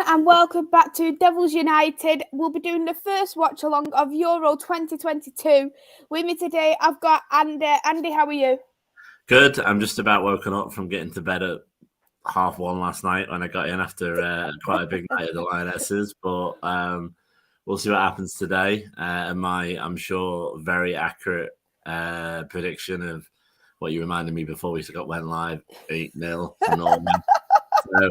and welcome back to Devils United. We'll be doing the first watch-along of Euro 2022. With me today, I've got Andy. Andy, how are you? Good. I'm just about woken up from getting to bed at 1:30 last night when I got in after quite a big night at the Lionesses. But we'll see what happens today. And my, I'm sure, very accurate prediction of what you reminded me before we went live, 8-0 to Norway. So,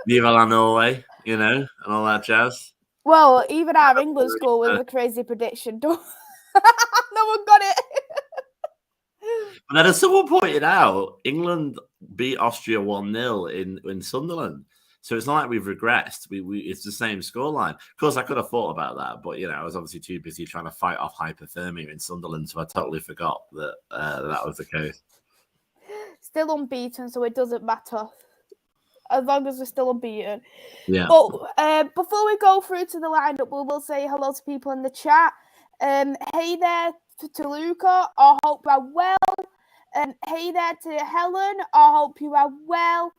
viva la Norway, and all that jazz. Well, even our England score was a crazy prediction. No one got it. But then, as someone pointed out, England beat Austria 1-0 in Sunderland. So it's not like we've regressed. It's the same scoreline. Of course, I could have thought about that, but I was obviously too busy trying to fight off hypothermia in Sunderland, so I totally forgot that that was the case. Still unbeaten, so it doesn't matter as long as we're still unbeaten. Yeah. But before we go through to the lineup, we will say hello to people in the chat. Hey there to Luca. I hope you are well. Hey there to Helen. I hope you are well.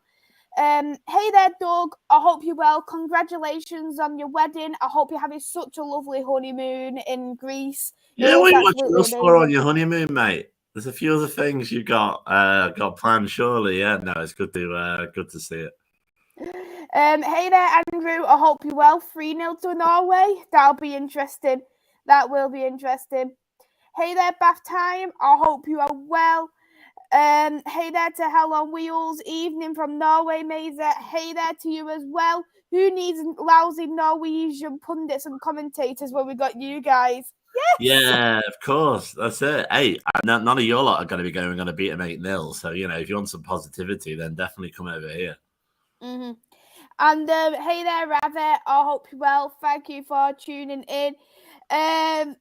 Hey there, Doug. I hope you're well. Congratulations on your wedding. I hope you're having such a lovely honeymoon in Greece. Yeah, what are you watching for on your honeymoon, mate? There's a few other things you got planned, surely. Yeah, no, it's good to see it. Hey there, Andrew. I hope you're well. 3-0 to Norway. That'll be interesting. That will be interesting. Hey there, Bath Time. I hope you are well. Hey there to Hell on Wheels. Evening from Norway, Maisy. Hey there to you as well. Who needs lousy Norwegian pundits and commentators when we got you guys? Yes! Yeah, of course. That's it. Hey, none of your lot are going to be going on to beat them 8-0. So, if you want some positivity, then definitely come over here. Mm-hmm. And hey there, Ravi. I hope you're well. Thank you for tuning in. I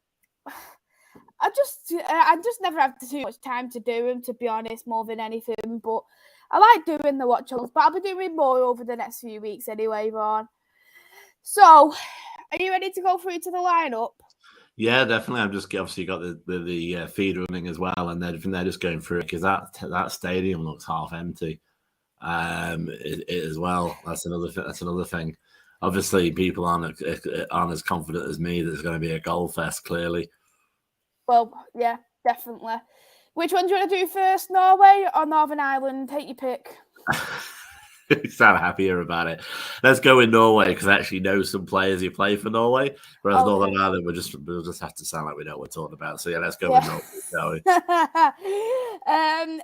just never have too much time to do them, to be honest, more than anything. But I like doing the watch-alongs, but I'll be doing more over the next few weeks anyway, Vaughn. So, are you ready to go through to the lineup? Yeah, definitely. I've just obviously got the feed running as well, and they're just going through it because that stadium looks half empty. It as well. That's another thing. Obviously, people aren't as confident as me that there's going to be a goal fest. Clearly. Well, yeah, definitely. Which one do you want to do first, Norway or Northern Ireland? Take your pick. You sound happier about it. Let's go with Norway because I actually know some players who play for Norway. Whereas Northern Ireland, we'll just have to sound like we know what we're talking about. So yeah, let's go with Norway, shall we?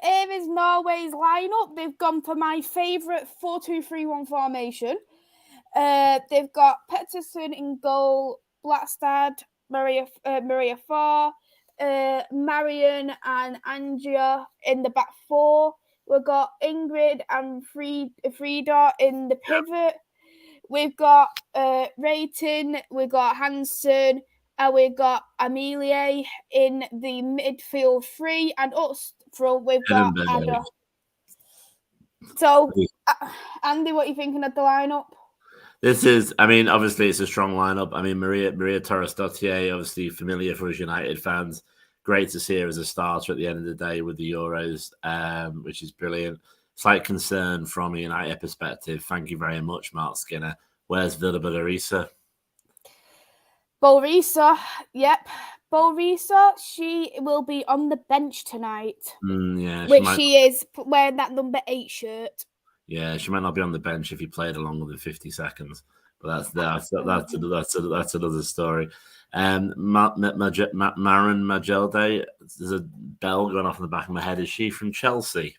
Here is Norway's lineup. They've gone for my favourite 4-2-3-1 formation. They've got Pettersson in goal, Blackstad, Maria Farr, Marion and Angia in the back four. We've got Ingrid and Frida in the pivot. We've got Rayton, we've got Hansen, and we've got Amelie in the midfield three. And up front, we've got Ada. So, Andy, what are you thinking of the lineup? This is, obviously it's a strong lineup. Maria Torres-Dottier, obviously familiar for us United fans. Great to see her as a starter at the end of the day with the Euros, which is brilliant. Slight concern from a United perspective. Thank you very much, Mark Skinner. Where's Villa Borisa? Yep. Borisa, she will be on the bench tonight. Yeah, she is wearing that number 8 shirt. Yeah, she might not be on the bench if he played longer than 50 seconds. But that's another story. Maren Majelde, there's a bell going off in the back of my head. Is she from Chelsea?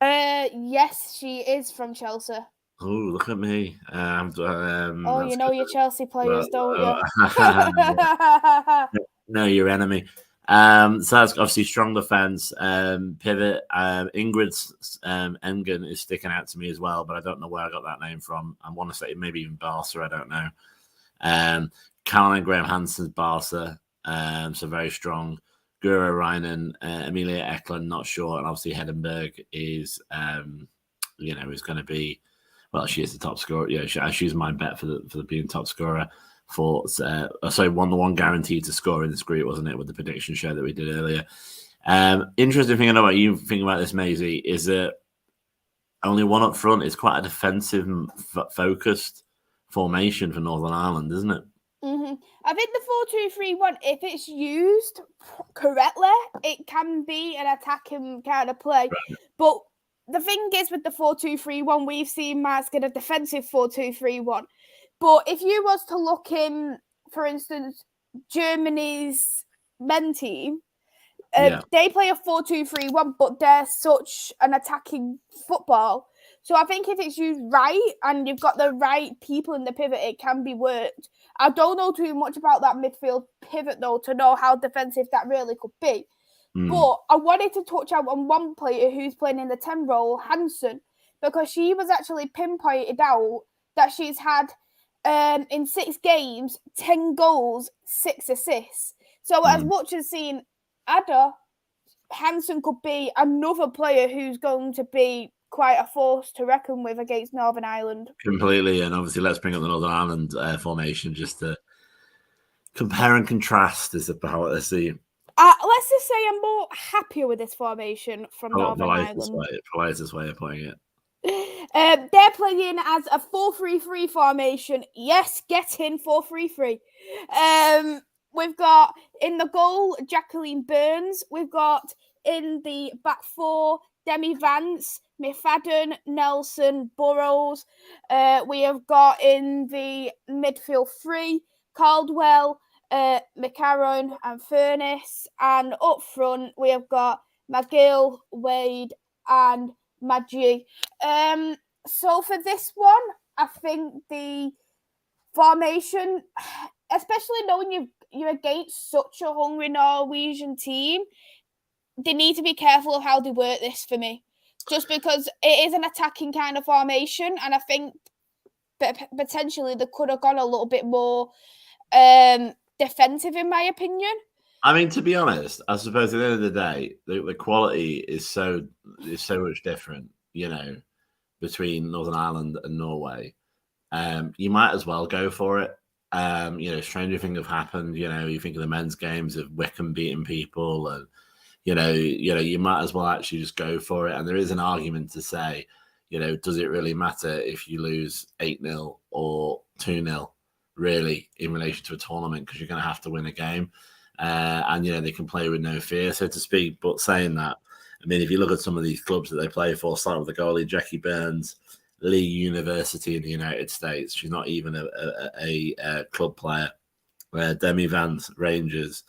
Yes, she is from Chelsea. Oh, look at me. You know your Chelsea players, don't you? No, your enemy. So that's obviously strong defense. Pivot. Ingrid's Engen is sticking out to me as well, but I don't know where I got that name from. I want to say maybe even Barca. I don't know. Caroline Graham Hansen's Barca, so very strong. Gura Reinen, Amelia Eklund, not sure, and obviously Hedenberg is, is going to be. Well, she is the top scorer. Yeah, she's my bet for the being top scorer. One guaranteed to score in this group, wasn't it, with the prediction show that we did earlier? Interesting thing I know what you think about this, Maisy, is that only one up front. It's quite a defensive focused formation for Northern Ireland, isn't it? Mm-hmm. I think the 4-2-3-1, if it's used correctly, it can be an attacking kind of play. Right. But the thing is with the 4-2-3-1, we've seen Mars get a defensive 4-2-3-1. But if you was to look in, for instance, Germany's men team, they play a 4-2-3-1, but they're such an attacking football. So I think if it's used right and you've got the right people in the pivot, it can be worked. I don't know too much about that midfield pivot, though, to know how defensive that really could be. But I wanted to touch out on one player who's playing in the 10 role, Hansen, because she was actually pinpointed out that she's had, in 6 games, 10 goals, 6 assists. So as much as seeing Ada, Hansen could be another player who's going to be quite a force to reckon with against Northern Ireland. Completely, and obviously let's bring up the Northern Ireland formation just to compare and contrast is about what I see. Let's just say I'm more happier with this formation from Northern Ireland. Politest way of putting it. They're playing as a 4-3-3 formation. Yes, get in 4-3-3. We've got in the goal Jacqueline Burns. We've got in the back four Demi Vance, McFadden, Nelson, Burrows. We have got in the midfield 3 Caldwell, McCarron and Furness. And up front, we have got McGill, Wade and Maisy. So for this one, I think the formation, especially knowing you're against such a hungry Norwegian team, they need to be careful of how they work this for me. Just because it is an attacking kind of formation, and I think potentially they could have gone a little bit more defensive, in my opinion. I mean, to be honest, I suppose at the end of the day, the quality is so much different, between Northern Ireland and Norway. You might as well go for it. Stranger things have happened. You think of the men's games of Wickham beating people, and you might as well actually just go for it. And there is an argument to say, does it really matter if you lose 8-0 or 2-0, really, in relation to a tournament, because you're going to have to win a game. And they can play with no fear, so to speak. But saying that, I mean, if you look at some of these clubs that they play for, starting with the goalie, Jackie Burns, Lee University in the United States. She's not even a club player. Demi Vance, Rangers.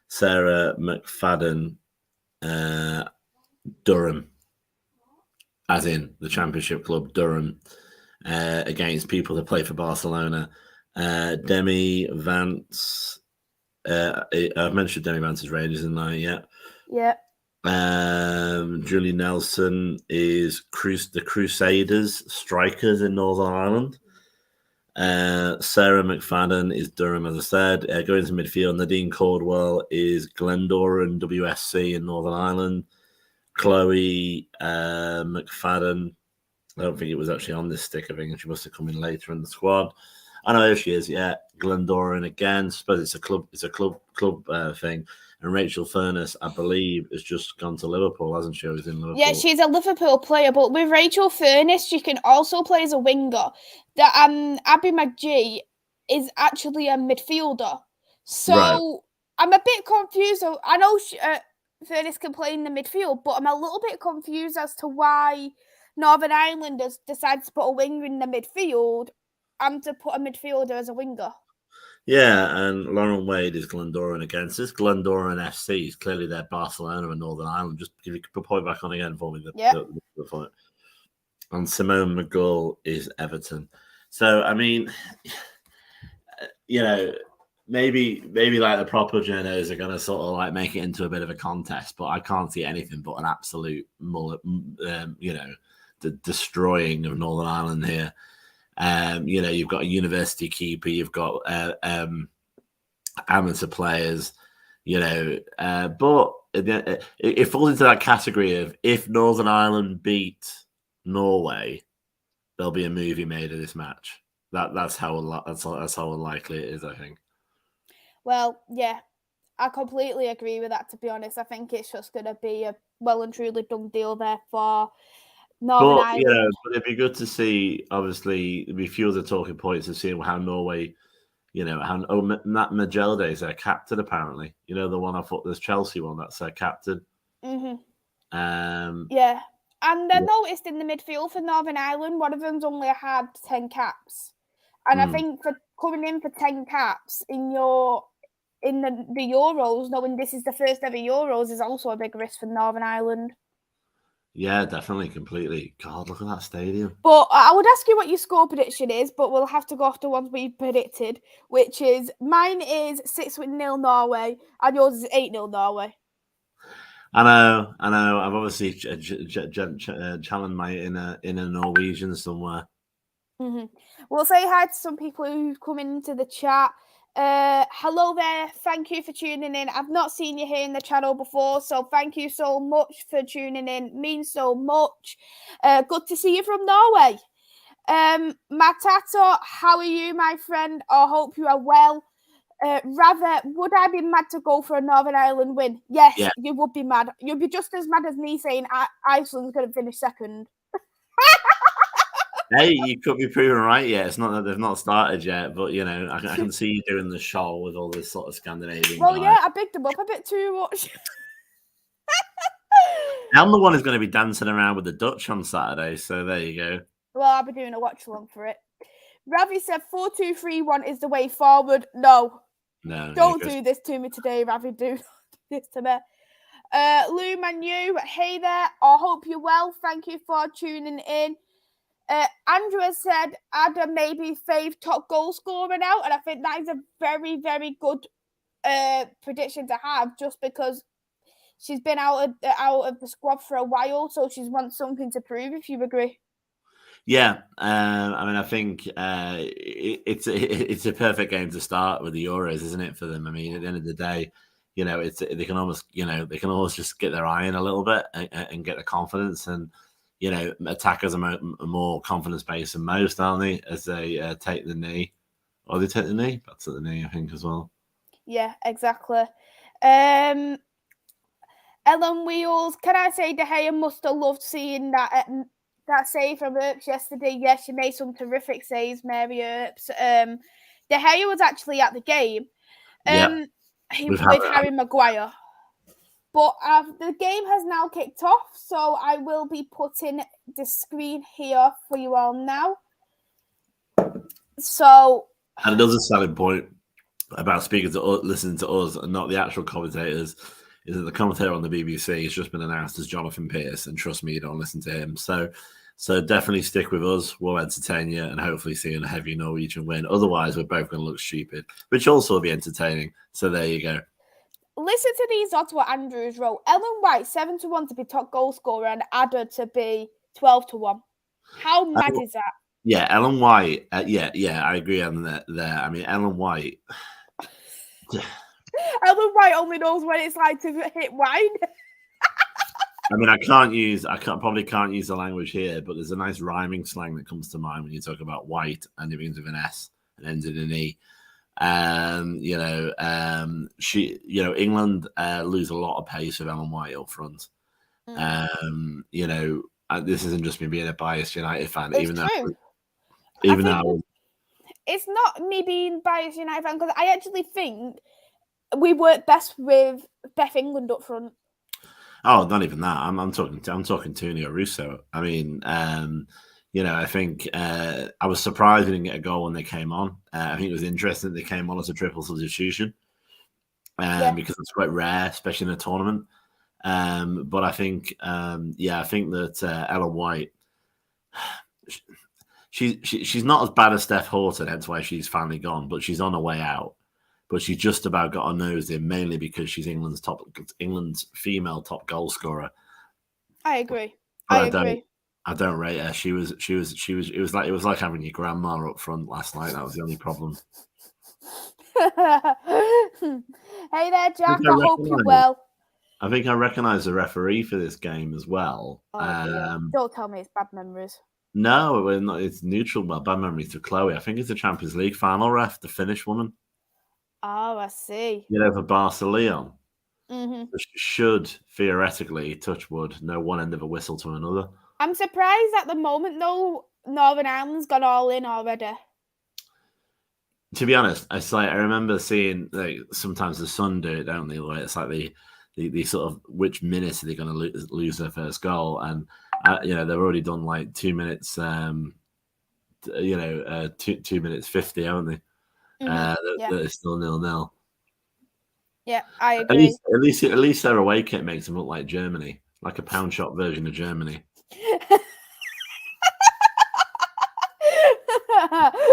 Sarah McFadden, Durham, as in the Championship club, Durham, against people that play for Barcelona. Demi Vance, I've mentioned Demi Vance's Rangers, isn't I? Yeah. Yeah. Julie Nelson is the Crusaders strikers in Northern Ireland. Sarah McFadden is Durham, as I said. Going to midfield, Nadine Caldwell is Glendoran WSC in Northern Ireland. Chloe McFadden, I don't think it was actually on this stick. I think she must have come in later in the squad. I know she is. Yeah, Glendoran again. I suppose it's a club thing. And Rachel Furness, I believe, has just gone to Liverpool, hasn't she? She's in Liverpool. Yeah, she's a Liverpool player, but with Rachel Furness, she can also play as a winger. Abby McGee is actually a midfielder. So right. I'm a bit confused. I know Furness can play in the midfield, but I'm a little bit confused as to why Northern Ireland has decided to put a winger in the midfield and to put a midfielder as a winger. Yeah, and Lauren Wade is Glendoran against this. Glendoran FC is clearly their Barcelona and Northern Ireland. Just if you could put point back on again for me. The point. And Simone McGull is Everton. So, I mean, maybe like the proper journos are going to sort of like make it into a bit of a contest, but I can't see anything but an absolute, the destroying of Northern Ireland here. You've got a university keeper, you've got amateur players, but it falls into that category of if Northern Ireland beat Norway, there'll be a movie made of this match. That's how unlikely it is, I think. Well, yeah, I completely agree with that, to be honest. I think it's just going to be a well and truly done deal there for Northern But Ireland. but it'd be good to see. Obviously, it'd be few of the talking points of seeing how Norway, how Matt Magellan is their captain apparently. The one I thought this Chelsea one that's their captain. Mm-hmm. Um, Yeah. And I noticed in the midfield for Northern Ireland, one of them's only had 10 caps. And I think for coming in for 10 caps in the Euros, knowing this is the first ever Euros, is also a big risk for Northern Ireland. Yeah, definitely, completely. God, look at that stadium. But I would ask you what your score prediction is, but we'll have to go off the ones we predicted, which is mine is 6-0 Norway, and yours is 8-0 Norway. I know. I've obviously challenged my inner Norwegian somewhere. Mm-hmm. We'll say hi to some people who've come into the chat. Hello there. Thank you for tuning in. I've not seen you here in the channel before, so thank you so much for tuning in. It means so much. Good to see you from Norway. Matato, how are you, my friend? I hope you are well. Rather, would I be mad to go for a Northern Ireland win? Yes, yeah. You would be mad. You'd be just as mad as me saying Iceland's going to finish second. Hey, you could be proven right yet. It's not that they've not started yet, but I can see you doing the show with all this sort of Scandinavian. Well, yeah, I bigged them up a bit too much. I'm the one who's going to be dancing around with the Dutch on Saturday, so there you go. Well, I'll be doing a watch along for it. Ravi said 4-2-3-1 is the way forward. No, don't do this to me today, Ravi. Do this to me. Lou Manu, hey there. I hope you're well. Thank you for tuning in. Andrew has said Ada maybe fave top goal scorer now, and I think that is a very, very good prediction to have, just because she's been out of the squad for a while, so she wants something to prove. If you agree. Yeah, I think it's a perfect game to start with the Euros, isn't it, for them? I mean, at the end of the day, they can almost just get their eye in a little bit and get the confidence, and attackers are more confidence based than most, aren't they? As they take the knee, or they take the knee. That's at the knee, I think, as well. Yeah, exactly. Ellen Wheels, can I say De Gea must have loved seeing that save from Earps yesterday? Yes, she made some terrific saves, Mary Earps. De Gea was actually at the game with Harry Maguire. But the game has now kicked off, so I will be putting the screen here for you all now. So, and another selling point about listening to us and not the actual commentators is that the commentator on the BBC has just been announced as Jonathan Parris, and trust me, you don't listen to him. So definitely stick with us. We'll entertain you and hopefully see a heavy Norwegian win. Otherwise, we're both going to look stupid, which also will be entertaining. So there you go. Listen to these odds what Andrews wrote. Ellen White 7-1 to be top goal scorer and Ada to be 12-1. How mad is that? Yeah, Ellen White. Yeah, I agree on that. There, I mean, Ellen White. Ellen White only knows what it's like to hit wide. I mean, I probably can't use the language here, but there's a nice rhyming slang that comes to mind when you talk about white and it begins with an S and ends in an E. England lose a lot of pace with Ellen White up front. This isn't just me being a biased United fan, it's it's not me being biased United fan, because I actually think we work best with Beth England up front. Oh, not even that. I'm talking Tony or Russo. I mean, I think I was surprised we didn't get a goal when they came on. I think it was interesting that they came on as a triple substitution because it's quite rare, especially in a tournament. But I think, I think that Ellen White, she's not as bad as Steph Horton, hence why she's finally gone, but she's on her way out. But she's just about got her nose in, mainly because she's England's female top goal scorer. I agree. I don't rate her. It was like having your grandma up front last night. That was the only problem. Hey there, Jack. I hope you're well. I think I recognise the referee for this game as well. Don't tell me it's bad memories. No, it's neutral. Well, bad memories to Chloe. I think it's the Champions League final ref, the Finnish woman. Oh, I see. For Barcelona. Which should theoretically, touch wood, know one end of a whistle to another. I'm surprised at the moment, though, Northern Ireland's gone all in already. To be honest, it's like I remember seeing like sometimes the Sun do it, don't they? Like it's like the sort of which minute are they going to lose their first goal, and they've already done like 2 minutes, 2 minutes 50, haven't they? Yeah. It's still 0-0. Yeah, I agree. At least their away kit makes them look like Germany, like a pound shop version of Germany.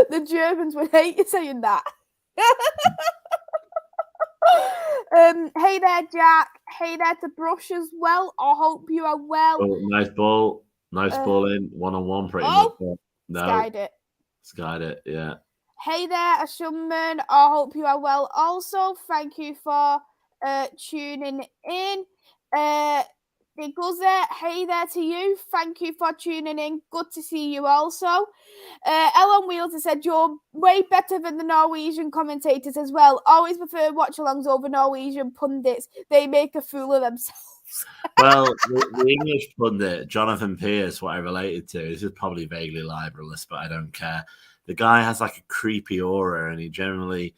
The Germans would hate you saying that. Hey there, Jack. Hey there to Brush as well. I hope you are well. Oh, nice ball in 1-on-1, pretty much. No, skied it. Yeah. Hey there, Ashunman. I hope you are well. Also, thank you for tuning in. Hey there to you. Thank you for tuning in. Good to see you also. Ellen Wheels has said you're way better than the Norwegian commentators as well. Always prefer watch-alongs over Norwegian pundits. They make a fool of themselves. Well, the English pundit, Jonathan Parris, what I related to, this is probably vaguely libelous, but I don't care. The guy has like a creepy aura, and he generally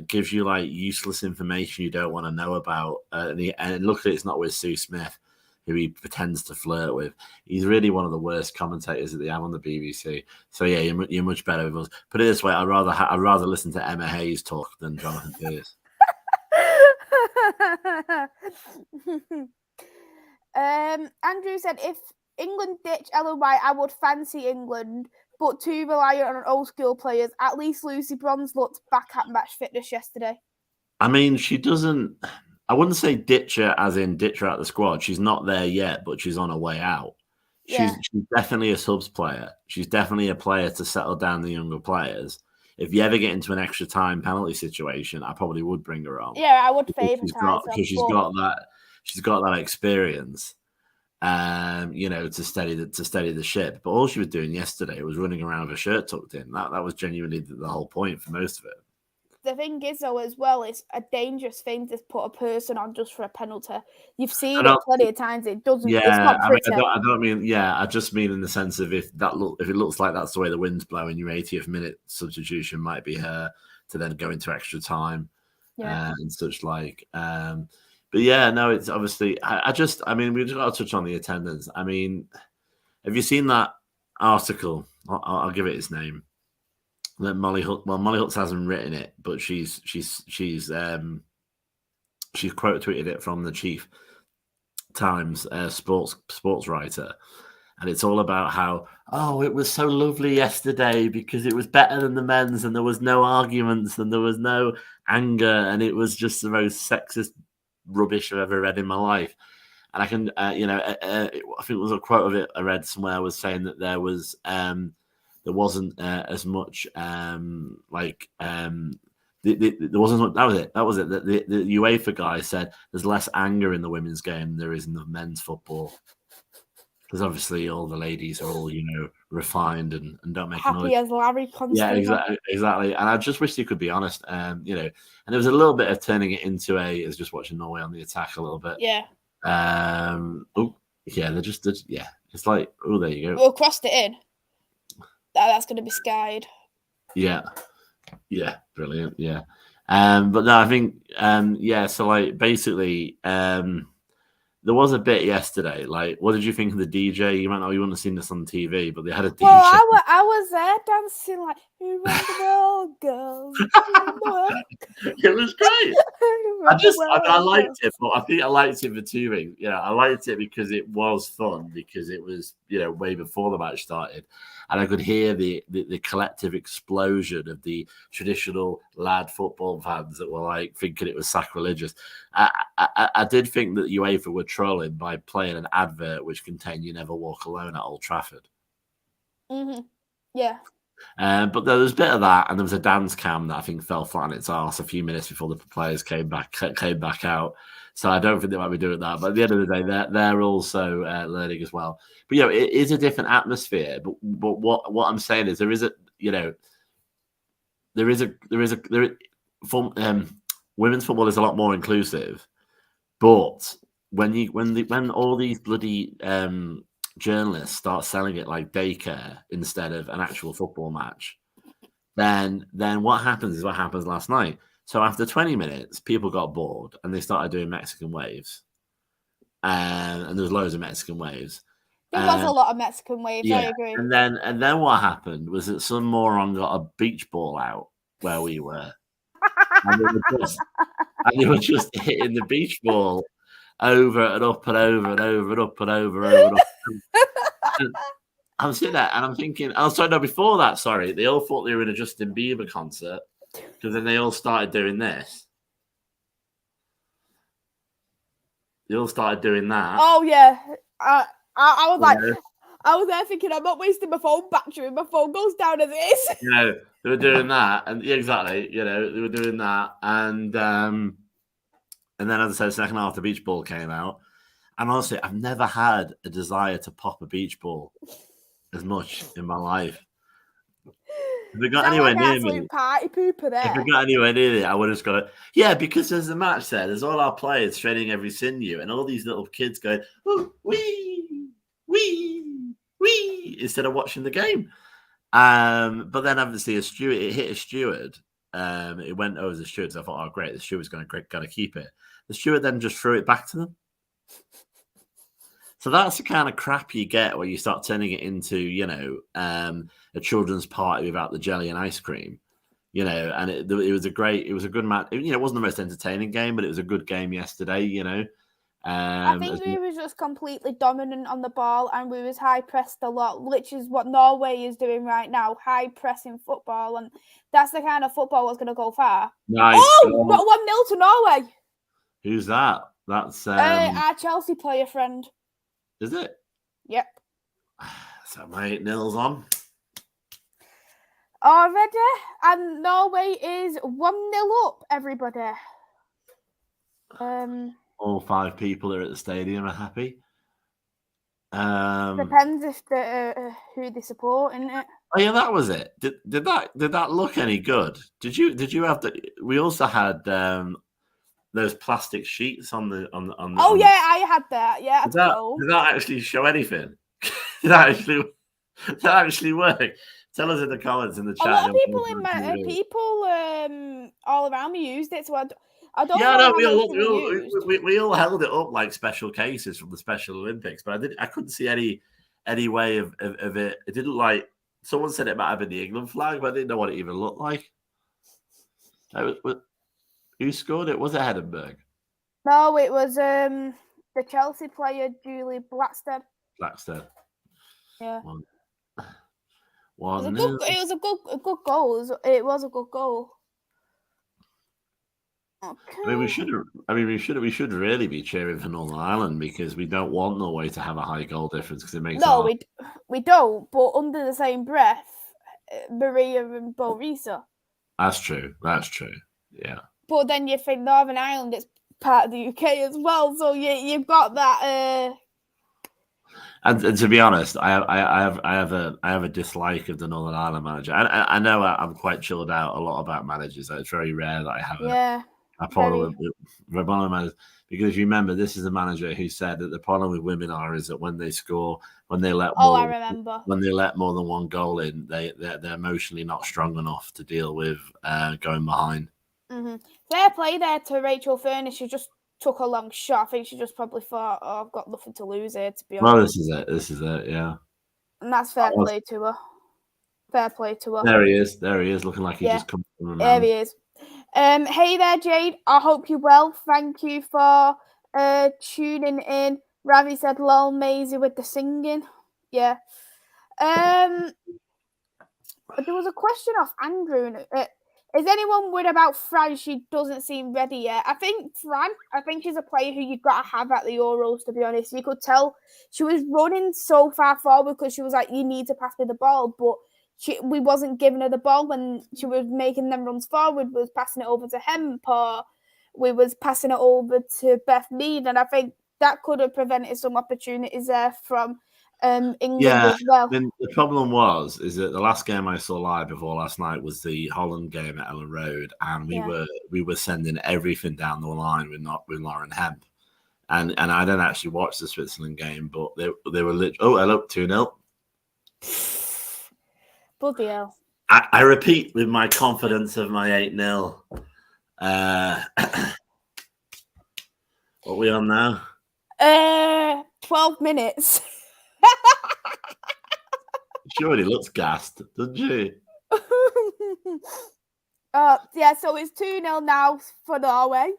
gives you like useless information you don't want to know about. And luckily, it's not with Sue Smith, who he pretends to flirt with. He's really one of the worst commentators that they have on the BBC. So yeah, you're much better with us. Put it this way: I'd rather listen to Emma Hayes talk than Jonathan Parris. Andrew said, if England ditch Ellen White, I would fancy England, but too reliant on old school players. At least Lucy Bronze looked back at match fitness yesterday. I mean, she doesn't. I wouldn't say ditch her as in ditch her out the squad. She's not there yet, but she's on her way out. She's definitely a subs player. She's definitely a player to settle down the younger players. If you ever get into an extra time penalty situation, I probably would bring her on. Yeah, I would favourite her because she's got that experience, to steady the ship. But all she was doing yesterday was running around with her shirt tucked in. That was genuinely the whole point for most of it. The thing is, though, as well, it's a dangerous thing to put a person on just for a penalty. You've seen it plenty of times. It doesn't. Yeah, it's not pretty. I don't mean. Yeah, I just mean in the sense of if it looks like that's the way the wind's blowing, your 80th minute substitution might be her to then go into extra time, and such like. But yeah, no, it's obviously. I mean, we've just got to touch on the attendance. I mean, have you seen that article? I'll give it its name. That Molly Hooks hasn't written it, but she's quote tweeted it from the Chief Times sports writer, and it's all about how it was so lovely yesterday because it was better than the men's and there was no arguments and there was no anger and it was just the most sexist rubbish I've ever read in my life. And I can I think there was a quote of it I read somewhere was saying that there wasn't as much there wasn't. That was it. The UEFA guy said there's less anger in the women's game than there is in the men's football. Because obviously all the ladies are all refined and don't make happy noise. As Larry constantly. Yeah, exactly. And I just wish you could be honest. And there was a little bit of turning it into as just watching Norway on the attack a little bit. Yeah. They're just It's like there you go. Well, crossed it in. That's going to be skied. Yeah, brilliant. Yeah, but no, I think So like basically, there was a bit yesterday. Like, what did you think of the DJ? You wouldn't have seen this on TV, but they had a DJ. Well, I was there dancing like "Who Run the World, Girls." It was great. I liked it, but I think I liked it for two reasons. I liked it because it was fun, because it was way before the match started, and I could hear the collective explosion of the traditional lad football fans that were like thinking it was sacrilegious. I did think that UEFA were trolling by playing an advert which contained "You Never Walk Alone" at Old Trafford. Mm-hmm. Yeah. But there was a bit of that, and there was a dance cam that I think fell flat on its arse a few minutes before the players came back out. So I don't think they might be doing that. But at the end of the day, they're also learning as well. But it is a different atmosphere. But what I'm saying is women's football is a lot more inclusive. But when all these bloody journalists start selling it like daycare instead of an actual football match, then what happens is what happens last night. So after 20 minutes, people got bored and they started doing Mexican waves. And there's loads of Mexican waves. There was a lot of Mexican waves, Yeah. I agree. And then what happened was that some moron got a beach ball out where we were. And they were just hitting the beach ball over and up and over and over and up and over and up. And I'm sitting there and I'm thinking, oh, sorry, no, before that, sorry, they all thought they were in a Justin Bieber concert because then they all started doing this. They all started doing that. Oh, yeah. I was like, I was there thinking, I'm not wasting my phone battery. My phone goes down as it is. You know, they were doing that. And yeah, exactly. You know, they were doing that. And then, as I said, second half, the beach ball came out. And honestly, I've never had a desire to pop a beach ball as much in my life. If we got anywhere near me, party pooper there. if we got anywhere near me, I would have just got it. Yeah, because there's a match there. There's all our players training every sinew, and all these little kids going, oh, wee, instead of watching the game. But then obviously it hit a steward. It went over the steward. So I thought, oh great, the steward's going to keep it. The steward then just threw it back to them. So that's the kind of crap you get where you start turning it into, you know, a children's party without the jelly and ice cream, you know. And it was a good match. You know, it wasn't the most entertaining game, but it was a good game yesterday, you know. I think we was just completely dominant on the ball, and we was high pressed a lot, which is what Norway is doing right now, high pressing football, and that's the kind of football that's going to go far. Nice. Oh, got 1-0 to Norway. Who's that? That's our Chelsea player friend. Is it? Yep. So my 8-0's on. Already, and Norway is 1-0 up, everybody. All 5 people are at the stadium are happy. Depends if who they support, isn't it? Oh yeah, that was it. Did that look any good? Did you have the? We also had those plastic sheets on the. Oh yeah, I had that. Yeah. Did that actually show anything? did that actually work? Tell us in the comments in the chat. A lot of people all around me used it, so I don't know. Yeah, we all held it up like special cases from the Special Olympics, but I couldn't see any way of it. It didn't like someone said it might have been the England flag, but I didn't know what it even looked like. Who scored it? Was it Heddenberg? No, it was the Chelsea player Julie Blackstead. Yeah. It was a good goal. It was a good goal. Okay. I mean, we should really be cheering for Northern Ireland because we don't want Norway to have a high goal difference because it makes we don't. But under the same breath, Maria and Borisa. That's true. Yeah. But then you think Northern Ireland is part of the UK as well, so you've got that. And to be honest, I have a dislike of the Northern Ireland manager. I know I'm quite chilled out a lot about managers. It's very rare that I have a problem with managers, because if you remember, this is a manager who said that the problem with women is that when they score, when they let more than one goal in, they're emotionally not strong enough to deal with going behind. Mm-hmm. Fair play there to Rachel Furness. She just took a long shot. I think she just probably thought, "Oh, I've got nothing to lose here." To be honest. Well, this is it. Yeah. And that's fair play to her. Fair play to her. There he is, looking like he just come from a man. There he is. Hey there, Jade. I hope you're well. Thank you for tuning in. Ravi said, "Lol, Maisy with the singing." Yeah. There was a question off Andrew. Is anyone worried about Fran? She doesn't seem ready yet. I think she's a player who you've got to have at the Euros, to be honest. You could tell she was running so far forward because she was like, you need to pass me the ball. But we wasn't giving her the ball when she was making them runs forward. We was passing it over to Hemp, or we was passing it over to Beth Mead. And I think that could have prevented some opportunities there from England as well. I mean, the problem is that the last game I saw live before last night was the Holland game at Ellen Road, and we were sending everything down the line with Lauren Hemp, And I don't actually watch the Switzerland game, but they were literally. Oh, hello, 2-0. Bloody hell. I repeat with my confidence of my 8-0. What are we on now? 12 minutes. She already looks gassed, doesn't she? Yeah, so it's 2-0 now for Norway.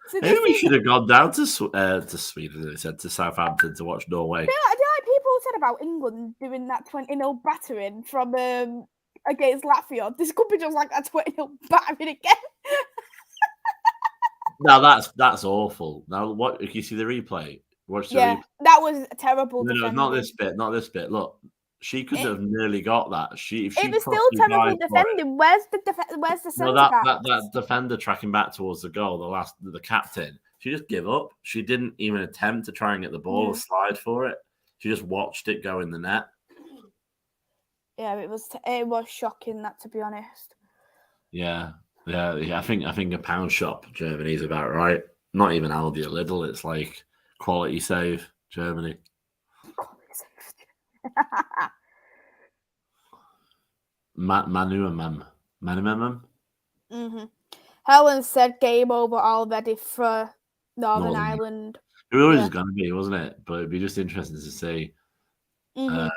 So Maybe we should have gone down to Sweden, they said, to Southampton to watch Norway. I feel like people said about England doing that 20-0 battering from against Latvia. This could be just like a 20-0 battering again. No, that's awful. Now, what if you see the replay? Watch the replay. That was terrible. No, not this bit. Not this bit. Look, she could have nearly got that. It was still terrible defending. Where's the centre back? That defender tracking back towards the goal, the captain. She just gave up. She didn't even attempt to try and get the ball or slide for it. She just watched it go in the net. Yeah, it was shocking, that, to be honest. Yeah. I think a pound shop Germany's about right. Not even Aldi or Lidl. It's like quality save Germany. Manu. Helen said game over already for Northern Ireland. It was always going to be, wasn't it? But it'd be just interesting to see. You're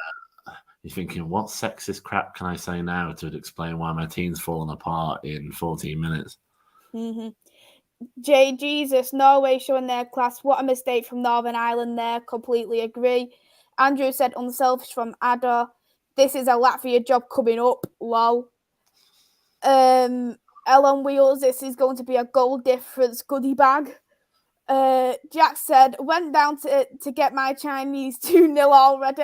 thinking, what sexist crap can I say now to explain why my team's fallen apart in 14 minutes? Jay Jesus, Norway showing their class. What a mistake from Northern Ireland there. Completely agree. Andrew said unselfish from Ada. This is a Latvia job coming up. Lol. Ellen Wheels, this is going to be a goal difference goodie bag. Jack said, went down to get my Chinese 2-0 already.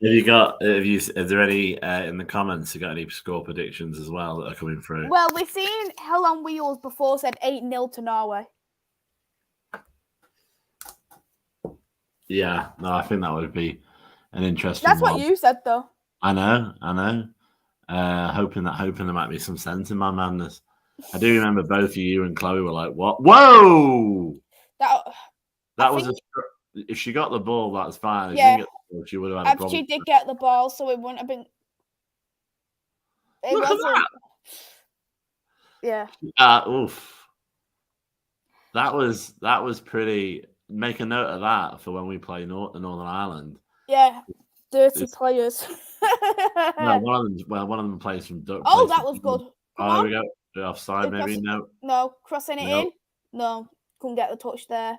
Is there any in the comments? You got any score predictions as well that are coming through? Well, we've seen Hell on Wheels before said 8-0 to Norway. Yeah, no, I think that would be an interesting. That's what you said, though. I know. Hoping there might be some sense in my madness. I do remember both of you and Chloe were like, "What? Whoa!" That was if she got the ball, that's fine. If she didn't get the ball, she would have had a problem. She did get the ball, so it wouldn't have been. Look at that. Yeah. Oof. That was pretty. Make a note of that for when we play Northern Ireland. Yeah, dirty players. No, one of them plays from. That was good. There we go. Offside, maybe no crossing it in. No, couldn't get the touch there.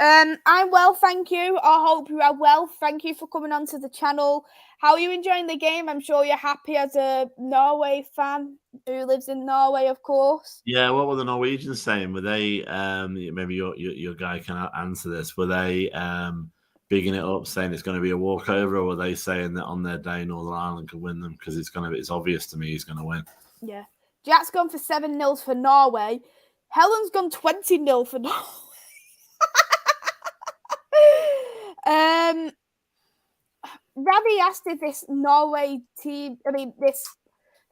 I'm well, thank you. I hope you are well. Thank you for coming onto the channel. How are you enjoying the game? I'm sure you're happy as a Norway fan who lives in Norway, of course. Yeah, what were the Norwegians saying? Were they maybe your guy can answer this? Were they bigging it up, saying it's going to be a walkover, or were they saying that on their day Northern Ireland could win them? Because it's obvious to me he's going to win. Yeah, Jack's gone for 7-0 for Norway. Helen's gone 20-0 for Norway. Ravi asked if this Norway team, this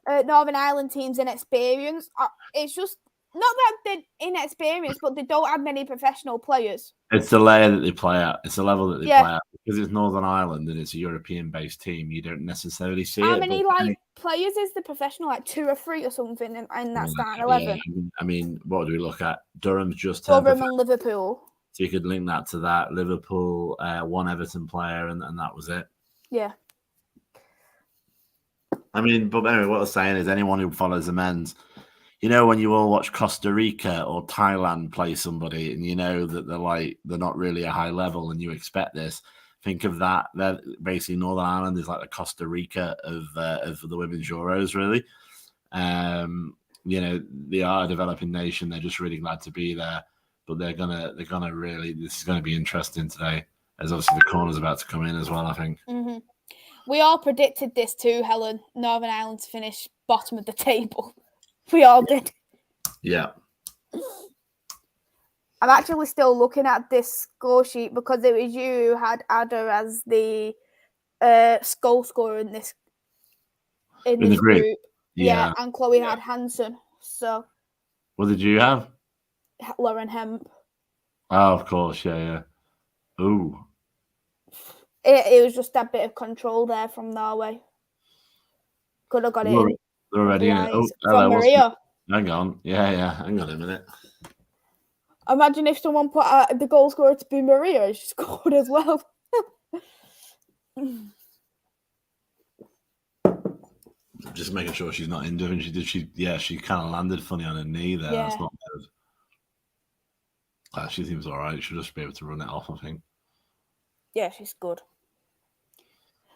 Northern Ireland team's inexperienced. It's just not that they're inexperienced, but they don't have many professional players. It's the layer that they play at. It's the level that they play at. Because it's Northern Ireland and it's a European-based team, you don't necessarily see How many players is the professional? Like 2 or 3 or something in that starting 11? Yeah. What do we look at? Durham's just Durham and Liverpool. So you could link that to that. Liverpool, one Everton player, and that was it. Yeah. But anyway, what I was saying is anyone who follows the men's, when you all watch Costa Rica or Thailand play somebody and you know that they're not really a high level and you expect this, think of that. They're basically Northern Ireland is like the Costa Rica of the women's Euros, really. They are a developing nation. They're just really glad to be there. But they're gonna really. This is gonna be interesting today, as obviously the corner's about to come in as well. I think. Mm-hmm. We all predicted this too, Helen. Northern Ireland to finish bottom of the table. We all did. Yeah. I'm actually still looking at this score sheet because it was you who had Ada as the goal scorer in this group. Yeah, and Chloe had Hansen. So, What did you have? Lauren Hemp. Oh, of course, yeah. Ooh. It was just that bit of control there from Norway. Could have got it in. They're already in it. Oh, from Maria. Hang on. Yeah. Hang on a minute. Imagine if someone put the goal scorer to be Maria, she scored as well. Just making sure she's not injured. And she kind of landed funny on her knee there. Yeah. That's not good. She seems all right. She'll just be able to run it off, I think. Yeah, she's good.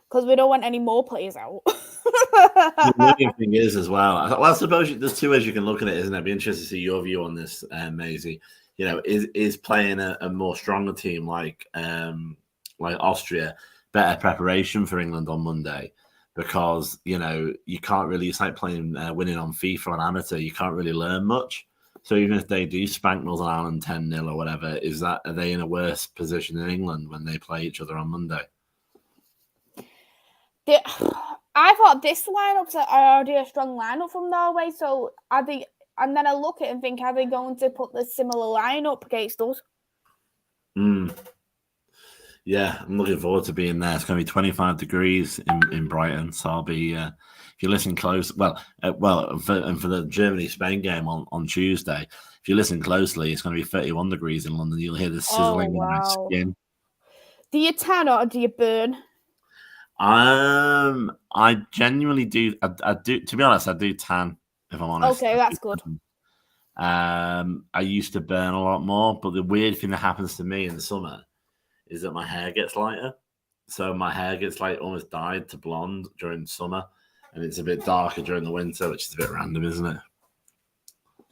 Because we don't want any more players out. The weird thing is as well. I suppose there's two ways you can look at it, isn't it? I'd be interested to see your view on this, Maisy. You know, is playing a more stronger team like Austria better preparation for England on Monday? Because you know you can't really. It's like playing winning on FIFA on amateur. You can't really learn much. So even if they do spank Northern Ireland 10-0 or whatever, are they in a worse position than England when they play each other on Monday? I thought this lineup's already a strong lineup from Norway. So are they? And then I look at it and think, are they going to put the similar lineup against us? Yeah, I'm looking forward to being there. It's going to be 25 degrees in Brighton, so I'll be. If you listen close, for the Germany-Spain game on Tuesday, if you listen closely, it's going to be 31 degrees in London. You'll hear the sizzling in my skin. Do you tan or do you burn? I genuinely do. I do. To be honest, I do tan. If I'm honest. Okay, that's good. I used to burn a lot more, but the weird thing that happens to me in the summer is that my hair gets lighter. So my hair gets like almost dyed to blonde during summer, and it's a bit darker during the winter, which is a bit random, isn't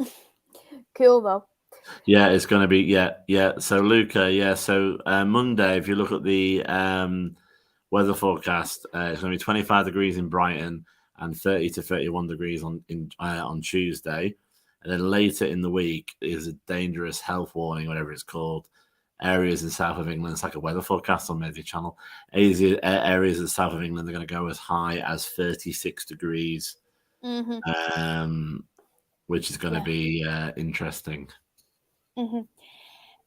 it? Cool though. Yeah, it's going to be yeah. So Luca, so Monday, if you look at the weather forecast, it's going to be 25 degrees in Brighton and 30 to 31 degrees on Tuesday. And then later in the week is a dangerous health warning, whatever it's called. Areas in the south of England, it's like a weather forecast on Maisy Channel. Areas in the south of England are going to go as high as 36 degrees, which is going to be interesting. Mm-hmm.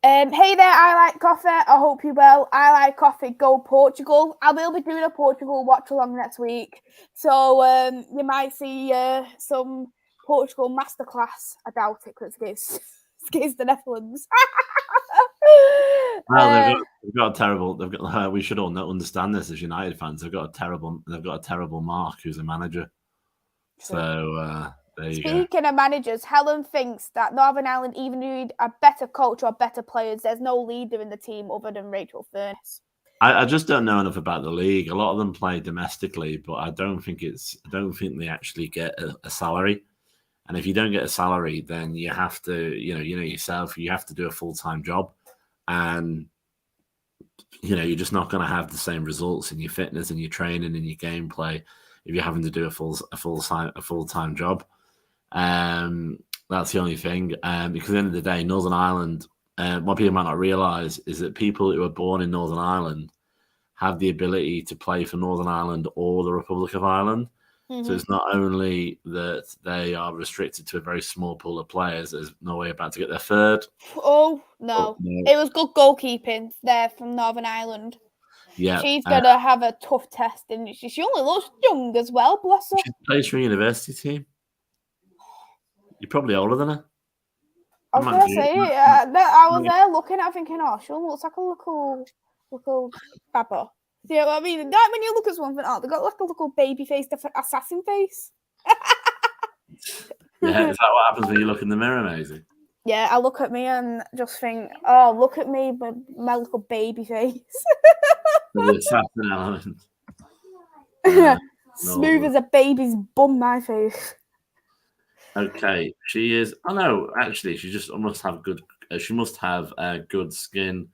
Hey there, I like coffee. I hope you well. I like coffee. Go Portugal. I will be doing a Portugal watch along next week, so you might see some Portugal masterclass. I doubt it because it's against the Netherlands. Well, they've got a terrible. They've got. We should all understand this as United fans. They've got a terrible Mark who's a manager. So there you go. Speaking of managers, Helen thinks that Northern Ireland even need a better coach or better players. There's no leader in the team other than Rachel Furness. I just don't know enough about the league. A lot of them play domestically, but I don't think they actually get a salary. And if you don't get a salary, then you have to, you know yourself, you have to do a full-time job. And, you're just not going to have the same results in your fitness and your training and your gameplay if you're having to do a full-time job. That's the only thing. Because at the end of the day, Northern Ireland, what people might not realise is that people who are born in Northern Ireland have the ability to play for Northern Ireland or the Republic of Ireland. Mm-hmm. So it's not only that they are restricted to a very small pool of players, as Norway about to get their third. Oh, no. It was good goalkeeping there from Northern Ireland. Yeah. She's going to have a tough test, and she only looks young as well, bless her. She plays for a university team. You're probably older than her. I was going to say, I was there looking at her thinking, she looks like a little babba. You know what I mean? That when you look at someone, they got like a little baby face, assassin face. Yeah, is that what happens when you look in the mirror, Maisy? Yeah, I look at me and just think, look at me, but my little baby face. The assassin element. Smooth as a baby's bum, my face. Okay, she is. Oh no, actually, she just must have good. She must have good skin.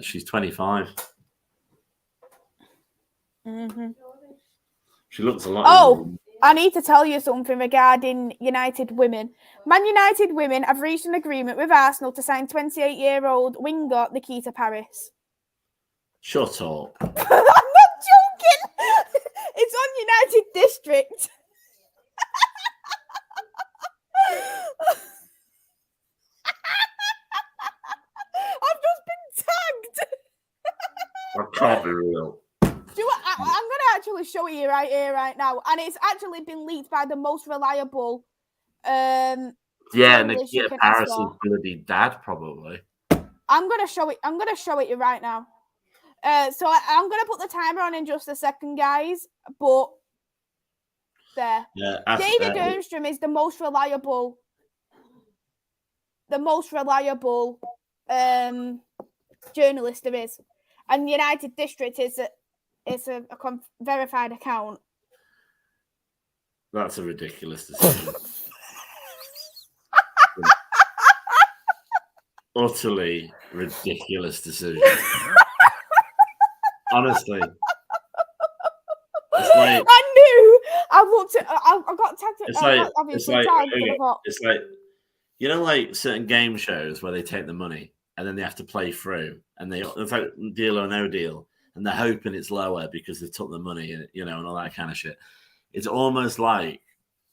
She's 25. Mm-hmm. She looks a lot. I need to tell you something regarding United Women. Man United Women have reached an agreement with Arsenal to sign 28-year-old winger Nikita Parris. Shut up. I'm not joking. It's on United District. Can't be real. I'm going to actually show you right here, right now. And it's actually been leaked by the most reliable Nikia Parris' bloody dad, probably. I'm going to show it. I'm going to show it you right now. So I'm going to put the timer on in just a second, guys. But there. Yeah, David Ernstrom is the most reliable journalist there is. And United District is a verified account. That's a ridiculous decision. Utterly ridiculous decision. Honestly. It's like, I knew. I looked at. I got tagged. It's like you know, like certain game shows where they take the money and then they have to play through, and it's like Deal or No Deal, and they're hoping it's lower because they took the money, and and all that kind of shit. It's almost like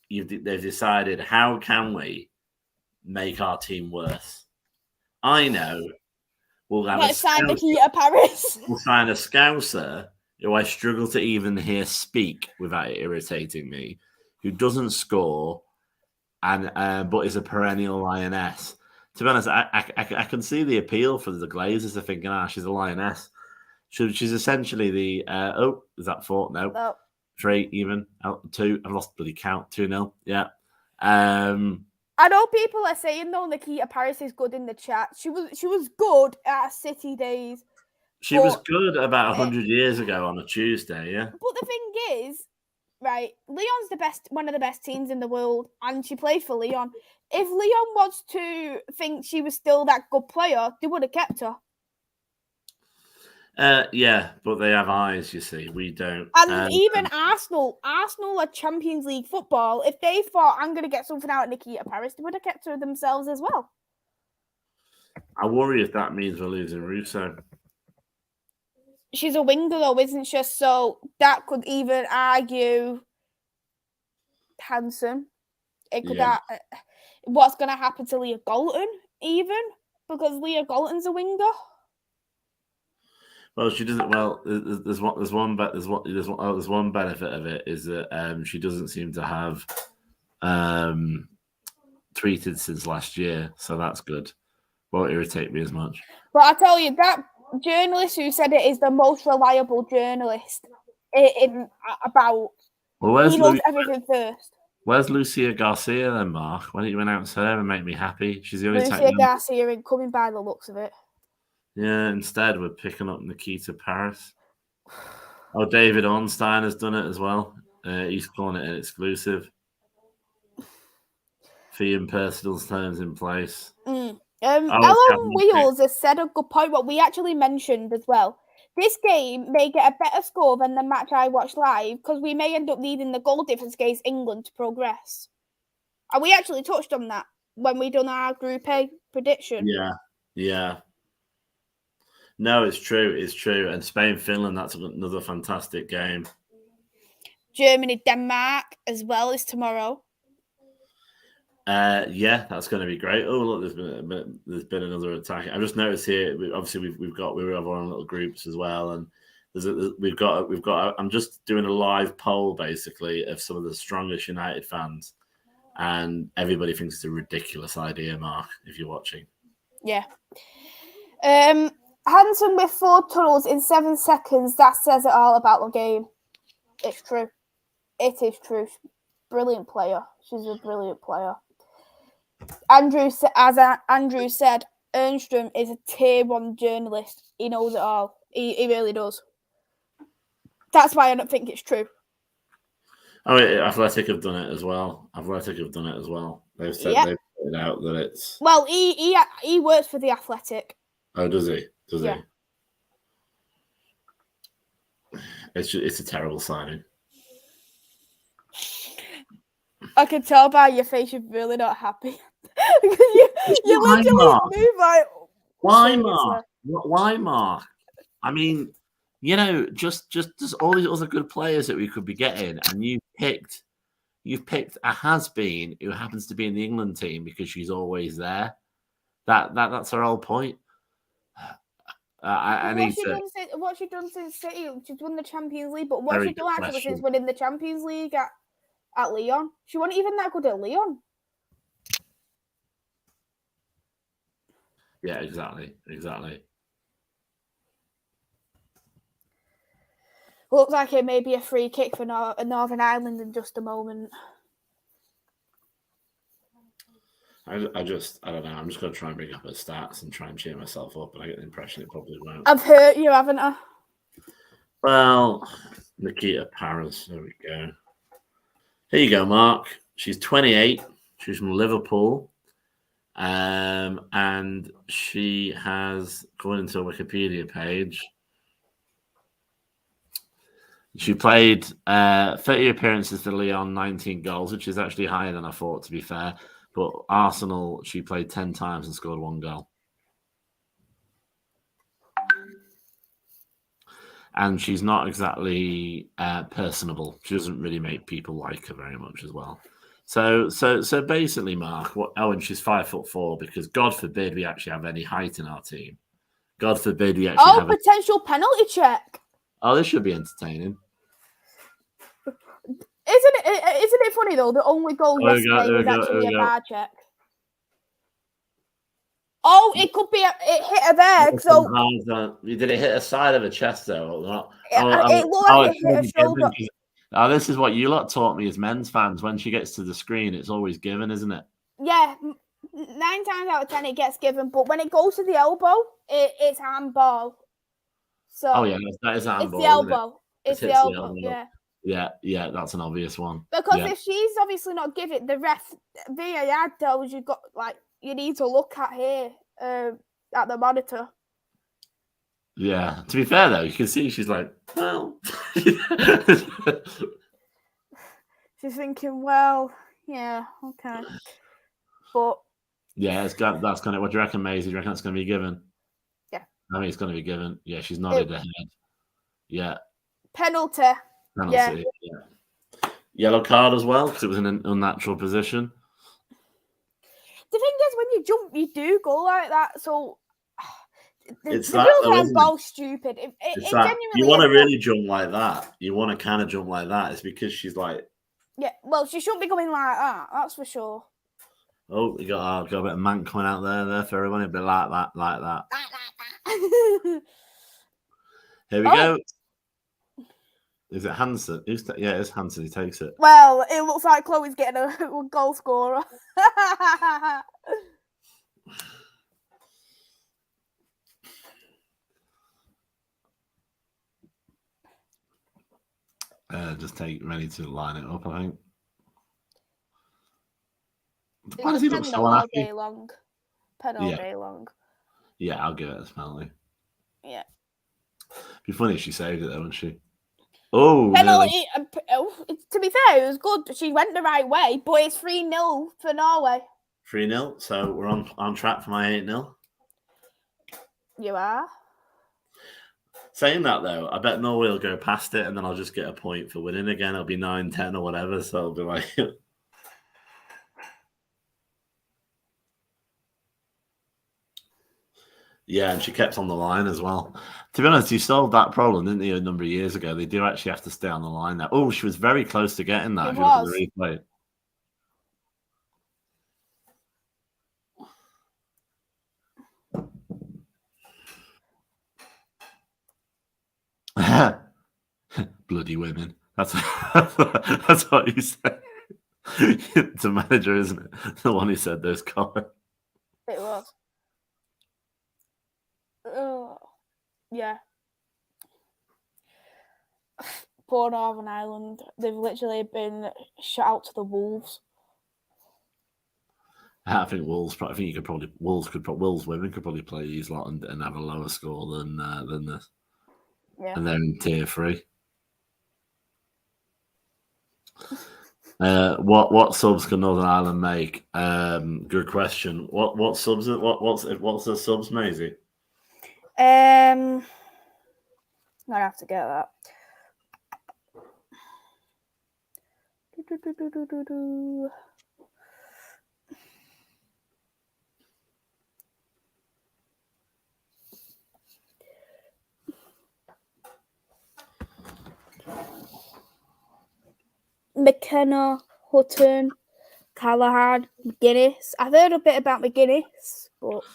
they've decided, how can we make our team worse? I know. Let's sign Maisy Parris. We'll sign a Scouser who I struggle to even hear speak without it irritating me, who doesn't score, and but is a perennial lioness. To be honest, I can see the appeal for the Glazers. They're thinking, she's a lioness. She's essentially the is that 4? No. 3 even. 2. I've lost bloody count. 2-0. Yeah. I know people are saying though Maisy Parris is good in the chat. She was good at City days. She was good about 100 years ago on a Tuesday, yeah. But the thing is, right, Lyon's one of the best teams in the world, and she played for Lyon. If Lyon was to think she was still that good player, they would have kept her. Yeah, but they have eyes, you see. We don't. And even Arsenal are Champions League football. If they thought, I'm going to get something out of Maisy Parris, they would have kept her themselves as well. I worry if that means we're losing Russo. She's a winger, though, isn't she? So that could even argue Hansen. It could. What's going to happen to Leah Golton, even because Leah Golton's a winger. Well, she doesn't. Well, there's one benefit of it is that she doesn't seem to have tweeted since last year, so that's good. Won't irritate me as much. But I tell you, that journalist who said it is the most reliable journalist about. Well, he knows everything first. Where's Lucia Garcia then, Mark? Why don't you announce her and make me happy? She's the only Lucia Garcia incoming by the looks of it. Yeah, instead we're picking up Maisy Parris. Oh, David Ornstein has done it as well. He's calling it an exclusive. Fee and personal terms in place. Ellen Wheels has said a good point, what we actually mentioned as well. This game may get a better score than the match I watched live because we may end up needing the goal difference against England to progress. And we actually touched on that when we done our Group A prediction. Yeah. No, it's true. It's true. And Spain-Finland, that's another fantastic game. Germany-Denmark as well is tomorrow. Yeah, that's going to be great. Oh, look, there's been another attack. I just noticed here. Obviously, we have our own little groups as well, and we've got. I'm just doing a live poll basically of some of the strongest United fans, and everybody thinks it's a ridiculous idea. Mark, if you're watching, yeah. Hansen with 4 tunnels in 7 seconds. That says it all about the game. It's true. It is true. Brilliant player. She's a brilliant player. As Andrew said, Ernstrom is a tier 1 journalist. He knows it all. He really does. That's why I don't think it's true. Oh, Athletic have done it as well. They've said they've put it out that it's. Well, he works for the Athletic. Oh, does he? Yeah. It's a terrible signing. I can tell by your face you're really not happy. you literally move like. Why, Mark? Why, Mark? I mean, just all these other good players that we could be getting, and you've picked a has-been who happens to be in the England team because she's always there. That's her whole point. I need to. What's she done since City? She's won the Champions League, but what's Very she done good actually question. since winning the Champions League at Lyon? She wasn't even that good at Lyon. Yeah, exactly. Looks like it may be a free kick for Northern Ireland in just a moment. I don't know. I'm just going to try and bring up her stats and try and cheer myself up, but I get the impression it probably won't. I've hurt you, haven't I? Well, Nikita Parris. There we go. Here you go, Mark. She's 28. She's from Liverpool. And she has, according to a Wikipedia page, she played 30 appearances for Lyon, 19 goals, which is actually higher than I thought, to be fair. But Arsenal, she played 10 times and scored 1 goal. And she's not exactly personable. She doesn't really make people like her very much as well. So basically, Mark, and she's 5'4", because God forbid we actually have any height in our team. God forbid we actually have potential penalty check. Oh, this should be entertaining. Isn't it funny though? The only goal yesterday was actually a bar check. Oh, it could be it hit her there. So did it hit her side of her chest though? Or not? It looked like it hit her shoulder. This is what you lot taught me as men's fans. When she gets to the screen, it's always given, isn't it? Yeah, 9 times out of 10 it gets given, but when it goes to the elbow, it's handball. So yeah, that is handball. It's the elbow. It's the elbow. Yeah, that's an obvious one. Because if she's obviously not giving, the ref VAR tells you you need to look at here at the monitor. Yeah. To be fair though, you can see she's like, well. She's thinking, well, yeah, okay. But yeah, that's going to. What do you reckon, Maisy? Do you reckon that's going to be given? Yeah. I mean, it's going to be given. Yeah, she's nodded her head. Yeah. Penalty. Yeah. Yellow card as well because it was in an unnatural position. The thing is, when you jump, you do go like that. So the rules are both stupid. You want to really jump like that. You want to kind of jump like that. It's because she's like. Yeah, well, she shouldn't be going like that. That's for sure. Oh, you got a bit of man coming out there for everyone. It'd be like that. Here we go. Is it Hansen? Yeah, it's Hansen. He takes it. Well, it looks like Chloe's getting a goal scorer. Just ready to line it up, I think. Why does he look so unhappy? Day long. All day long. Yeah, I'll give it a penalty. Yeah. It'd be funny if she saved it, though, wouldn't she? Oh, penalty. To be fair, it was good. She went the right way, but it's 3-0 for Norway. 3-0. So we're on track for my 8-0. You are. Saying that though, I bet Norway will go past it, and then I'll just get a point for winning again. It'll be 9-10 or whatever. So it'll be like. Yeah, and she kept on the line as well. To be honest, you solved that problem, didn't you, a number of years ago? They do actually have to stay on the line now. Oh, she was very close to getting that. If you look at the replay. Bloody women. That's what you said. It's a manager, isn't it? The one who said those comments. It was. Oh, yeah. Poor Northern Ireland. They've literally been shut out to the Wolves. I think Wolves women could probably play these lot and have a lower score than this. Yeah. And they're in tier 3. What subs can Northern Ireland make? Good question. What subs? What's the subs, Maisy? I'd have to get that. McKenna, Hutton, Callahan, McGuinness. I've heard a bit about McGuinness, but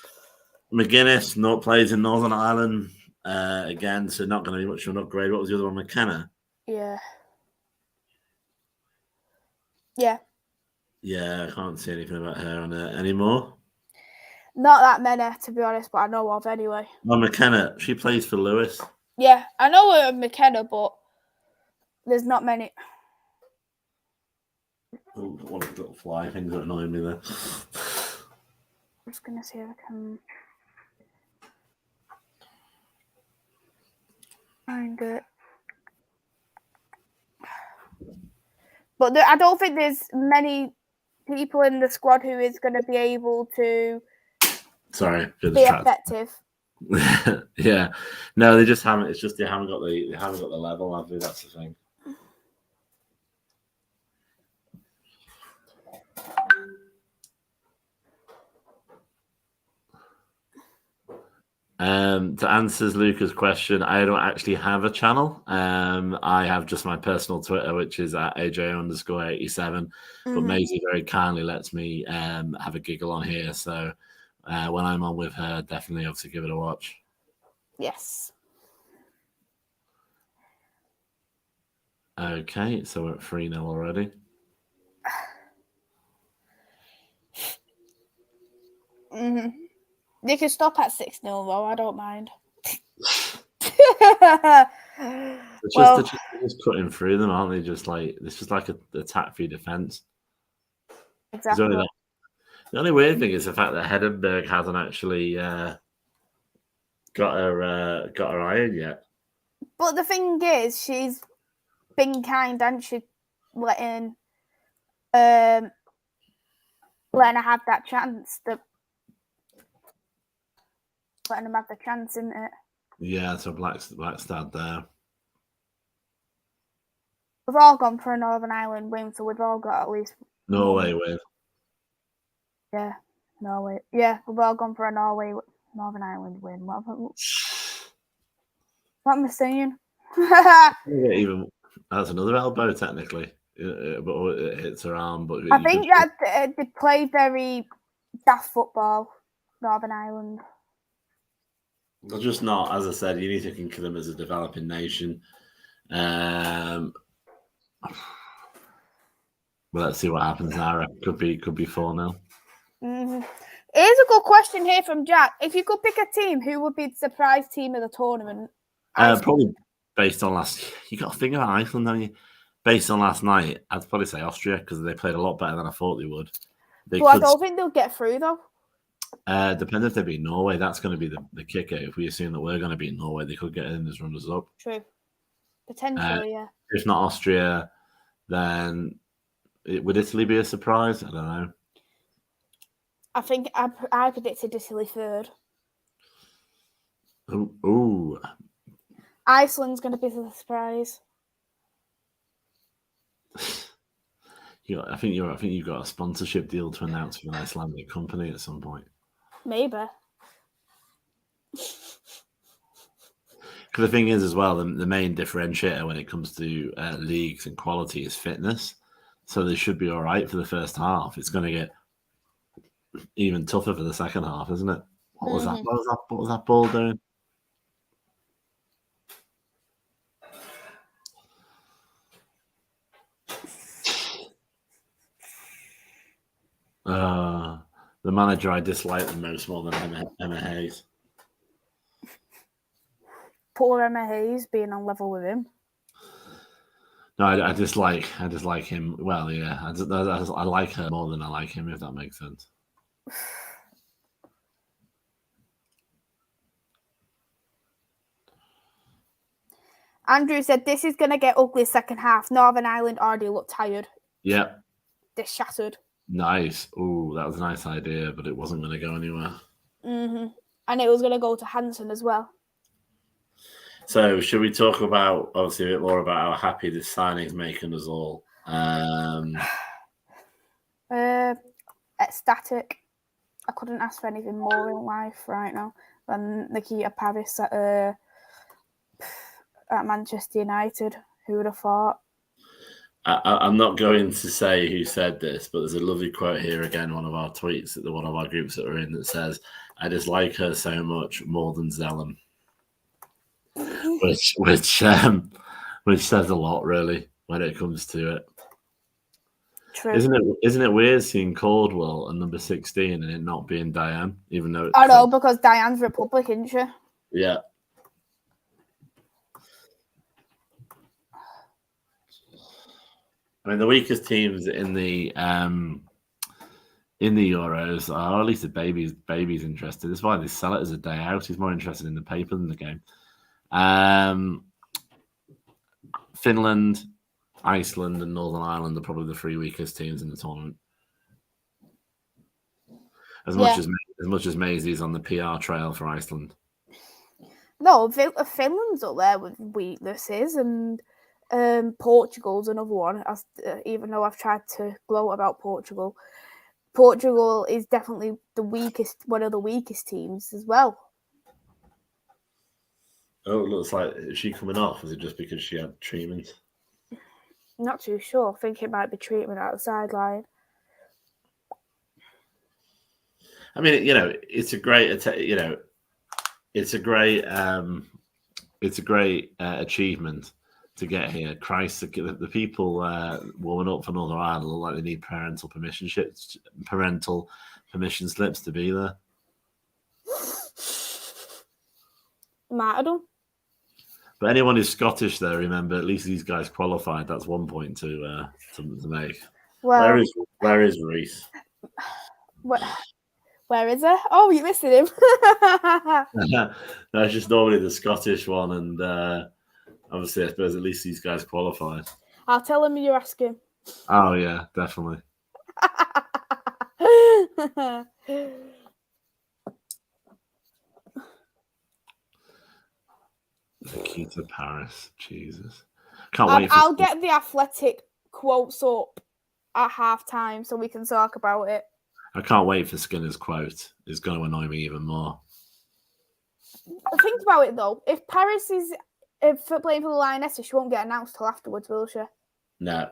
McGuinness not plays in Northern Ireland again, so not going to be much of an upgrade. What was the other one? McKenna. yeah. Yeah, I can't see anything about her on it anymore. Not that many, to be honest, but I know of anyway. Well, McKenna, she plays for Lewis. Yeah, I know McKenna, but there's not many. Oh, one of the little fly things that annoying me there. I'm just going to see if I can find it. But I don't think there's many people in the squad who is going to be able to be effective. Yeah, no, they just haven't. It's just they haven't got the level. Have they? That's the thing. To answer Luca's question, I don't actually have a channel. I have just my personal Twitter, which is at AJ_87. But Maisy very kindly lets me have a giggle on here. So when I'm on with her, definitely obviously give it a watch. Yes. Okay, so we're at 3-0 already. They can stop at 6-0 though. I don't mind. They're just cutting through them, aren't they? It's just like a attack for defense. Exactly. The only weird thing is the fact that Hedenberg hasn't actually got her iron yet. But the thing is, she's been kind, and she letting her have that chance. Letting them have the chance, isn't it? Yeah, so Blackstad there. We've all gone for a Northern Ireland win, so we've all got at least Norway win. Yeah, Norway. Yeah, we've all gone for a Northern Ireland win. What am I saying? Even that's another elbow technically, but it hits her arm. But I think that they play very daft football, Northern Ireland. They're just not, as I said, you need to consider them as a developing nation. Well, let's see what happens now. Could be 4-0. Here's a good question here from Jack. If you could pick a team, who would be the surprise team of the tournament? Probably based on you got to think about Iceland, don't you? Based on last night, I'd probably say Austria because they played a lot better than I thought they would. I don't think they'll get through though. Depends if they beat Norway. That's going to be the kicker. If we assume that we're going to beat Norway, they could get in as runners up. True. Potentially, yeah. If not Austria, then would Italy be a surprise? I don't know. I think I predicted Italy third. Ooh. Iceland's going to be the surprise. I think you've got a sponsorship deal to announce with an Icelandic company at some point. Maybe. Because the thing is, as well, the main differentiator when it comes to leagues and quality is fitness. So they should be all right for the first half. It's going to get even tougher for the second half, isn't it? What was that? What was that ball doing? The manager I dislike the most more than Emma Hayes. Poor Emma Hayes being on level with him. No, I dislike him. Well, yeah, I like her more than I like him, if that makes sense. Andrew said this is going to get ugly second half. Northern Ireland already look tired. Yeah. They're shattered. Nice. Ooh, that was a nice idea, but it wasn't going to go anywhere. And it was going to go to Hansen as well. So, should we talk about, obviously, a bit more about how happy this signing's making us all? Ecstatic. I couldn't ask for anything more in life right now than Nikita Parris at Manchester United. Who would have thought? I'm not going to say who said this, but there's a lovely quote here again, one of our tweets, one of our groups that we're in, that says, "I dislike her so much more than Zellum," which says a lot, really, when it comes to it. True. Isn't it weird seeing Caldwell and number 16 and it not being Diane, even though I know, because Diane's Republican, isn't she? Yeah. I mean, the weakest teams in the Euros are, at least the baby's interested. That's why they sell it as a day out. He's more interested in the paper than the game. Finland, Iceland, and Northern Ireland are probably the three weakest teams in the tournament. As much as Maisy's on the PR trail for Iceland. No, Finland's up there with weaknesses, and Portugal's another one. Even though I've tried to gloat about Portugal, Portugal is definitely one of the weakest teams as well. Oh, it looks like, is she coming off? Is it just because she had treatment? Not too sure. I think it might be treatment at the sideline. I mean, it's a great, it's a great achievement to get here. Christ, the people warming up for Northern Ireland look like they need parental permission slips to be there. Might have done. But anyone who's Scottish, there, remember, at least these guys qualified. That's 1 point to make. Well, where is Reese? Where is he? Oh, you're missing him. That's just normally the Scottish one, and obviously, I suppose at least these guys qualified. I'll tell him you're asking. Oh yeah, definitely. Nikita Parris, Jesus, can't wait. I'll get the Athletic quotes up at halftime so we can talk about it. I can't wait for Skinner's quote. It's going to annoy me even more. Think about it though. If Parris is playing for the Lionesses, she won't get announced till afterwards, will she? No.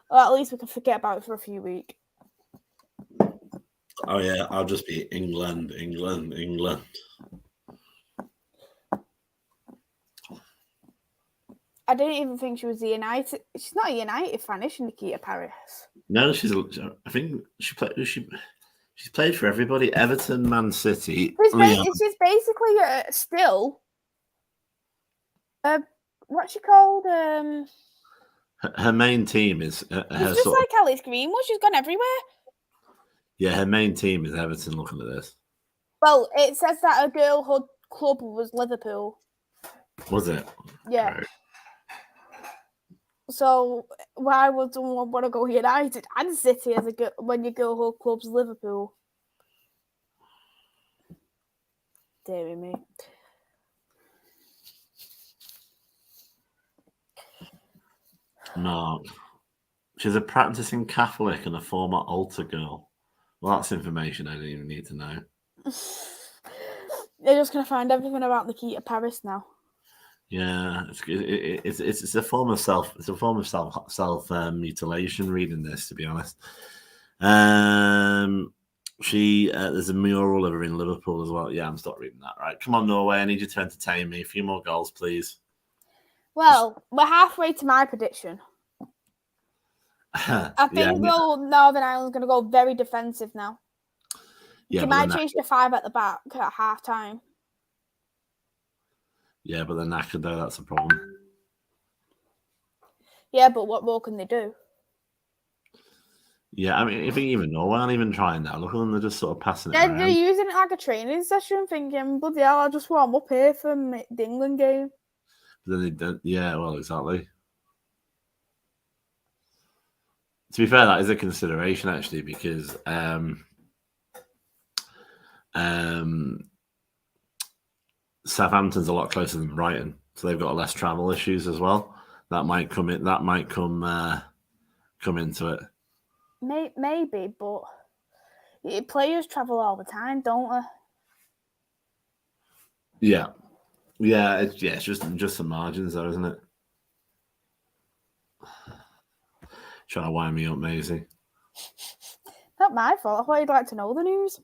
Well, at least we can forget about it for a few weeks. Oh yeah, I'll just be England. I didn't even think she was a United. She's not a United fan, is she, Nikita Parris? No, I think she's played for everybody. Everton, Man City. She's basically still. What's she called? Her main team is. It's just like Alice Greenwood. She's gone everywhere. Yeah, her main team is Everton. Looking at this. Well, it says that her girlhood club was Liverpool. Was it? Yeah. Right. So why would someone want to go United and City when your girlhood club's Liverpool? Dear me. Mark. She's a practicing Catholic and a former altar girl. Well, that's information I didn't even need to know. They're just going to find everything about Nikita Parris now. Yeah, it's a form of self mutilation. Reading this, to be honest. There's a mural of her in Liverpool as well. Yeah, I'm stopped reading that. Right, come on, Norway. I need you to entertain me. A few more goals, please. Well, we're halfway to my prediction. I think Northern Ireland's going to go very defensive now. Yeah, they might change to 5 at the back at half time. Yeah, but they're knackered though. That's a problem. Yeah, but what more can they do? Yeah, I mean, I think even Norway aren't even trying now. Look at them; they're just sort of passing it around. They're using it like a training session, thinking, "Bloody hell, I'll just warm up here for the England game." But then they don't. Yeah, well, exactly. To be fair, that is a consideration actually, because Southampton's a lot closer than Brighton, so they've got less travel issues as well. That might come into it. Maybe, but players travel all the time, don't they? Yeah. It's just some margins, though, isn't it? Trying to wind me up, Maisy. Not my fault. I thought you'd like to know the news.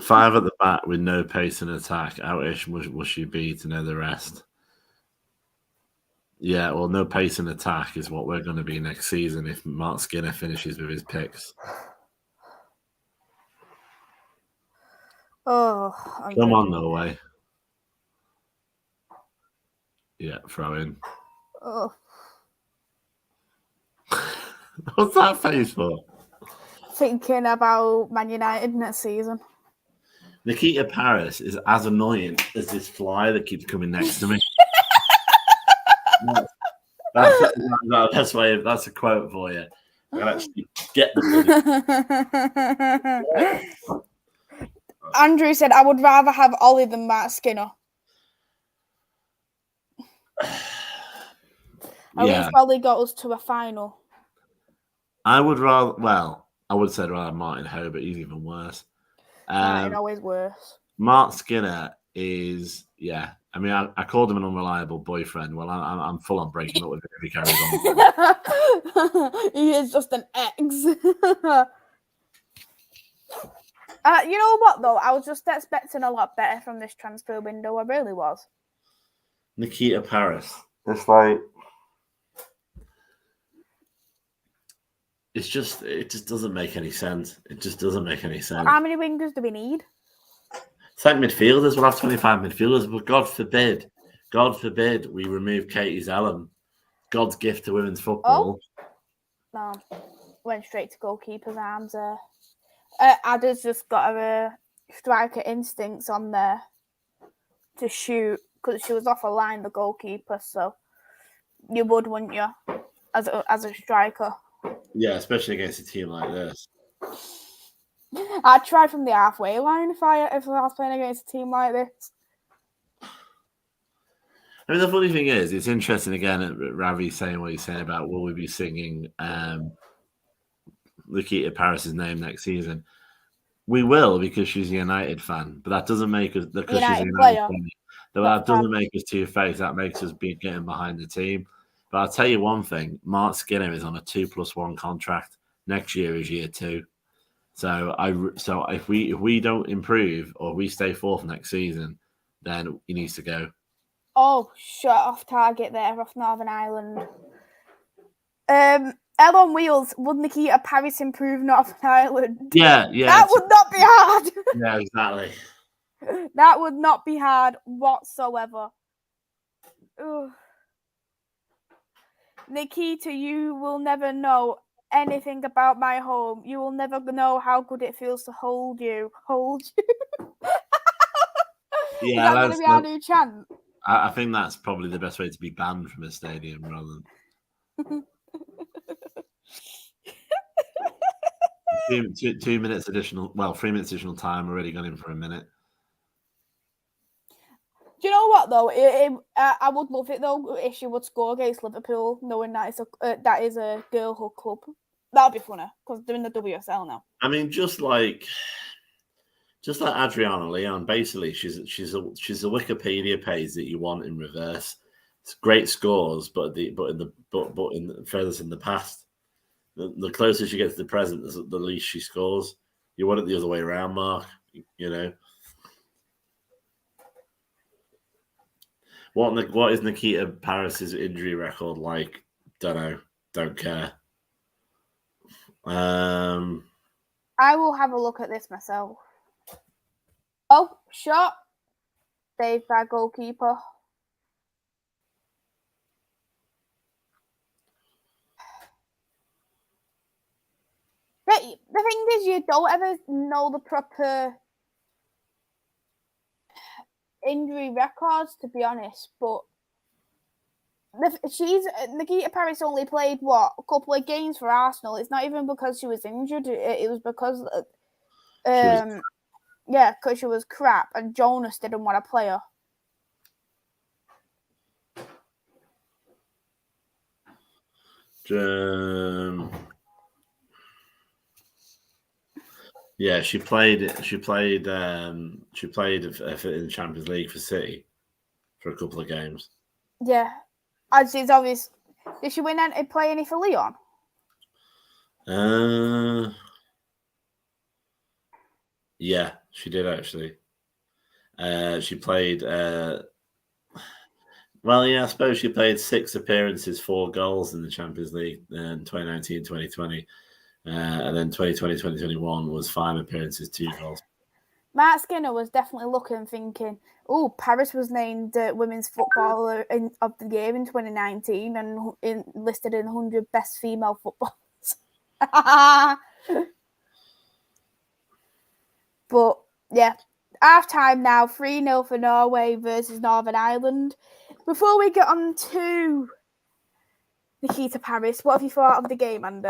5 at the back with no pace and attack. Outish will she be to know the rest? Yeah, well, no pace and attack is what we're going to be next season if Mark Skinner finishes with his picks. Oh, come on, Norway. Yeah, throw in. Oh. What's that face for? Thinking about Man United next season. Nikita Parris is as annoying as this fly that keeps coming next to me. That's the best way. That's a quote for you. I can actually get the bloody. Andrew said, I would rather have Ollie than Matt Skinner. And he's probably got us to a final. I would rather, well, I would say rather Martin Ho, but he's even worse. Martin always worse. Mark Skinner is, yeah. I mean, I called him an unreliable boyfriend. Well, I'm full on breaking up with him if he carries on. He is just an ex. You know what, though? I was just expecting a lot better from this transfer window. I really was. Nikita Parris. It's like... it just doesn't make any sense. It just doesn't make any sense. How many wingers do we need? It's like midfielders. We'll have 25 midfielders, but God forbid we remove Katie Zellum. God's gift to women's football. Oh. No. Went straight to goalkeeper's arms there. Ada's just got a striker instincts on there to shoot because she was off a line, the goalkeeper, so you would, wouldn't you, as a striker? Yeah, especially against a team like this. I'd try from the halfway line if I was playing against a team like this. I mean, the funny thing is, it's interesting again, Ravi saying what he's saying about will we be singing Nikita Parris' name next season. We will, because she's a United fan, but that doesn't make us because she's a United fan. That doesn't make us two-faced. That makes us be getting behind the team. But I'll tell you one thing: Mark Skinner is on a 2+1 contract. Next year is year 2. So if we don't improve or we stay 4th next season, then he needs to go. Oh, shut off target there off Northern Ireland. L on wheels, would Nikita Parris improve Northern Ireland? Yeah. That would not be hard. Yeah, exactly. That would not be hard whatsoever. Ugh. Nikita, you will never know anything about my home. You will never know how good it feels to hold you. Yeah, is that going to be our new chant? I think that's probably the best way to be banned from a stadium rather than 2 minutes additional. Well, 3 minutes additional time. Already gone in for a minute. Do you know what though? I would love it though if she would score against Liverpool, knowing that is a girlhood club. That'd be funny because they're in the WSL now. I mean, just like Adriana Leon, basically, she's a Wikipedia page that you want in reverse. It's great scores, but furthest in the past. The closer she gets to the present, the least she scores. You want it the other way around, Mark. You know. What is Nikita Parris' injury record like? Don't know. Don't care. I will have a look at this myself. Oh, shot. Saved by goalkeeper. The thing is, you don't ever know the proper injury records, to be honest, but Nikita Parris only played a couple of games for Arsenal. It's not even because she was injured. It was because because she was crap and Jonas didn't want to play her. Yeah, she played. She played. She played in the Champions League for City for a couple of games. Yeah, as is obvious. Did she win and play any for Leon? Yeah, she did actually. She played. Well, yeah, I suppose she played 6 appearances, 4 goals in the Champions League in 2019, 2020. And then 2020, 2021 was 5 appearances, 2 goals. Mark Skinner was definitely looking, thinking, "Oh, Parris was named Women's Footballer of the Year in 2019 and listed in 100 Best Female Footballers." But yeah, half time now, 3-0 for Norway versus Northern Ireland. Before we get on to Nikita Parris, what have you thought of the game, Andy?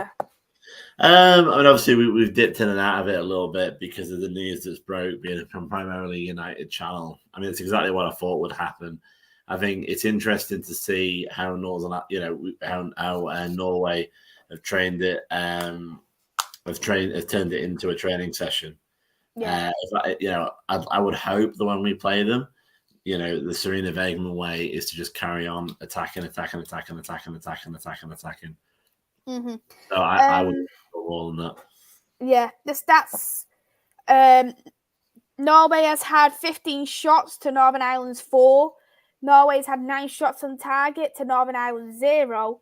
I mean, obviously, we've dipped in and out of it a little bit because of the news that's broke, being from primarily United channel. I mean, it's exactly what I thought would happen. I think it's interesting to see how Norway have trained it, have turned it into a training session. Yeah. I would hope that when we play them, the Serena Wegeman way is to just carry on attacking. Mm-hmm. So I would go all on that. Yeah, the stats. Norway has had 15 shots to Northern Ireland's 4. Norway's had 9 shots on target to Northern Ireland's 0.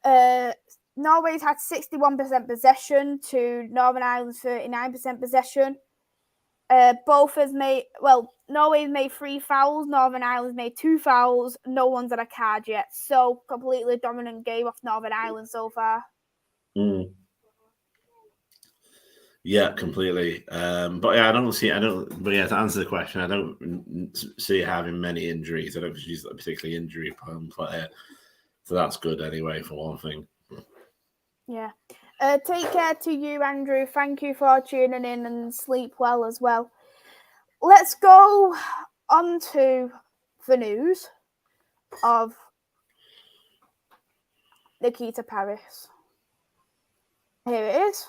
Norway's had 61% possession to Northern Ireland's 39% possession. Norway's made 3 fouls. Northern Ireland's made 2 fouls. No one's had a card yet. So completely dominant game off Northern Ireland so far. Mm. Yeah, completely. But yeah, to answer the question, I don't see her having many injuries. I don't think she's a particularly injury prone player. So that's good anyway, for one thing. Yeah. Take care to you, Andrew. Thank you for tuning in and sleep well as well. Let's go on to the news of Nikita Parris. Here it is.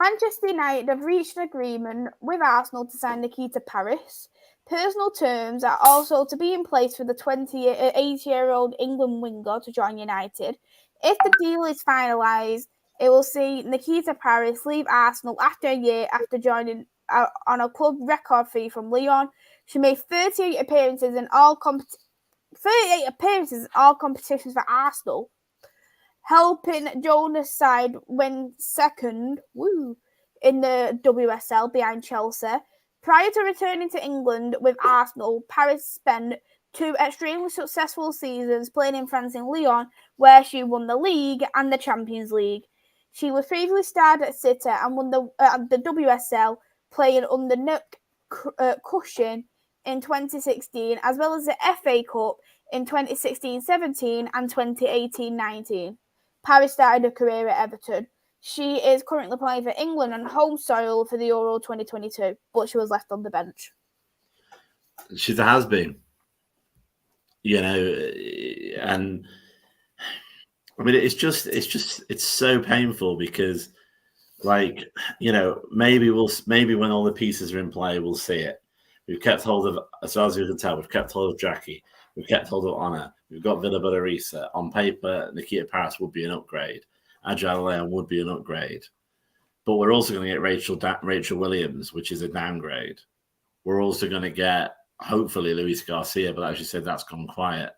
Manchester United have reached an agreement with Arsenal to sign Nikita Parris. Personal terms are also to be in place for the 28-year-old England winger to join United. If the deal is finalised, it will see Nikita Parris leave Arsenal after a year after joining on a club record fee from Lyon. She made 38 appearances in all competitions for Arsenal, helping Jonas' side win second in the WSL behind Chelsea. Prior to returning to England with Arsenal, Parris spent 2 extremely successful seasons playing in France in Lyon, where she won the league and the Champions League. She was previously starred at City and won the WSL, playing under Nick Cushin in 2016, as well as the FA Cup in 2016-17 and 2018-19. Parris started her career at Everton. She is currently playing for England on home soil for the Euro 2022, but she was left on the bench. She's a has-been, and I mean, it's so painful because, maybe when all the pieces are in play, we'll see it. We've kept hold of, as far as we can tell, we've kept hold of Jackie. We've kept hold of Honor. We've got Villa Buddarisa. On paper, Nikita Parris would be an upgrade. Watchalong would be an upgrade. But we're also going to get Rachel Williams, which is a downgrade. We're also going to get, hopefully, Luis Garcia, but as you said, that's gone quiet.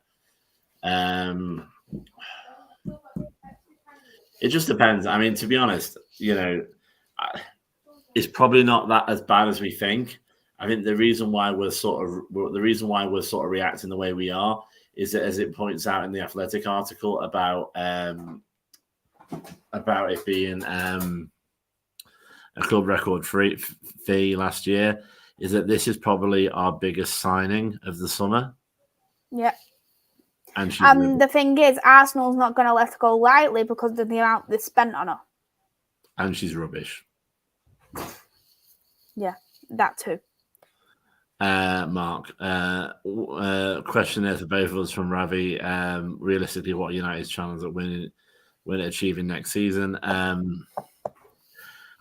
It just depends. I mean, to be honest, it's probably not that as bad as we think. I think the reason why we're sort of reacting the way we are is that, as it points out in the Athletic article about it being a club record fee last year, is that this is probably our biggest signing of the summer. Yeah. And the thing is, Arsenal's not going to let her go lightly because of the amount they spent on her. And she's rubbish. Yeah, that too. Mark, question there for both of us from Ravi. Realistically, what are United's challenge at winning achieving next season? I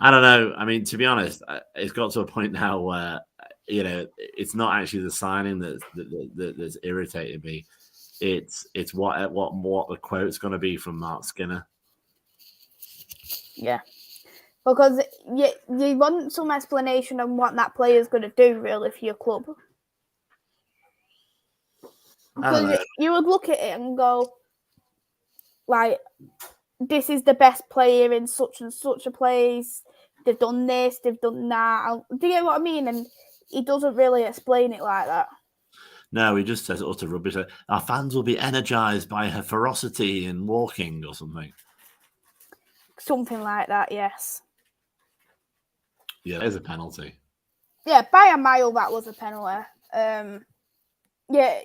I don't know. I mean, to be honest, it's got to a point now where it's not actually the signing that's irritated me. It's what the quote's going to be from Mark Skinner. Yeah, because you want some explanation on what that player's going to do really for your club. Because you would look at it and go, like, this is the best player in such and such a place. They've done this, they've done that. Do you get what I mean? And he doesn't really explain it like that. No, he just says utter rubbish. Our fans will be energized by her ferocity in walking or something. Something like that, yes. Yeah, there's a penalty. Yeah, by a mile, that was a penalty. Yeah,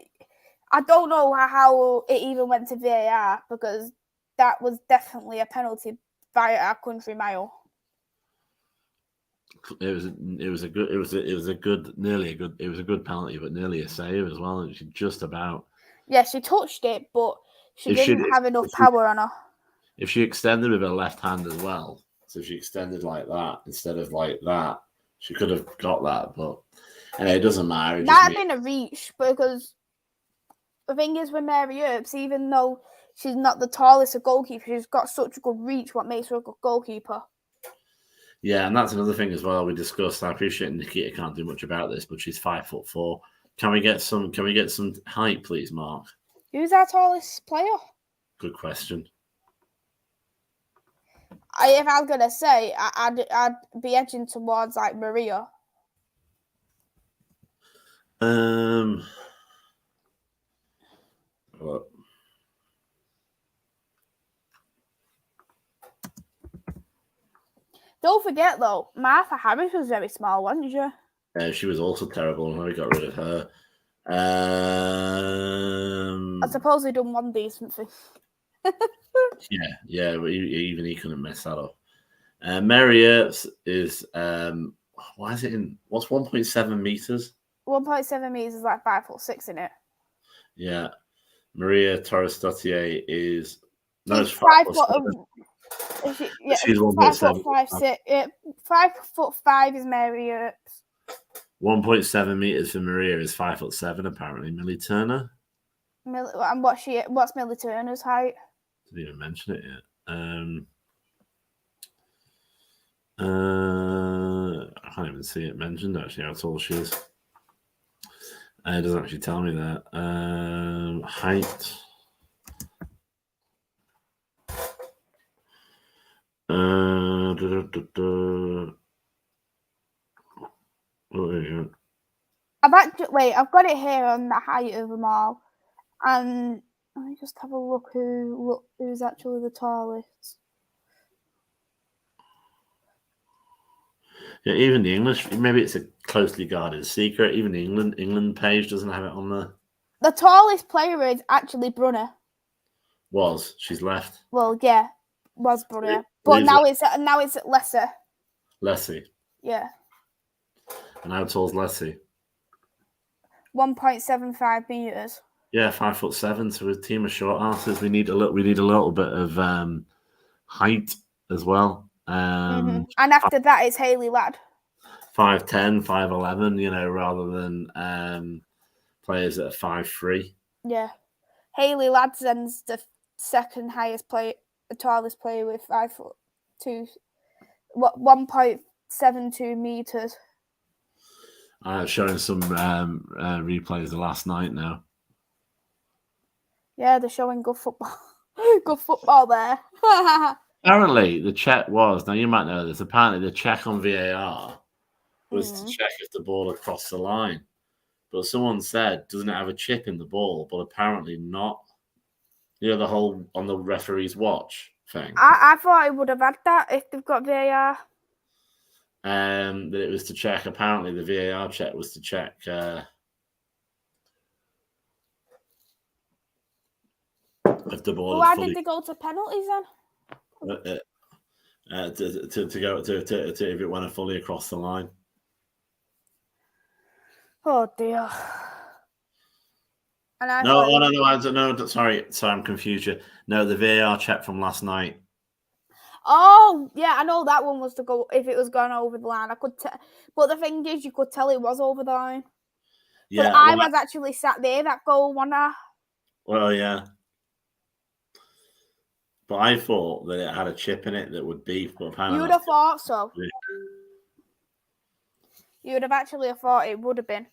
I don't know how it even went to VAR because that was definitely a penalty by a country mile. It was a good penalty, but nearly a save as well. She just about. Yeah, she touched it, but she didn't have enough power on her. If she extended with her left hand as well, so if she extended like that instead of like that, she could have got that. But it doesn't matter. That had been a reach because the thing is with Mary Earps, even though she's not the tallest goalkeeper, she's got such a good reach. What makes her a good goalkeeper? Yeah, and that's another thing as well we discussed. I appreciate Nikita can't do much about this, but she's 5'4". Can we get some height, please, Mark? Who's our tallest player? Good question. If I was gonna say, I'd be edging towards like Maria. What? Don't forget though, Martha Harris was very small, wasn't she? Yeah, she was also terrible, and we got rid of her. I suppose they done one decent thing. Yeah, but even he couldn't mess that up. Mary Earps is why is it in what's 1.7 meters? 1.7 meters is like 5'6", isn't it? Yeah, Maria Torres-Dottier is it's 5 foot. She's 1.7. 5'5" is Mary Earps. 1.7 meters for Maria is 5'7", apparently. Millie Turner. And what's Millie Turner's height? Didn't even mention it yet. I can't even see it mentioned actually how tall she is. It doesn't actually tell me that. Height. I've got it here on the height of them all, and let me just have a look who's actually the tallest. Yeah, even the English, maybe it's a closely guarded secret. Even the England page doesn't have it on there. The tallest player is actually Brunner. She's left. Well, yeah, was Brunner, but now it's Lesser. Lessie. Yeah. And how tall's Lessie? 1.75 meters. Yeah, 5'7". So a team of short asses, we need a little bit of height as well. And after that, it's Hayley Ladd. 5'10", 5'11", rather than players that are 5'3". Yeah, Hayley Ladd's the second highest player, the tallest player with 5'2", 1.72 meters. Showing some replays of last night now. Yeah, they're showing good football. Good football there. Apparently, the check was, now you might know this, apparently the check on VAR was to check if the ball had crossed the line. But someone said, doesn't it have a chip in the ball? But apparently not. The whole on the referee's watch thing. I thought it would have had that if they've got VAR. That it was to check, apparently the VAR check was to check if the ball. Why did they go to penalties then? To go to if it went fully across the line. Oh dear. And no, sorry, I'm confused. No, the VAR check from last night. Oh, yeah, I know that one was to go if it was going over the line. I could tell, but the thing is, you could tell it was over the line. Yeah, But I was actually sat there that goal, wasn't I? well, yeah. But I thought that it had a chip in it that would beef, but apparently You would have thought so. Yeah. You would have actually thought it would have been.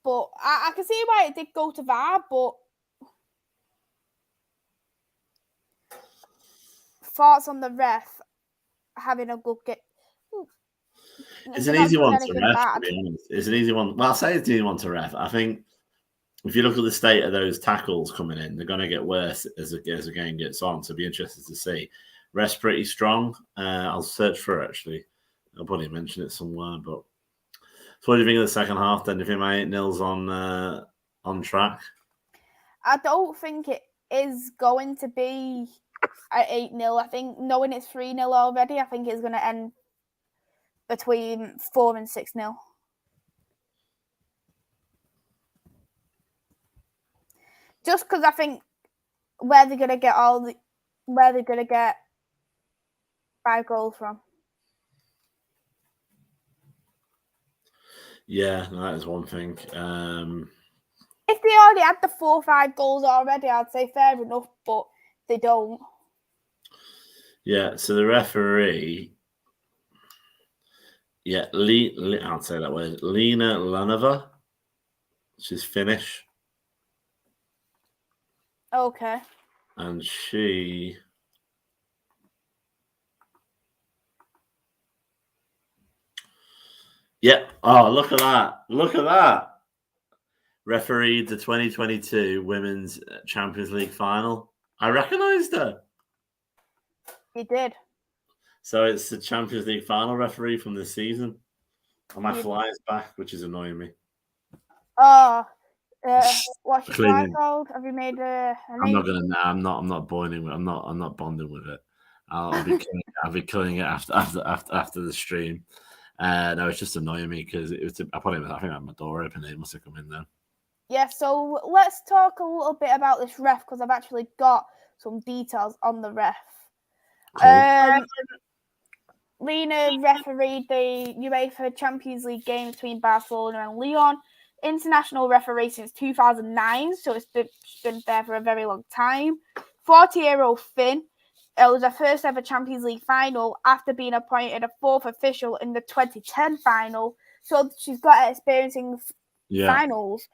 But I can see why it did go to VAR, but thoughts on the ref having a good get. It's an easy one to ref, to be honest. It's an easy one. Well, I'll say it's an easy one to ref. I think if you look at the state of those tackles coming in, they're going to get worse as the game gets on. So it'll be interested to see. Ref's pretty strong. I'll search for it, actually. I'll probably mention it somewhere. But so what do you think of the second half then? Do you think my 8-0's on track? I don't think it is going to be at 8-0. I think knowing it's 3-0 already, I think it's going to end between 4 and 6-0. Just because I think where they're going to get 5 goals from. Yeah, that is one thing. If they already had the 4 or 5 goals already, I'd say fair enough, but they don't. Yeah, so the referee, I'll say that word, Lena Lanova. She's Finnish. Okay. And she... Yep. Oh, look at that. Look at that. Refereed the 2022 Women's Champions League final. I recognised her. You did. So it's the Champions League final referee from this season. And my fly is back, which is annoying me. Oh, what's your fly called? Have you made a I'm not gonna. Nah, I'm not bonding. I'm not bonding with it. I'll be killing it after the stream. No, it's just annoying me because it was. I think I had my door open. It must have come in there. Yeah. So let's talk a little bit about this ref because I've actually got some details on the ref. Cool. Lena refereed the UEFA Champions League game between Barcelona and Lyon. International referee since 2009, so it's been there for a very long time. 40-year-old Finn. It was her first ever Champions League final after being appointed a 4th official in the 2010 final. So she's got experience in finals.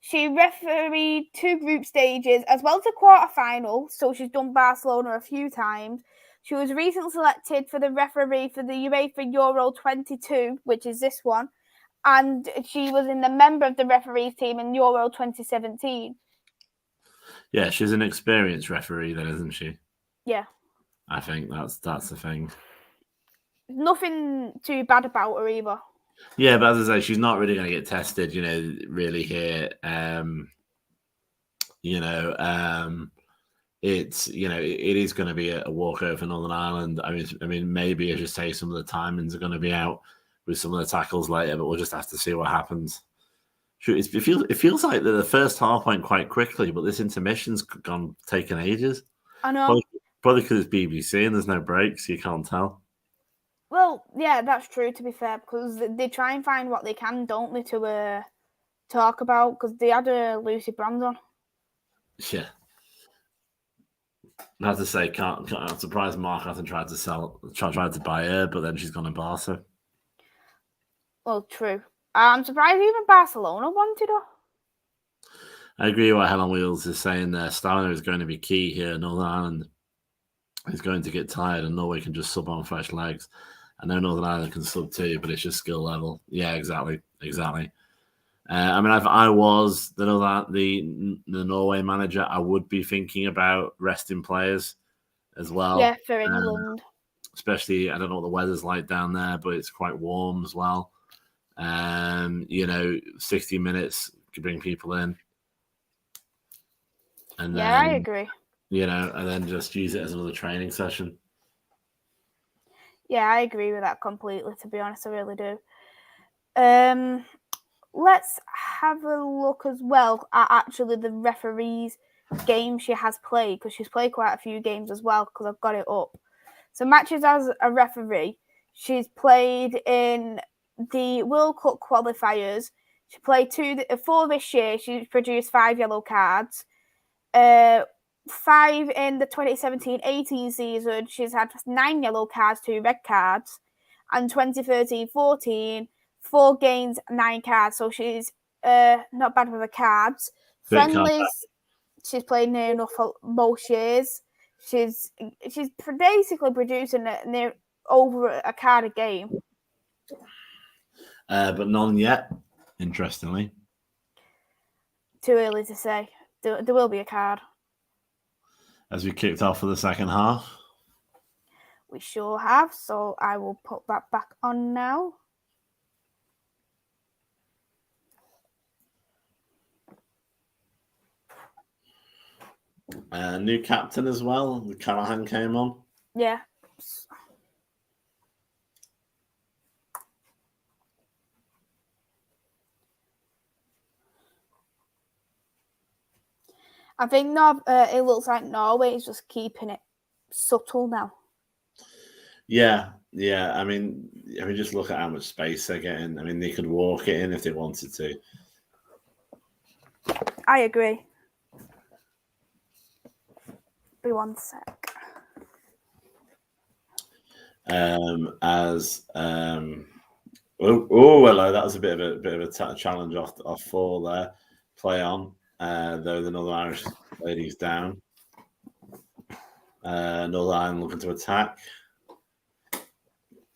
She refereed 2 group stages as well as a quarter-final, so she's done Barcelona a few times. She was recently selected for the referee for the UEFA Euro 22, which is this one, and she was in the member of the referees team in Euro 2017. Yeah, she's an experienced referee then, isn't she? Yeah. I think that's the thing. Nothing too bad about her either. Yeah, but as I say, she's not really going to get tested, really here. It's it is going to be a walkover for Northern Ireland. I mean, maybe I should say some of the timings are going to be out with some of the tackles later, but we'll just have to see what happens. It feels like the first half went quite quickly, but this intermission's taken ages. I know. Probably because it's BBC and there's no breaks, so you can't tell. Well, yeah, that's true, to be fair, because they try and find what they can, don't they, to talk about, because they had Lucy Brand on. Yeah. I have to say, I'm surprised Mark hasn't tried to buy her, but then she's gone to Barca. Well, true. I'm surprised even Barcelona wanted her. I agree with what Helen Wheels is saying there. Steiner is going to be key here. Northern Ireland is going to get tired, and Norway can just sub on fresh legs. I know Northern Ireland can sub too, but it's just skill level. Yeah, exactly. I mean, if I was the Norway manager, I would be thinking about resting players as well. Yeah, for England. Especially, I don't know what the weather's like down there, but it's quite warm as well. 60 minutes could bring people in. And yeah, I agree. And then just use it as another training session. Yeah, I agree with that completely, to be honest. I really do. Let's have a look as well at actually the referees games she has played, because she's played quite a few games as well, because I've got it up. So matches as a referee, she's played in the World Cup qualifiers. She played 4 this year. She's produced 5 yellow cards. 5 in the 2017-18 season. She's had 9 yellow cards, 2 red cards. And 2013-14, 4 games, 9 cards. So she's not bad with the cards. Friendlies, she's played near enough for most years. She's basically producing near over a card a game. But none yet, interestingly. Too early to say. There will be a card. As we kicked off for the second half. We sure have, so I will put that back on now. New captain as well. Callahan came on. Yeah. I think it looks like Norway is just keeping it subtle now. Yeah. I mean, just look at how much space they're getting. I mean, they could walk it in if they wanted to. I agree. Be one sec. Hello. That was a bit of a challenge off 4 there. Play on. Though the Northern Irish lady's down. Northern Ireland looking to attack.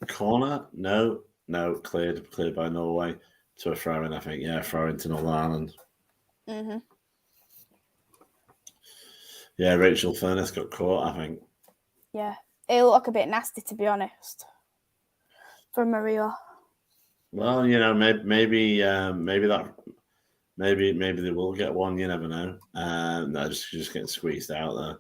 Corner? No, cleared by Norway to a throw in. I think, throw into Northern Ireland. Mm-hmm. Yeah, Rachel Furness got caught, I think. Yeah, it looked like a bit nasty, to be honest, for Maria. Well, maybe they will get one. You never know. They're just getting squeezed out there.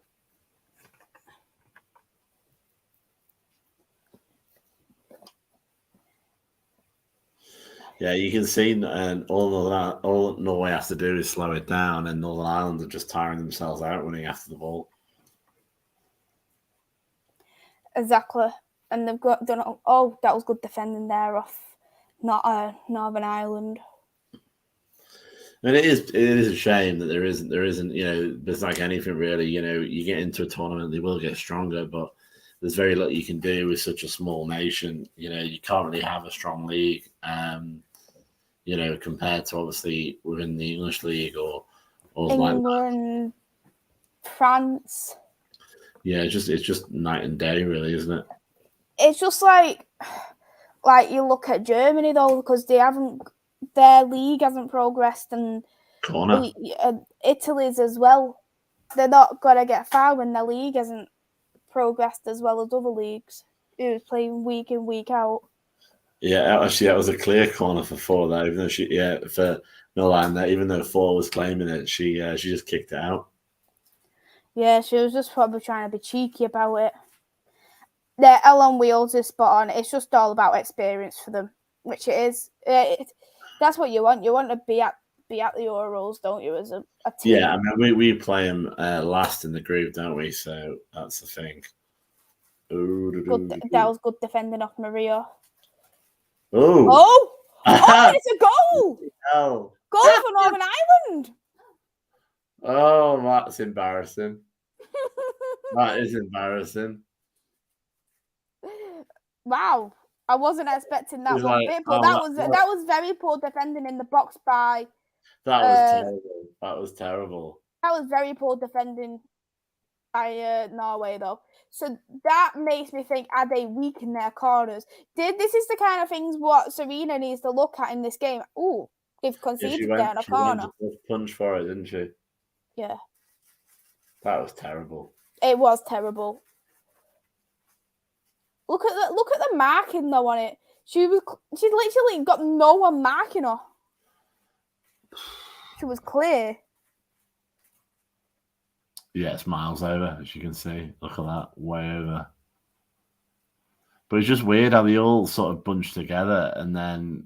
Yeah, you can see, and all Norway has to do is slow it down, and Northern Ireland are just tiring themselves out running after the ball. Exactly, and they've done. Oh, that was good defending there off Northern Ireland. I mean, it is a shame that there isn't. There's like anything really. You get into a tournament, they will get stronger, but there's very little you can do with such a small nation. You can't really have a strong league. Compared to obviously within the English league or England, France. Yeah, it's just night and day, really, isn't it? It's just like you look at Germany though, because their league hasn't progressed, and Italy's as well. They're not gonna get far when their league hasn't progressed as well as other leagues. Who's playing week in, week out. Yeah, actually, that was a clear corner for 4 there. Even though for Milan there, even though 4 was claiming it, she just kicked it out. Yeah, she was just probably trying to be cheeky about it. Their L on wheels is spot on. It's just all about experience for them, which it is. That's what you want. You want to be at the Euros, don't you, as a team? Yeah, I mean, we play them last in the group, don't we? So that's the thing. That was good defending off Maria. Oh, it's a goal! Oh. Goal for Northern Ireland! Oh, that's embarrassing. That is embarrassing. Wow, I wasn't expecting that one bit, but that was very poor defending in the box by. That was terrible. That was terrible. That was very poor defending by Norway, though. So that makes me think: are they weak in their corners? This is the kind of things what Serena needs to look at in this game. Ooh, they've conceded there in a corner. She went to punch for it, didn't she? Yeah. That was terrible. It was terrible. Look at the marking though on it. She literally got no one marking her. She was clear. Yeah, it's miles over, as you can see. Look at that, way over. But it's just weird how they all sort of bunch together, and then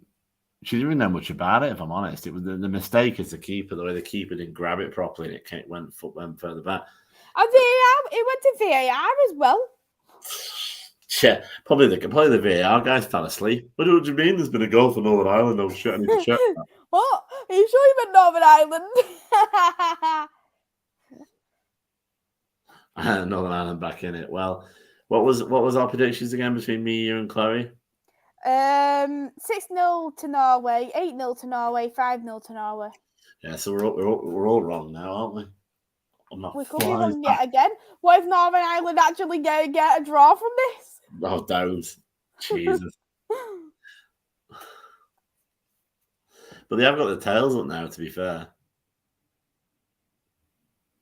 she didn't even know much about it, if I'm honest. It was the mistake is the keeper, the way the keeper didn't grab it properly and it went further back. And VAR, it went to VAR as well. Yeah, probably the VAR guys fell asleep. What do you mean? There's been a goal for Northern Ireland. Oh shit! I need to check that. What? Are you sure you meant Northern Ireland? Northern Ireland back in it. Well, what was our predictions again between me, you, and Chloe? 6-0 to Norway, 8-0 to Norway, 5-0 to Norway. Yeah, so we're all wrong now, aren't we? We could be wrong yet again. What if Northern Ireland actually get a draw from this? Oh, don't. Jesus. But they have got the tails up now, to be fair.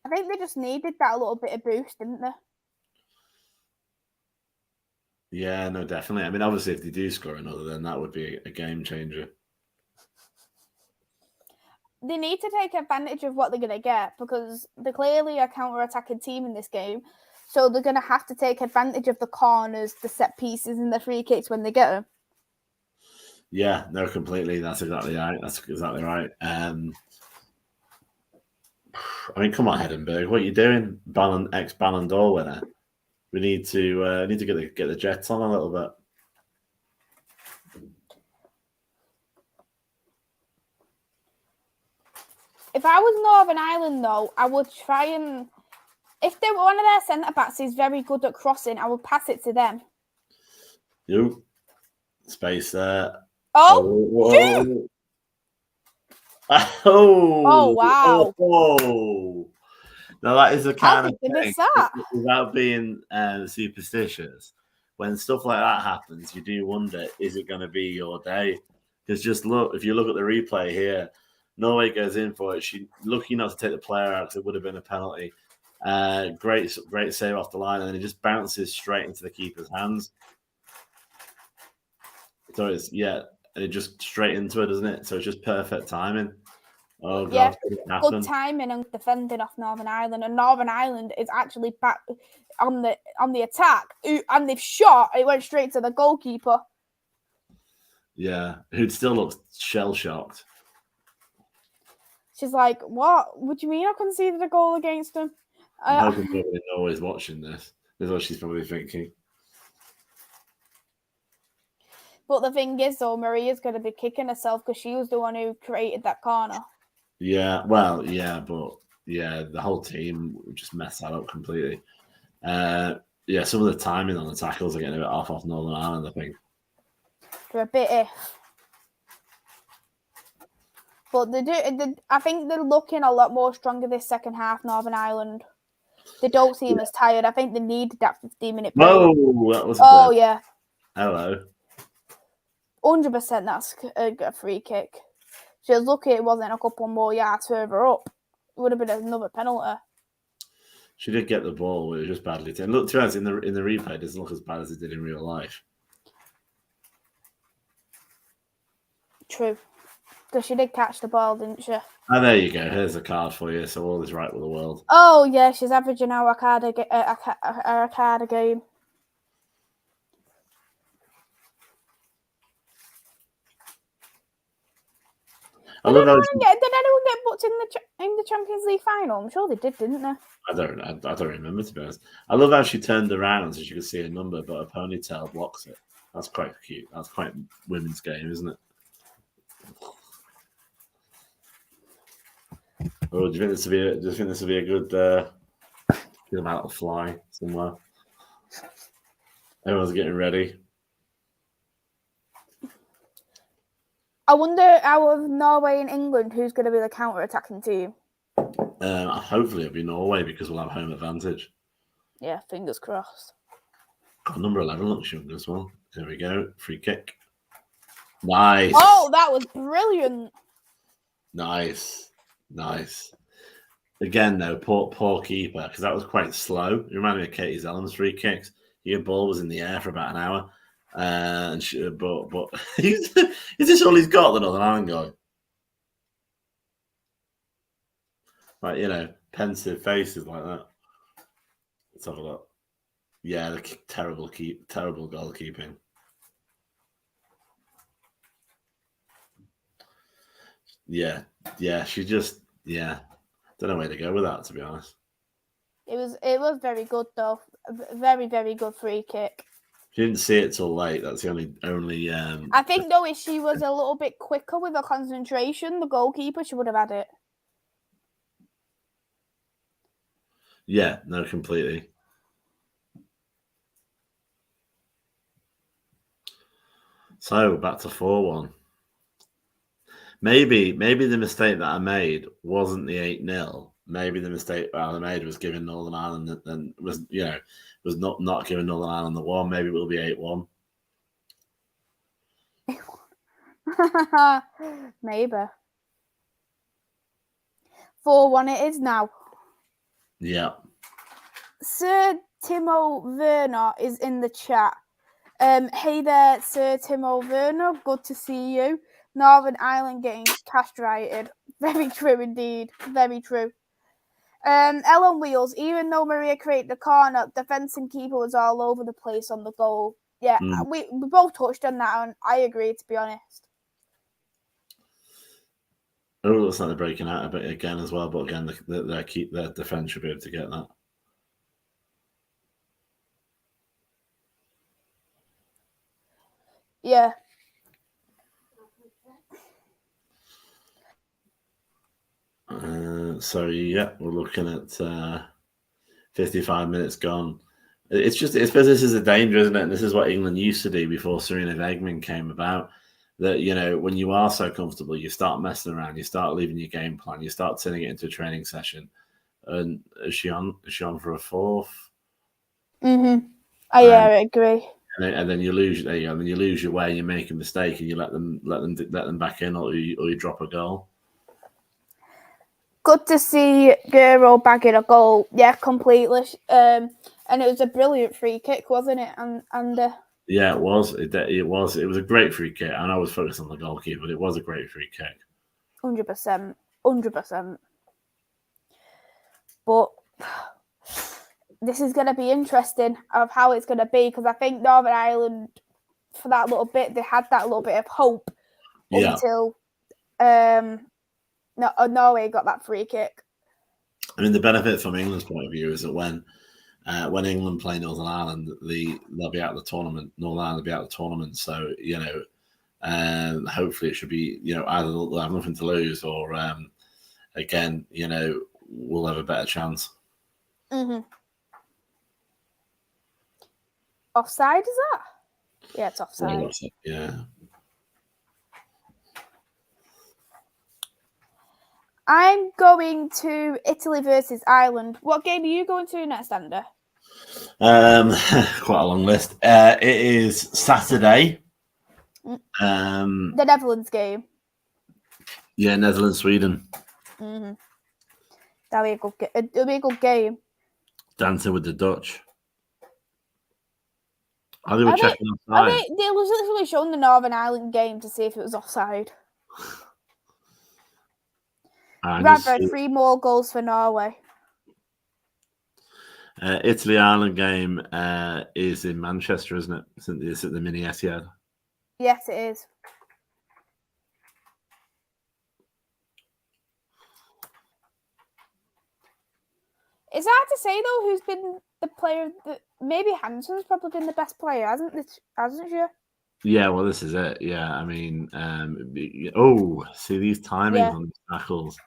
I think they just needed that little bit of boost, didn't they? Yeah, no, definitely. I mean, obviously, if they do score another, then that would be a game changer. They need to take advantage of what they're going to get because they're clearly a counter-attacking team in this game. So they're going to have to take advantage of the corners, the set pieces, and the free kicks when they get them. Yeah, no, completely. That's exactly right. I mean, come on, Heddenberg, what are you doing? Ex-Ballon d'Or winner. We need to get the Jets on a little bit. If I was Northern Ireland, though, I would try and... If one of their centre-backs is very good at crossing, I would pass it to them. You. Space there. Oh! Oh, wow. Oh. Now, that is the kind of thing, that? without being superstitious, when stuff like that happens, you do wonder, is it going to be your day? Because if you look at the replay here, Norway goes in for it. She lucky not to take the player out because it would have been a penalty. Great save off the line, and then it just bounces straight into the keeper's hands. So and it just straight into it, doesn't it? So it's just perfect timing. Oh god, yeah, good timing and defending off Northern Ireland, and Northern Ireland is actually back on the attack, and they've shot. It went straight to the goalkeeper. Yeah, who still looks shell shocked. She's like, "What? What do you mean I conceded a goal against them?" I'm hoping nobody always watching this. This is what she's probably thinking. But the thing is, though, Maria's going to be kicking herself because she was the one who created that corner. Yeah, well, yeah, but yeah, the whole team just messed that up completely. Yeah, some of the timing on the tackles are getting a bit off Northern Ireland, I think. They're a bit iff. But I think they're looking a lot more stronger this second half, Northern Ireland. They don't seem as tired. I think they needed that 15-minute break. Oh, that was yeah. Hello. 100% that's a free kick. She was lucky it wasn't a couple more yards further up. It would have been another penalty. She did get the ball, but it was just badly taken. Look, to be honest, in the replay, it doesn't look as bad as it did in real life. True. Because she did catch the ball, didn't she? Oh, there you go. Here's a card for you. So all is right with the world. Oh, yeah. She's averaging a card a game. Did anyone get booked in the Champions League final? I'm sure they did, didn't they? I don't remember, to be honest. I love how she turned around so she could see a number, but a ponytail blocks it. That's quite cute. That's quite women's game, isn't it? Oh, do you think this will be a good get them out to fly somewhere? Everyone's getting ready. I wonder, out of Norway and England, who's going to be the counter-attacking team? Hopefully it'll be Norway because we'll have home advantage. Yeah, fingers crossed. God, number 11 looks young as well. There we go. Free kick. Nice. Oh, that was brilliant. Nice. Again, though, poor keeper, because that was quite slow. It reminded me of Katie Zellam's free kicks. Your ball was in the air for about an hour. But is this all he's got, the Northern Ireland guy? Like, pensive faces like that. Let's have a look. Yeah, the terrible goalkeeping. Yeah, she just don't know where to go with that, to be honest. It was very good though, very very good free kick. She didn't see it till late. That's the only. I think though, if she was a little bit quicker with her concentration, the goalkeeper, she would have had it. Yeah, no, completely. So back to 4-1. Maybe the mistake that I made wasn't the 8-0. Maybe the mistake that I made was giving Northern Ireland and was not giving Northern Ireland the one. Maybe it will be 8-1. Maybe 4-1 it is now. Yeah. Sir Timo Werner is in the chat. Hey there, Sir Timo Werner. Good to see you. Northern Ireland getting castrated. Very true indeed. Very true. Ellen Wheels, even though Maria created the corner, defence and keeper was all over the place on the goal. Yeah, we both touched on that, and I agree, to be honest. Oh, it looks like they're breaking out a bit again as well, but again, their defence should be able to get that. Yeah. So yeah, we're looking at 55 minutes gone. I suppose this is a danger, isn't it? And this is what England used to do before Serena Wegman came about. That, when you are so comfortable, you start messing around, you start leaving your game plan, you start turning it into a training session. And is she on for a fourth? I agree. And then you lose. And then you lose your way. You make a mistake, and you let them back in, or you drop a goal. Good to see Guro bagging a goal. Yeah, completely. And it was a brilliant free kick, wasn't it? And yeah, it was. It was. It was a great free kick. And I was focused on the goalkeeper, but it was a great free kick. 100%. But this is going to be interesting of how it's going to be, because I think Northern Ireland, for that little bit, they had that little bit of hope until Norway got that free kick. I mean, the benefit from England's point of view is that when England play Northern Ireland, they'll be out of the tournament. Northern Ireland will be out of the tournament. So, hopefully it should be, either they'll have nothing to lose, or again, we'll have a better chance. Offside, is that? Yeah, it's offside. Yeah. I'm going to Italy versus Ireland. What game are you going to next, Ander? Quite a long list. It is Saturday. The Netherlands game. Yeah, Netherlands, Sweden. That'll be a good game. Dancing with the Dutch. They were checking offside. They was literally showing the Northern Ireland game to see if it was offside. Rather 3 more goals for Norway. Italy-Ireland game is in Manchester, isn't it? It's at the Mini Etihad. Yes, it is. It's hard to say though who's been the player. Maybe Hansen's probably been the best player, hasn't she? Yeah, well, this is it. Yeah, I mean, see these timings on these tackles.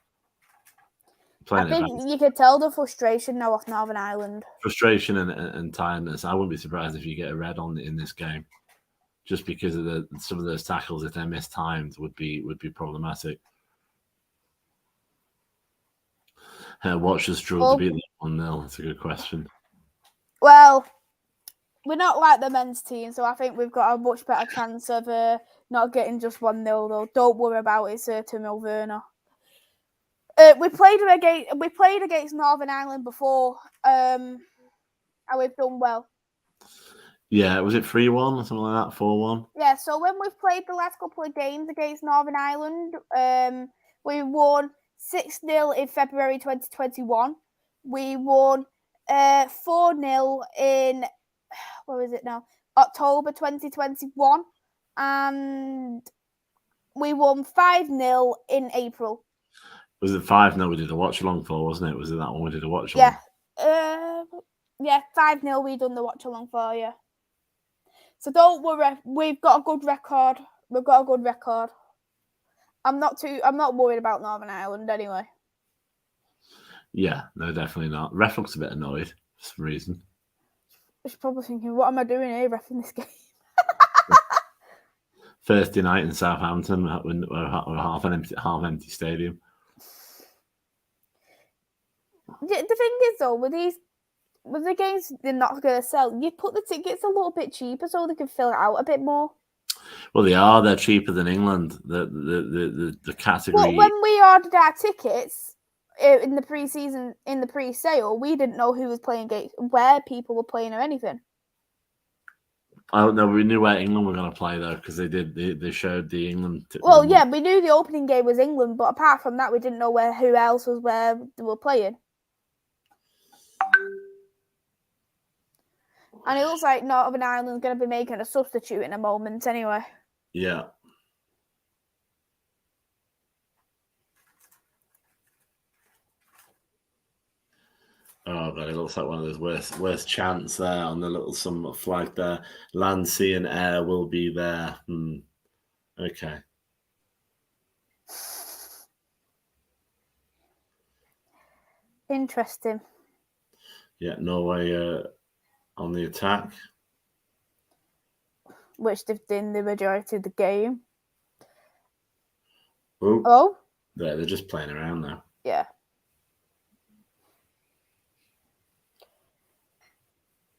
I think you could tell the frustration now off Northern Ireland. Frustration and tiredness. I wouldn't be surprised if you get a red in this game, just because of some of those tackles. If they're mistimed, would be problematic. Watch us struggle to beat them 1-0. That's a good question. Well, we're not like the men's team, so I think we've got a much better chance of not getting just 1-0 though. Don't worry about it, Sir Timo Werner. We played against Northern Ireland before, and we've done well. Yeah, was it 3-1 or something like that? 4-1? Yeah, so when we've played the last couple of games against Northern Ireland, we won 6-0 in February 2021. We won 4-0 in, what is it now? October 2021. And We won 5-0 in April. Was it 5-0 we did a watch-along for, wasn't it? Was it that one we did a watch-along? Yeah. 5-0 we done the watch-along for, yeah. So don't worry, we've got a good record. I'm not worried about Northern Ireland anyway. Yeah, no, definitely not. Ref looks a bit annoyed for some reason. She's probably thinking, what am I doing here refing this game? Thursday night in Southampton, we're half empty stadium. The thing is, though, with the games they're not going to sell, you put the tickets a little bit cheaper so they can fill it out a bit more. Well, they're cheaper than England. The category. But when we ordered our tickets in the pre-season, in the pre-sale, we didn't know who was playing games, where people were playing or anything. I don't know. We knew where England were going to play though, because they showed the England. Well, yeah, we knew the opening game was England, but apart from that, we didn't know who else was where they were playing. And it looks like Northern Ireland's going to be making a substitute in a moment anyway. Yeah. Oh, God, it looks like one of those worst chants there on the little some flag there. Land, sea, and air will be there. Okay. Interesting. Yeah, Norway on the attack. Which they've done the majority of the game. Ooh. Oh? Yeah, they're just playing around now. Yeah.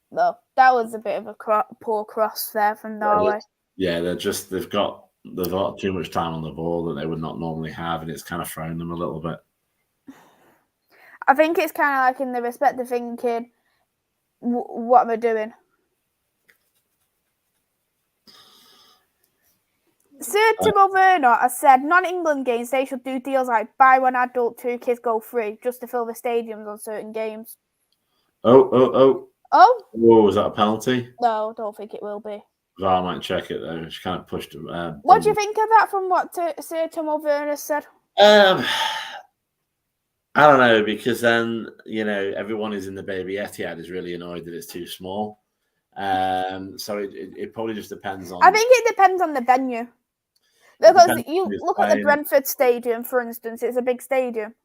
Well, that was a bit of a poor cross there from Norway. Yeah, they've got too much time on the ball that they would not normally have, and it's kind of thrown them a little bit. I think it's kind of like in the respect of thinking, what am I doing? Sir Timo Werner has said non-England games, they should do deals like buy one adult, 2 kids go free, just to fill the stadiums on certain games. Oh. Oh? Whoa, was that a penalty? No, don't think it will be. I might check it though. She kind of pushed him. What do you think of that from what Sir Timo Werner said? I don't know, because then, everyone who's in the baby Etihad is really annoyed that it's too small. So it probably just depends on... I think it depends on the venue. Because you look at the Brentford Stadium, for instance, it's a big stadium.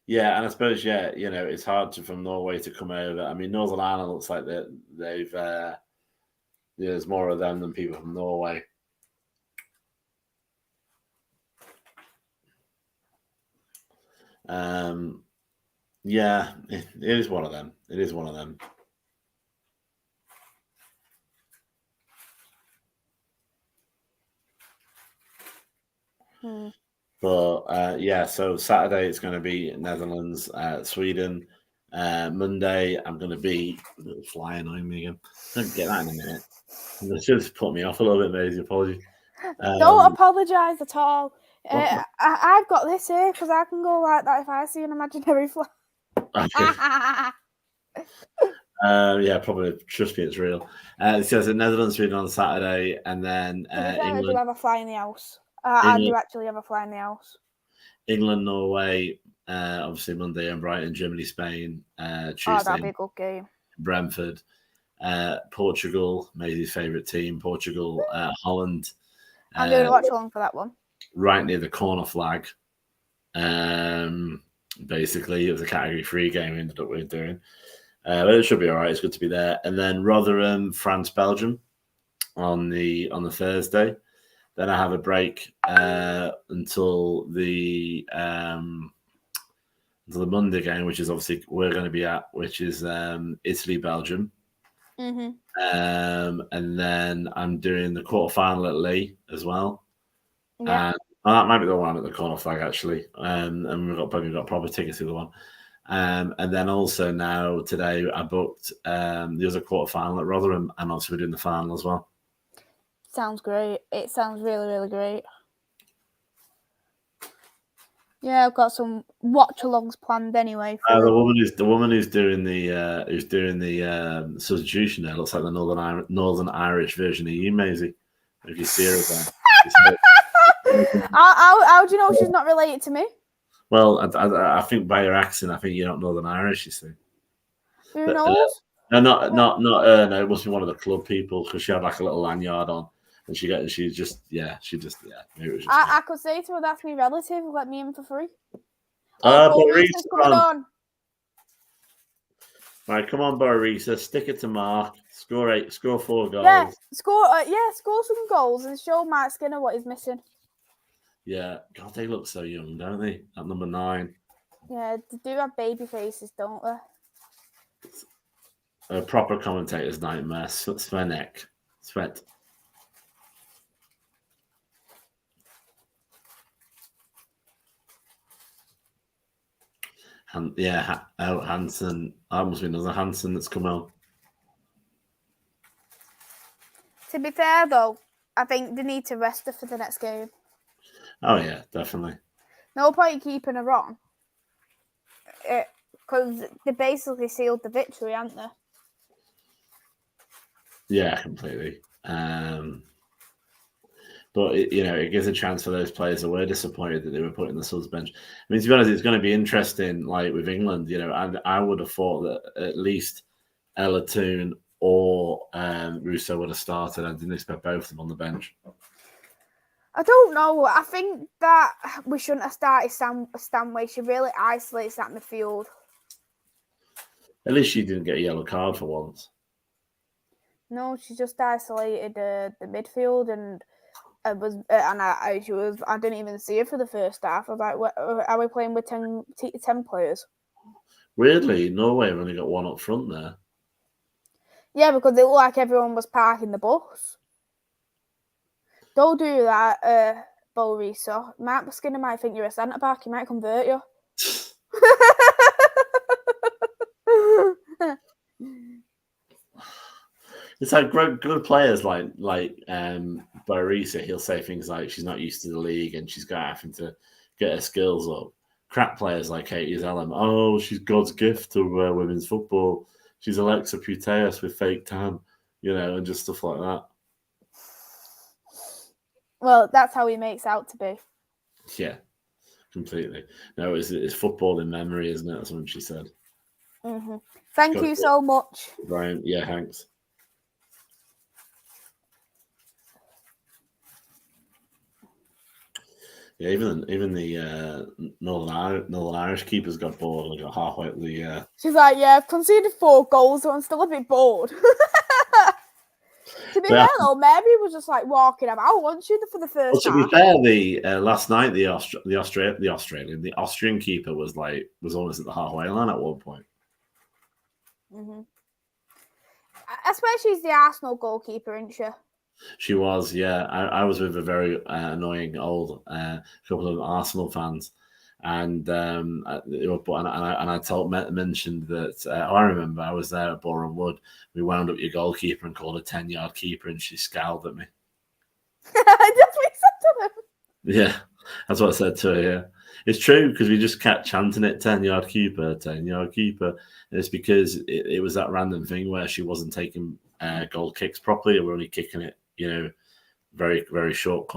Yeah, and I suppose, it's hard from Norway to come over. I mean, Northern Ireland looks like they've there's more of them than people from Norway. Yeah, it is one of them. It is one of them. But so Saturday it's going to be Netherlands, Sweden. Monday I'm going to be flying on me again. Don't get that in a minute. It's just put me off a little bit, Maisy. Apologies. Don't apologise at all. I've got this here because I can go like that if I see an imaginary flag. Yeah, probably. Trust me, it's real. It says Netherlands, Sweden on Saturday, and then England. I do have a fly in the house. I do actually have a fly in the house. England, Norway, obviously Monday, and Brighton, Germany, Spain, Tuesday. Oh, that'd be a good game. Brentford, Portugal, Maisy's favourite team, Portugal, Holland. I'm doing a watch-along for that one. Right near the corner flag. Basically, it was a Category 3 game we ended up with doing. But it should be all right. It's good to be there. And then Rotherham, France, Belgium on the Thursday. Then I have a break until the Monday game, which is obviously we're going to be at, which is Italy, Belgium. Mm-hmm. And then I'm doing the quarterfinal at Lee as well. Yeah. That might be the one at the corner flag actually. And we've got proper tickets to the one. And then also now today I booked the other quarterfinal at Rotherham, and also we're doing the final as well. Sounds great. It sounds really, really great. Yeah, I've got some watch-alongs planned anyway. The woman who's doing the substitution there looks like the Northern Irish version of you, Maisy. If you see her there, How do you know she's not related to me? Well, I think by your accent, I think you're not Northern Irish. You see. Who knows? No, not her. No, it must be one of the club people because she had like a little lanyard on, and she just maybe it was just. I could say to her, that's my relative. Let me in for free. Parris is coming on. Right, come on, Parris. Stick it to Mark. Score 4 goals. Yeah, score some goals and show Mark Skinner what he's missing. Yeah, God, they look so young, don't they? At number 9. Yeah, they do have baby faces, don't they? A proper commentator's nightmare. Svet. Hansen. That must be another Hansen that's come on. To be fair, though, I think they need to rest her for the next game. Oh, yeah, definitely. No point keeping her on. Because they basically sealed the victory, haven't they? Yeah, completely. But it gives a chance for those players that were disappointed that they were put in the subs bench. I mean, to be honest, it's going to be interesting. Like with England, and I would have thought that at least Ella Toon or Russo would have started. I didn't expect both of them on the bench. I don't know. I think that we shouldn't have started Stanway. She really isolates that midfield. At least she didn't get a yellow card for once. No, she just isolated the midfield, and I didn't even see her for the first half. I was like, are we playing with 10 players? Weirdly, Norway have only got one up front there. Yeah, because it looked like everyone was parking the bus. Don't do that, Bo Reeso. Mark Skinner might think you're a centre back. He might convert you. It's like good players like Parris. He'll say things like she's not used to the league and she's having to get her skills up. Crap players like Katie Zellum. Oh, she's God's gift to women's football. She's Alexa Putellas with fake tan, and just stuff like that. Well, that's how he makes out to be. Yeah, completely. No, it's football in memory, isn't it? That's what she said. Mm-hmm. Thank you so much, Brian. Yeah, thanks. Yeah, even the Northern Irish keepers got bored. Like got halfway to the. She's like, yeah, I've conceded 4 goals, so I'm still a bit bored. To be fair, though, Mary was just like walking about, wasn't she, for the first time? To be fair, the last night the Austrian keeper was almost at the halfway line at one point. Mm-hmm. I swear she's the Arsenal goalkeeper, isn't she? She was, yeah. I was with a very annoying old couple of Arsenal fans, and I mentioned that. I remember I was there at Boreham Wood. We wound up your goalkeeper and called a 10-yard keeper, and she scowled at me. That's what you said to him. Yeah, that's what I said to her. Yeah, it's true because we just kept chanting it, 10-yard keeper, 10-yard keeper. And it's because it was that random thing where she wasn't taking goal kicks properly, and we're only kicking it. Very, very short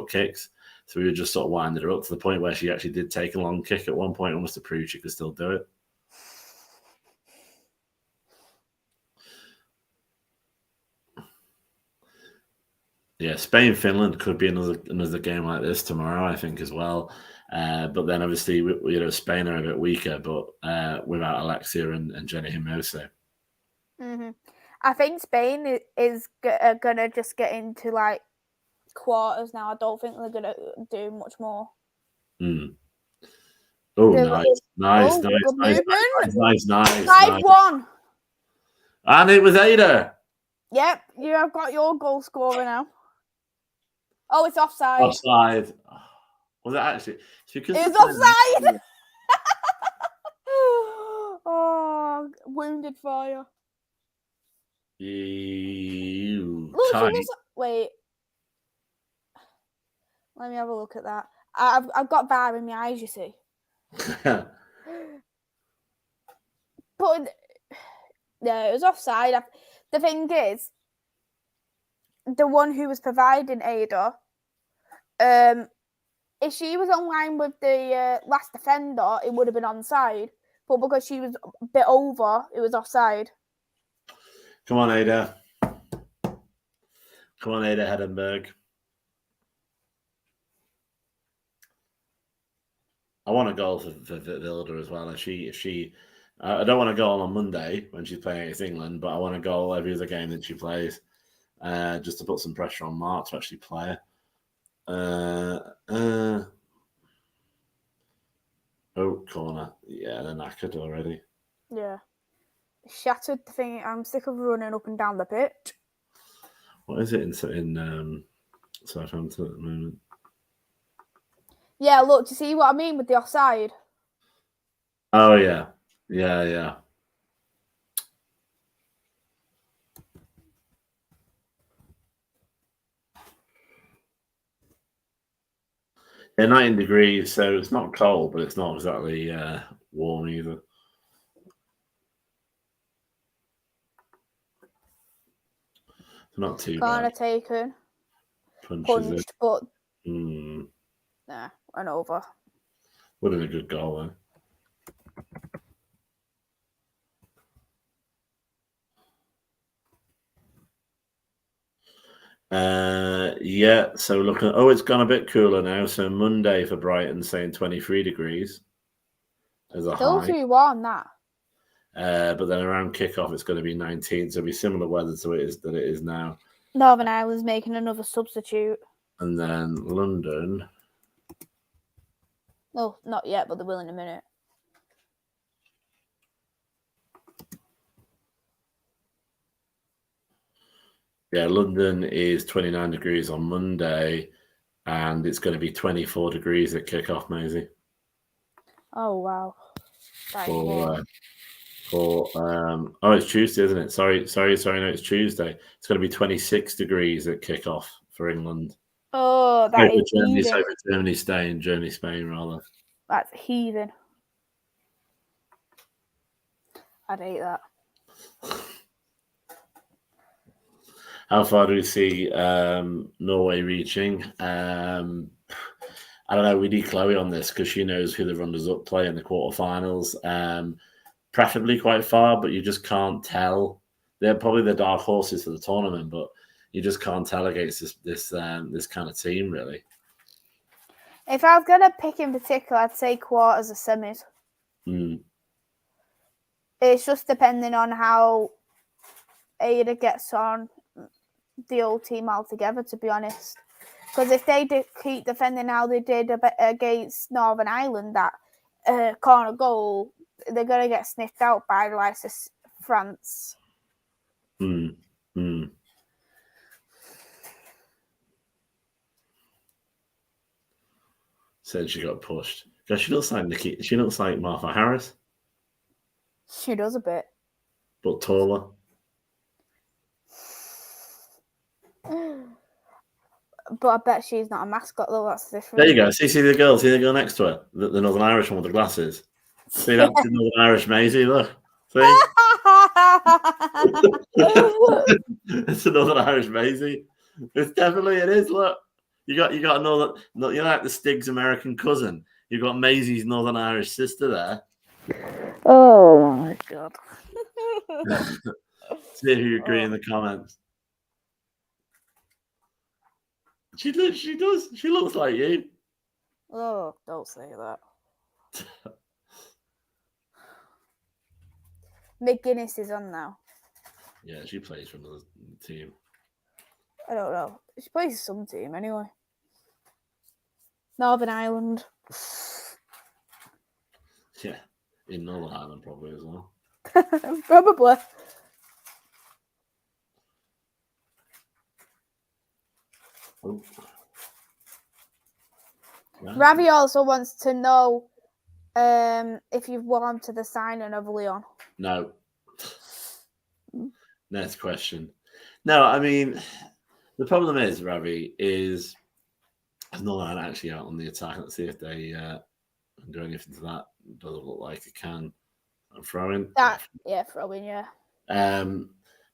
kicks. So we were just sort of winding her up to the point where she actually did take a long kick at one point, almost to prove she could still do it. Yeah, Spain-Finland could be another game like this tomorrow, I think, as well. But then obviously, Spain are a bit weaker, but without Alexia and Jenny Hermoso. Mm-hmm. I think Spain is gonna just get into like quarters now. I don't think they're gonna do much more. Mm. Oh, nice. 5-1. And it was Ada. Yep, you have got your goal scorer now. Oh, it's offside. Offside. Was it actually? It was offside. Oh, wounded fire. Wait. Let me have a look at that. I've got VAR in my eyes, you see. But yeah, it was offside. The thing is, the one who was providing Ada, if she was on line with the last defender, it would have been onside. But because she was a bit over, it was offside. Come on, Ada. Come on, Ada Hedenberg. I want a goal for Vilda as well. If she, I don't want a goal on Monday when she's playing against England, but I want a goal every other game that she plays, just to put some pressure on Mark to actually play her. Oh, corner. Yeah, they're knackered already. Yeah. Shattered the thing. I'm sick of running up and down the pitch. What is it in Southampton at the moment? Yeah, look, do you see what I mean with the offside? Oh, yeah. Yeah, yeah. Yeah, 19 degrees, so it's not cold, but it's not exactly warm either. Not too Corner bad. taken. Punched, but nah, went over. Would have been a good goal though. Yeah, so looking. Oh, it's gone a bit cooler now. So Monday for Brighton, saying 23 degrees as a Still high. too warm, that. But then around kickoff, it's going to be 19, so it'll be similar weather to it is now. Northern Ireland's making another substitute. And then London. No, not yet, but they will in a minute. Yeah, London is 29 degrees on Monday, and it's going to be 24 degrees at kickoff, Maisy. Oh, wow. Oh, it's Tuesday, isn't it? Sorry, no, it's Tuesday. It's going to be 26 degrees at kickoff for England. Oh, that is Germany. So for Germany, Spain, rather. That's heathen. I'd hate that. How far do we see Norway reaching? I don't know. We need Chloe on this because she knows who the runners-up play in the quarterfinals. Preferably quite far, but you just can't tell. They're probably the dark horses for the tournament, but you just can't tell against this kind of team, really. If I was going to pick in particular, I'd say quarters or semis. It's just depending on how Ada gets on the old team altogether, to be honest. Because if they keep defending how they did against Northern Ireland, that corner goal, they're going to get sniffed out by the likes of France. Said she got pushed. Because she looks like Nikki. She looks like Martha Harris. She does a bit. But taller. But I bet she's not a mascot, though. That's different. There you go. See the girl next to her, the Northern Irish one with the glasses. See that's the Northern Irish Maisy. Look, see, it's the Northern Irish Maisy. It is. Look, you got another. You're like the Stig's American cousin. You've got Maisy's Northern Irish sister there. Oh my god! See if you agree in the comments. She does. She looks like you. Oh, don't say that. McGuinness is on now. Yeah, she plays for another team. I don't know. She plays for some team anyway. Northern Ireland. Yeah, in Northern Ireland probably as well. Probably. Oh. Right. Ravi also wants to know if you've warmed to the signing of Leon. No. Next question. No, I mean, the problem is, Ravi, is Northern Ireland actually out on the attack. Let's see if they can do anything to that. Doesn't look like it can. Throwing. Throwing, yeah. Now,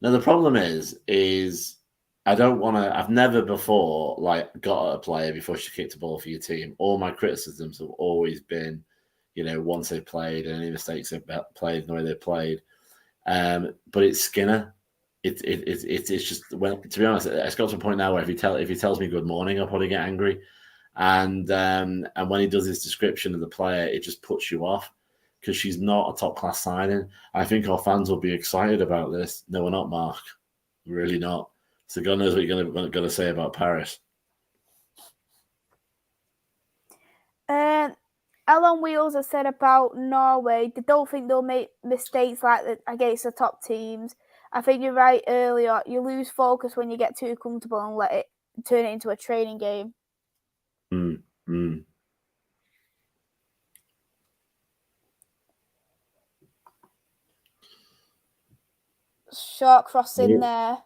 the problem is I don't want to. I've never before got at a player before she kicked a ball for your team. All my criticisms have always been, once they've played and any mistakes they've played, the way they played. But it's Skinner. It's just, well, to be honest, it's got to a point now where if he tells me good morning, I'll probably get angry. And when he does his description of the player, it just puts you off because she's not a top class signing. I think our fans will be excited about this. No, we're not, Mark. We're really not. So God knows what you're going to say about Parris. Ellen Wheels has said about Norway, they don't think they'll make mistakes like that against the top teams. I think you're right earlier. You lose focus when you get too comfortable and let it turn it into a training game. Short cross in there.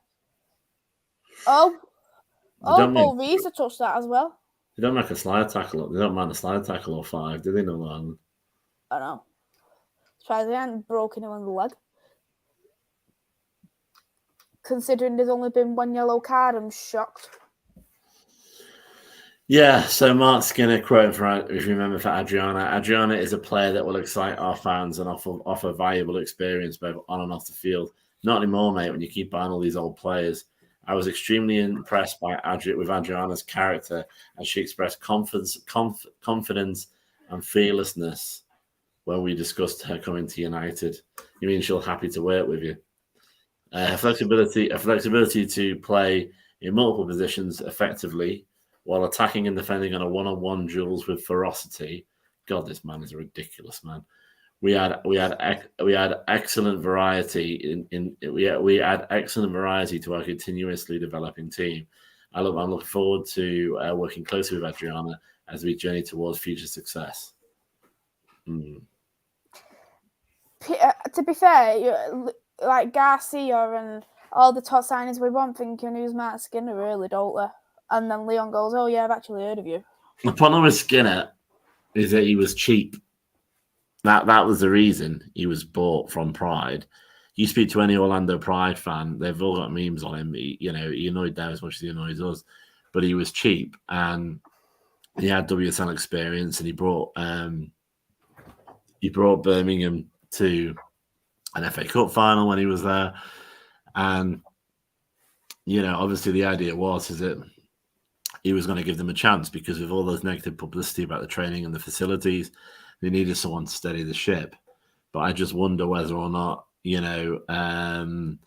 Paul Rees have touched that as well. They don't make a slide tackle. They don't mind a slide tackle or 5, do they? No one. I know. Surprised they hadn't broken him on the leg. Considering there's only been 1 yellow card, I'm shocked. Yeah, so Mark Skinner quoting if you remember, for Adriana. Adriana is a player that will excite our fans and offer valuable experience both on and off the field. Not anymore, mate, when you keep buying all these old players. I was extremely impressed with Adriana's character as she expressed confidence and fearlessness when we discussed her coming to United. You mean she'll happy to work with you? Her flexibility to play in multiple positions effectively while attacking and defending on a one-on-one duels with ferocity. God, this man is a ridiculous man. We had excellent variety we add excellent variety to our continuously developing team. I'm looking forward to working closely with Adriana as we journey towards future success. To be fair, like Garcia and all the top signings we want, thinking who's Mark Skinner, really, don't they? And then Leon goes, "Oh yeah, I've actually heard of you." The problem with Skinner is that he was cheap. That was the reason he was bought from Pride. You speak to any Orlando Pride fan, they've all got memes on him. He annoyed them as much as he annoys us. But he was cheap and he had WSL experience, and he brought Birmingham to an FA Cup final when he was there. And obviously the idea is that he was going to give them a chance because of all those negative publicity about the training and the facilities. They needed someone to steady the ship. But I just wonder whether or not, United are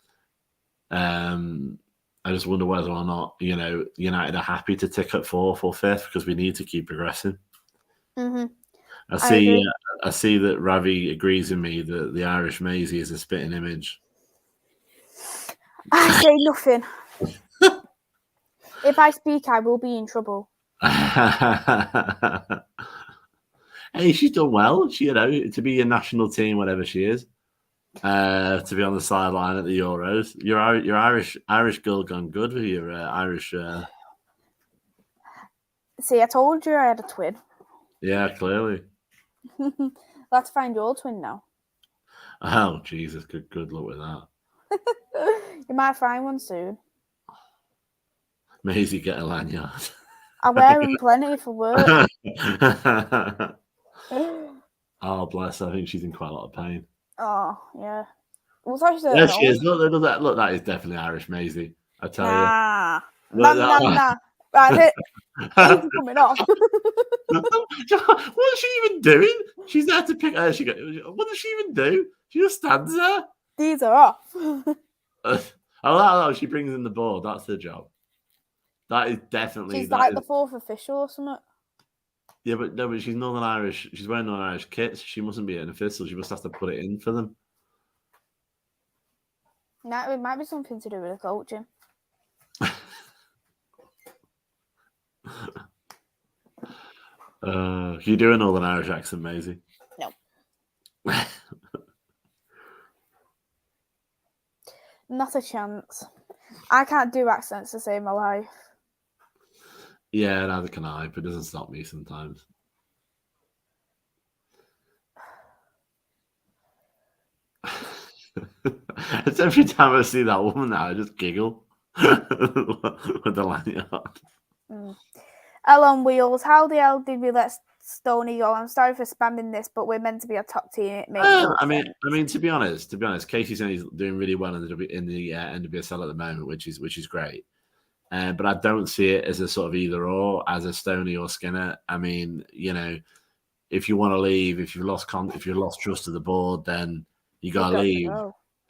happy to tick at 4th or 5th because we need to keep progressing. Mm-hmm. I see that Ravi agrees with me that the Irish Maisy is a spitting image. I say nothing. If I speak, I will be in trouble. Hey, she's done well. She, to be a national team, whatever she is, to be on the sideline at the Euros. Your Irish girl gone good with your Irish. See, I told you I had a twin. Yeah, clearly. Let's find your twin now. Oh, Jesus! Good luck with that. You might find one soon. Maisy, get a lanyard. I wear them plenty for work. Oh, bless her. I think she's in quite a lot of pain. Oh, yeah. Well, yeah, she is. Look, that is definitely Irish Maisy. I tell you. Nah. Right, it's coming off. What is she even doing? She's there to pick her. What does she even do? She just stands there. These are off. Oh, she brings in the ball. That's her job. That is definitely. She's like the 4th official or something. Yeah, but she's Northern Irish. She's wearing Northern Irish kits. She mustn't be an official. She must have to put it in for them. Nah, it might be something to do with the coaching. Can you do a Northern Irish accent, Maisy? No. Not a chance. I can't do accents to save my life. Yeah, neither can I, but it doesn't stop me sometimes. It's every time I see that woman now, I just giggle. with the lanyard. L on wheels. How the hell did we let Stoney go? I'm sorry for spamming this, but we're meant to be a top team. It makes no sense. I mean, to be honest, Casey's only doing really well in the NWSL at the moment, which is great. But I don't see it as a sort of either or, as a Stoney or Skinner. I mean, if you want to leave, if you've lost trust of the board, then you gotta leave.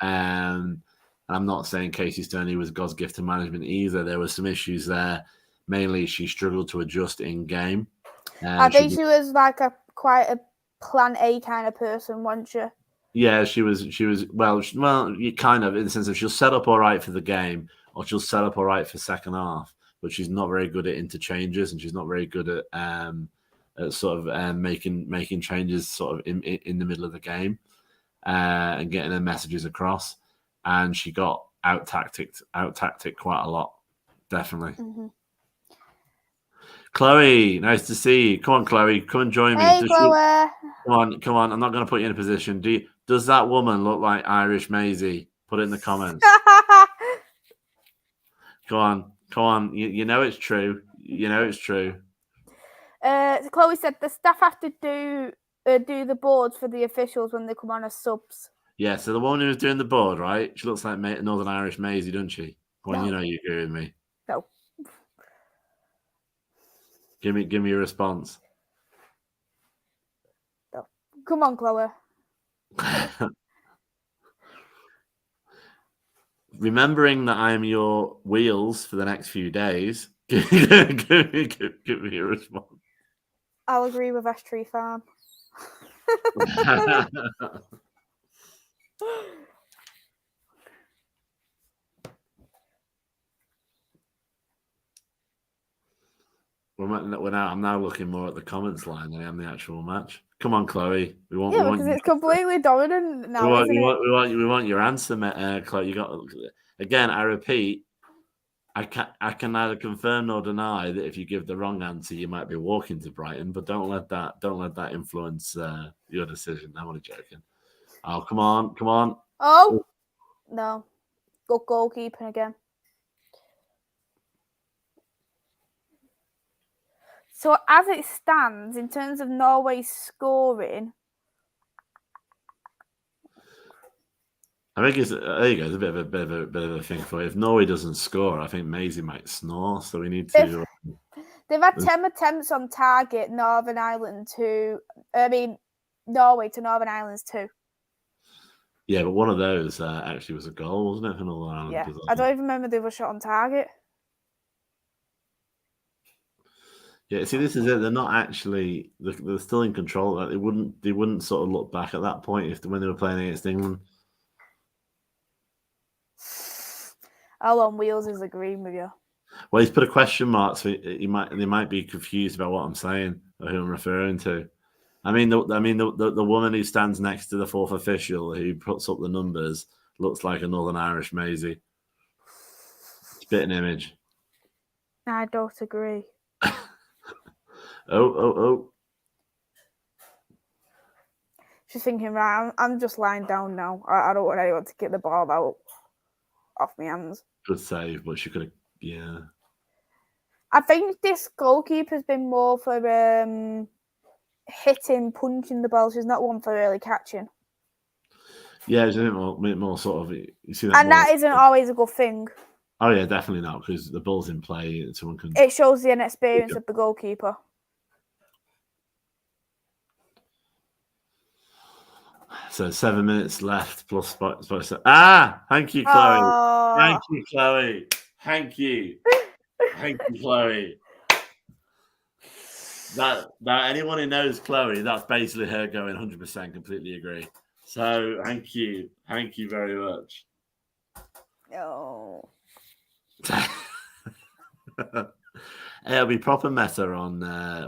And I'm not saying Casey Stoney was God's gift to management either. There were some issues there. Mainly, she struggled to adjust in game. I think she was like quite a plan A kind of person, wasn't she? Yeah, she was. Well, you kind of, in the sense of she'll set up all right for the game, or she'll set up all right for second half, but she's not very good at interchanges, and she's not very good at sort of making changes sort of in the middle of the game, and getting her messages across. And she got out tacticked quite a lot, definitely. Chloe, nice to see you. Come on, Chloe, come and join me. Hey, Chloe. Come on. I'm not going to put you in a position. Does that woman look like Irish Maisy? Put it in the comments. Come on. You know it's true. Chloe said the staff have to do the boards for the officials when they come on as subs. Yeah, so the woman who's doing the board, right? She looks like Northern Irish Maisy, doesn't she? Well, No. You know you agree with me. No. Give me a response. No. Come on, Chloe. Remembering that I am your wheels for the next few days, give me a response. I'll agree with Ash Tree Farm. I'm now looking more at the comments line than I am the actual match. Come on, Chloe. Because it's completely dominant now. We want your answer, Chloe. You got again. I repeat, I can neither confirm nor deny that if you give the wrong answer, you might be walking to Brighton. But don't let that influence your decision. I'm only joking. Oh, come on. Oh no, good goalkeeping again. So as it stands, in terms of Norway's scoring, I think there you go. It's a bit of a thing for you. If Norway doesn't score, I think Maisy might snore. So we need to. They've had 10 attempts on target. Norway to Northern Ireland's 2. Yeah, but one of those actually was a goal, wasn't it, for Northern Ireland? Yeah, I don't even remember they were shot on target. Yeah, see, this is it. They're not actually. They're still in control. They wouldn't sort of look back at that point when they were playing against England. All on wheels is agreeing with you. Well, he's put a question mark, so they might be confused about what I'm saying or who I'm referring to. I mean, the woman who stands next to the fourth official who puts up the numbers looks like a Northern Irish Maisy. Spitting image. I don't agree. Oh. She's thinking, right, I'm just lying down now. I don't want anyone to get the ball out off my hands. Good save, but she could have, yeah. I think this goalkeeper's been more for hitting, punching the ball. She's not one for really catching. Yeah, it's a bit more sort of. You see that, and that isn't always a good thing. Oh yeah, definitely not, because the ball's in play. Someone can. It shows the inexperience of the goalkeeper. So 7 minutes left plus spot. Thank you, Chloe. Oh. Thank you, Chloe. Thank you, Chloe. That anyone who knows Chloe, that's basically her going 100%. Completely agree. So thank you very much. Oh. It'll be proper meta on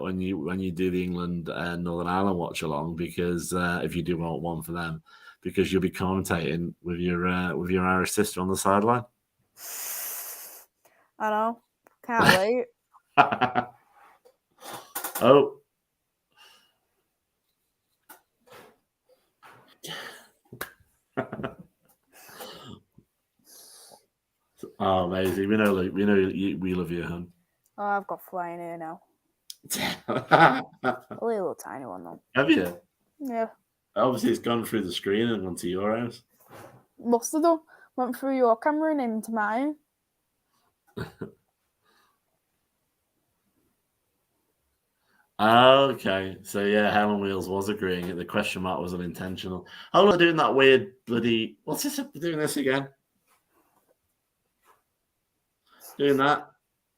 when you do the England Northern Ireland watch along, because if you do want one for them, because you'll be commentating with your Irish sister on the sideline. I know, can't wait. Oh. Oh, Maisy, we love you, hun. Oh, I've got flying here now. A little tiny one though. Have you? Yeah. Obviously, it's gone through the screen and gone to your house. Must have done. Went through your camera and into mine. Okay, so yeah, Helen Wheels was agreeing. The question mark was unintentional. Oh, we're doing that weird bloody. What's this? Doing this again? Doing that?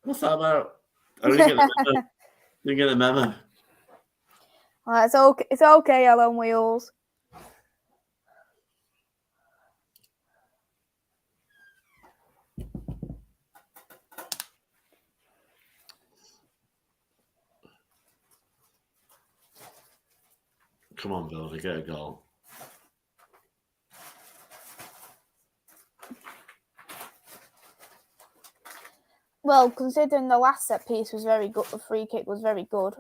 What's that about? I didn't get the memo. Didn't get the memo. Well, it's okay. It's okay, Helen Wheels. Come on, Bill, to get a goal. Well, considering the last set piece was very good, the free kick was very good.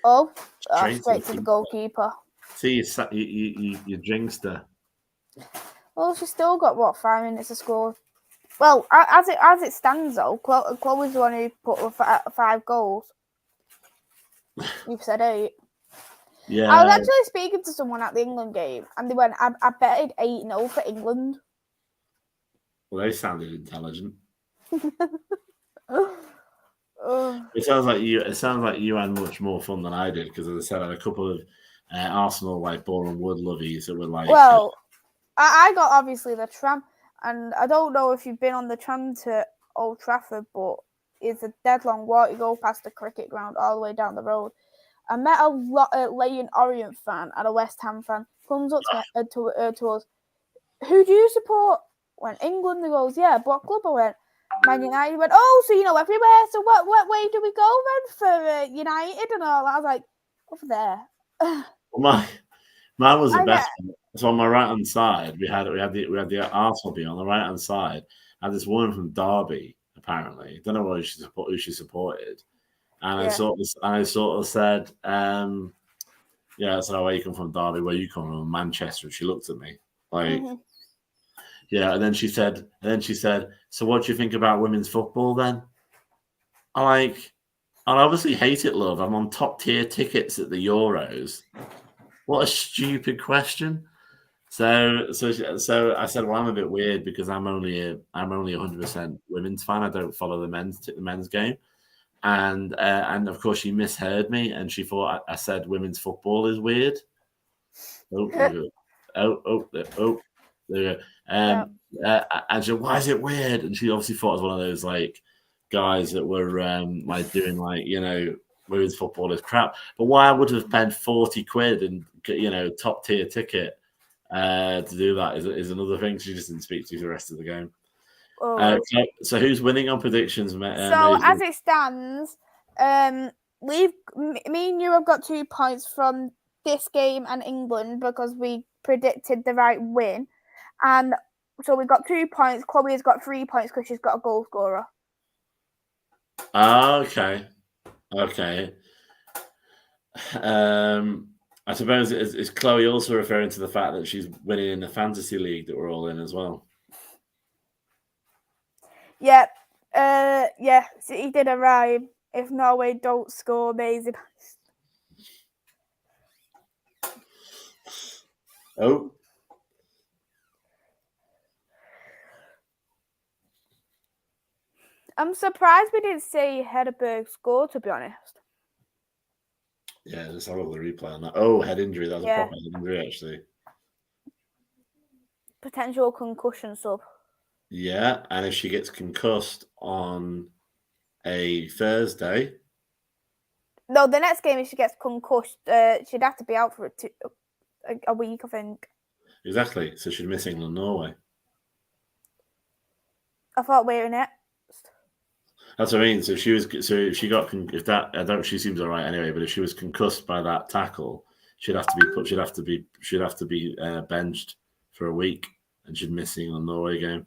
Oh, straight to the goalkeeper. See, you jinxed her. Well, she's still got, what, 5 minutes to score. Well, as it stands, though, Chloe's the one who put 5 goals. You've said 8. Yeah. I was actually speaking to someone at the England game, and they went, I betted 8-0 for England. Well, they sounded intelligent. It sounds like you had much more fun than I did, because, as I said, I had a couple of Arsenal like Boreham Wood lovies that were like. Well, I got obviously the tram, and I don't know if you've been on the tram to Old Trafford, but it's a dead long walk. You go past the cricket ground all the way down the road. I met a Leighton Orient fan and a West Ham fan. Comes up to us. Who do you support? When England, he goes, yeah, what club? I went, Man United. He went, oh, so you know everywhere. So what way do we go then for United and all that? I was like, over there. Well, mine was the best. So on my right hand side, we had the Arsenal being on the right hand side. I had this woman from Derby, apparently. Don't know who she supported. And I sort of said, yeah, I said, oh, where you come from, Derby? Where you come from, Manchester? And she looked at me like, yeah. And then she said, so what do you think about women's football then? I obviously hate it, love. I'm on top tier tickets at the Euros. What a stupid question. So I said, well, I'm a bit weird because I'm only 100% women's fan. I don't follow the men's game. And of course, she misheard me, and she thought I said women's football is weird. There you go. There you go. And she said, why is it weird? And she obviously thought I was one of those like guys that were like doing like women's football is crap. But why I would have spent 40 quid and top tier ticket to do that is another thing. She just didn't speak to the rest of the game. So who's winning on predictions? As it stands, me and you have got 2 points from this game and England because we predicted the right win, and so we got 2 points. Chloe has got 3 points because she's got a goal scorer. Okay. I suppose is Chloe also referring to the fact that she's winning in the fantasy league that we're all in as well? Yeah. Yeah. So he did a rhyme. If Norway don't score, Maisy. Oh. I'm surprised we didn't see Hedberg score, to be honest. Yeah, let's have a look at the replay on that. Oh, head injury. That was a proper head injury, actually. Potential concussion sub. Yeah, and if she gets concussed on a Thursday. No, the next game, if she gets concussed, she'd have to be out for a week, I think. Exactly. So she'd miss England, Norway. I thought we were next. That's what I mean. So she seems all right anyway. But if she was concussed by that tackle, she'd have to be benched for a week, and she'd miss the England Norway game.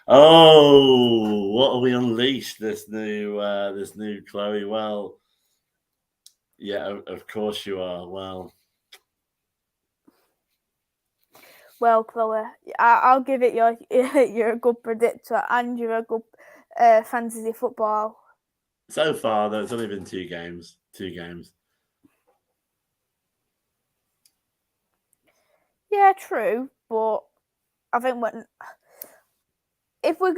Oh, what have we unleashed? This new Chloe. Well, yeah, of course you are. Well, Well, Chloe, I'll give it you're a good predictor and you're a good fantasy football. So far, though, it's only been 2 games. 2 games. Yeah, true, but I think if we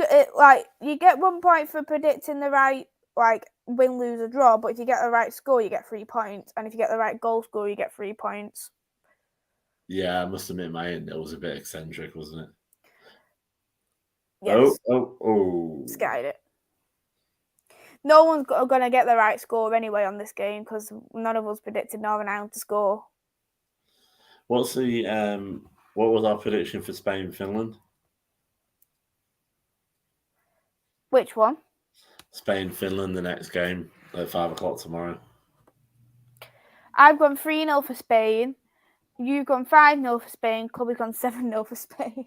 you get 1 point for predicting the right win, lose, or draw, but if you get the right score, you get 3 points, and if you get the right goal score, you get 3 points. Yeah, I must admit my end was a bit eccentric, wasn't it? Yes. Oh. Skied it. No one's going to get the right score anyway on this game because none of us predicted Northern Ireland to score. What's the what was our prediction for Spain, Finland? Which one? Spain, Finland, the next game at 5:00 tomorrow. I've gone 3-0 for Spain. You've gone 5-0 for Spain. Chloe's gone 7-0 for Spain.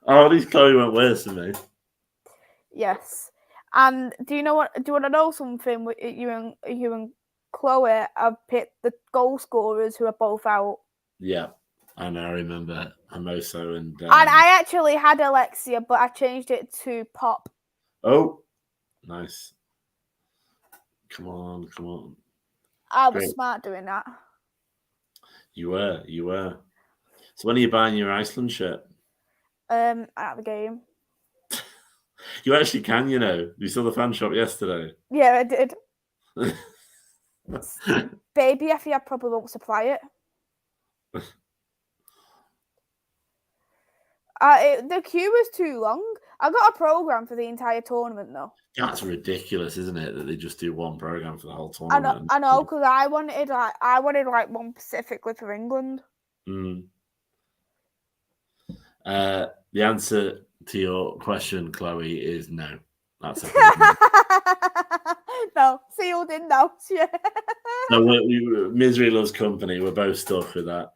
Oh, at least Chloe went worse than me. Yes. And do you want to know something? You and Chloe have picked the goal scorers who are both out. Yeah, I know. I remember Amoso and. And I actually had Alexia, but I changed it to Pop. Oh, nice. Come on. I was smart doing that. You were. So when are you buying your Iceland shirt? At the game. You actually can, you know. You saw the fan shop yesterday. Yeah, I did. Baby Effie, I probably won't supply it. The queue was too long. I got a program for the entire tournament though. That's ridiculous, isn't it? That they just do one program for the whole tournament. I know, because I wanted one specifically for England. The answer to your question, Chloe, is no. That's a no, sealed in notes. Yeah. No, misery loves company. We're both stuck with that.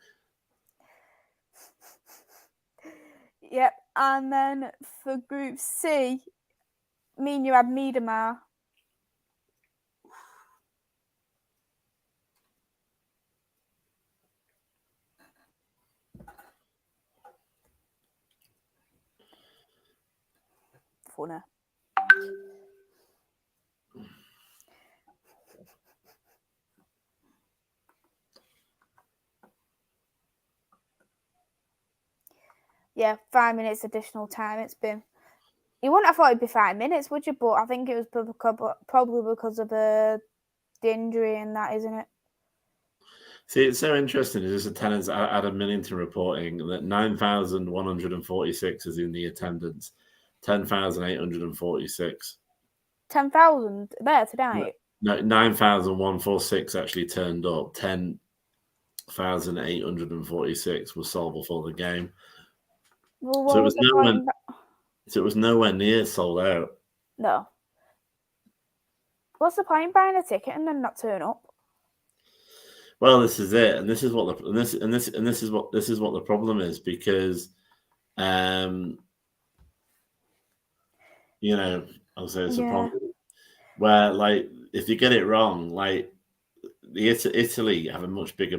Yep, and then for Group C, me and you had Miedemar. Funny. Yeah, 5 minutes additional time. It's been. You wouldn't have thought it'd be 5 minutes, would you? But I think it was probably because of the injury and that, isn't it? See, it's so interesting. Is this attendance? Adam Millington reporting that 9,146 is in the attendance, 10,846. 10,000 there tonight. No, 9,146 actually turned up. 10,846 was sold before the game. Well, so it was nowhere near sold out. No. What's the point buying a ticket and then not turn up? Well, this is it, and this is what the problem is, because, you know, I'll say it's a problem where, like, if you get it wrong, like Italy have a much bigger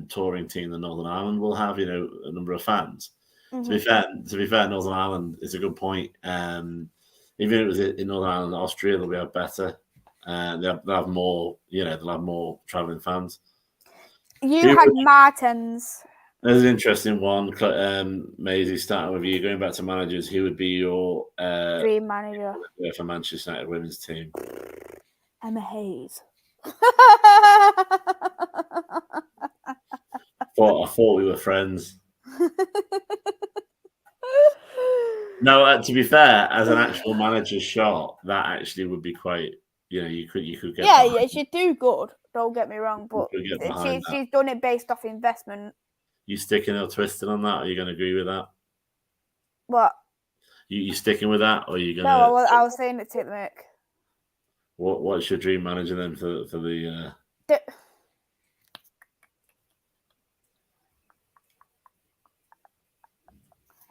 touring team than Northern Ireland will have, you know, a number of fans. Mm-hmm. To be fair, Northern Ireland is a good point. Even if it was in Northern Ireland, Austria, they'll have better. They'll have more, you know, they'll have more travelling fans. You had Martins. There's an interesting one. Maisy, starting with you, going back to managers, who would be your dream manager for Manchester United women's team? Emma Hayes. I thought we were friends. No, to be fair, as an actual manager's shot, that actually would be quite. You know, you could get. Yeah, she'd do good. Don't get me wrong, but she's done it based off investment. You sticking or twisting on that? Are you going to agree with that? What? You sticking with that, or are you going to? No, I was saying it to Mick. What's your dream manager then for the?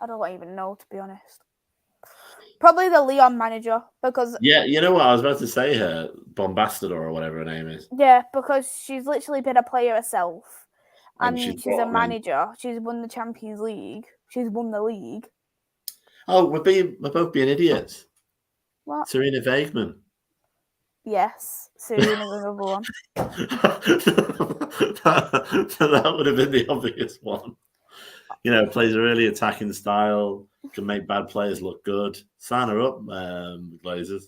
I don't even know, to be honest. Probably the Leon manager, because... Yeah, you know what? I was about to say her, Bombastador or whatever her name is. Yeah, because she's literally been a player herself. And she's a manager. She's won the Champions League. She's won the league. Oh, we're both being idiots. What? Serena Weigman. Yes, Serena's another one. that would have been the obvious one. You know, plays a really attacking style, can make bad players look good. Sign her up, Glazers.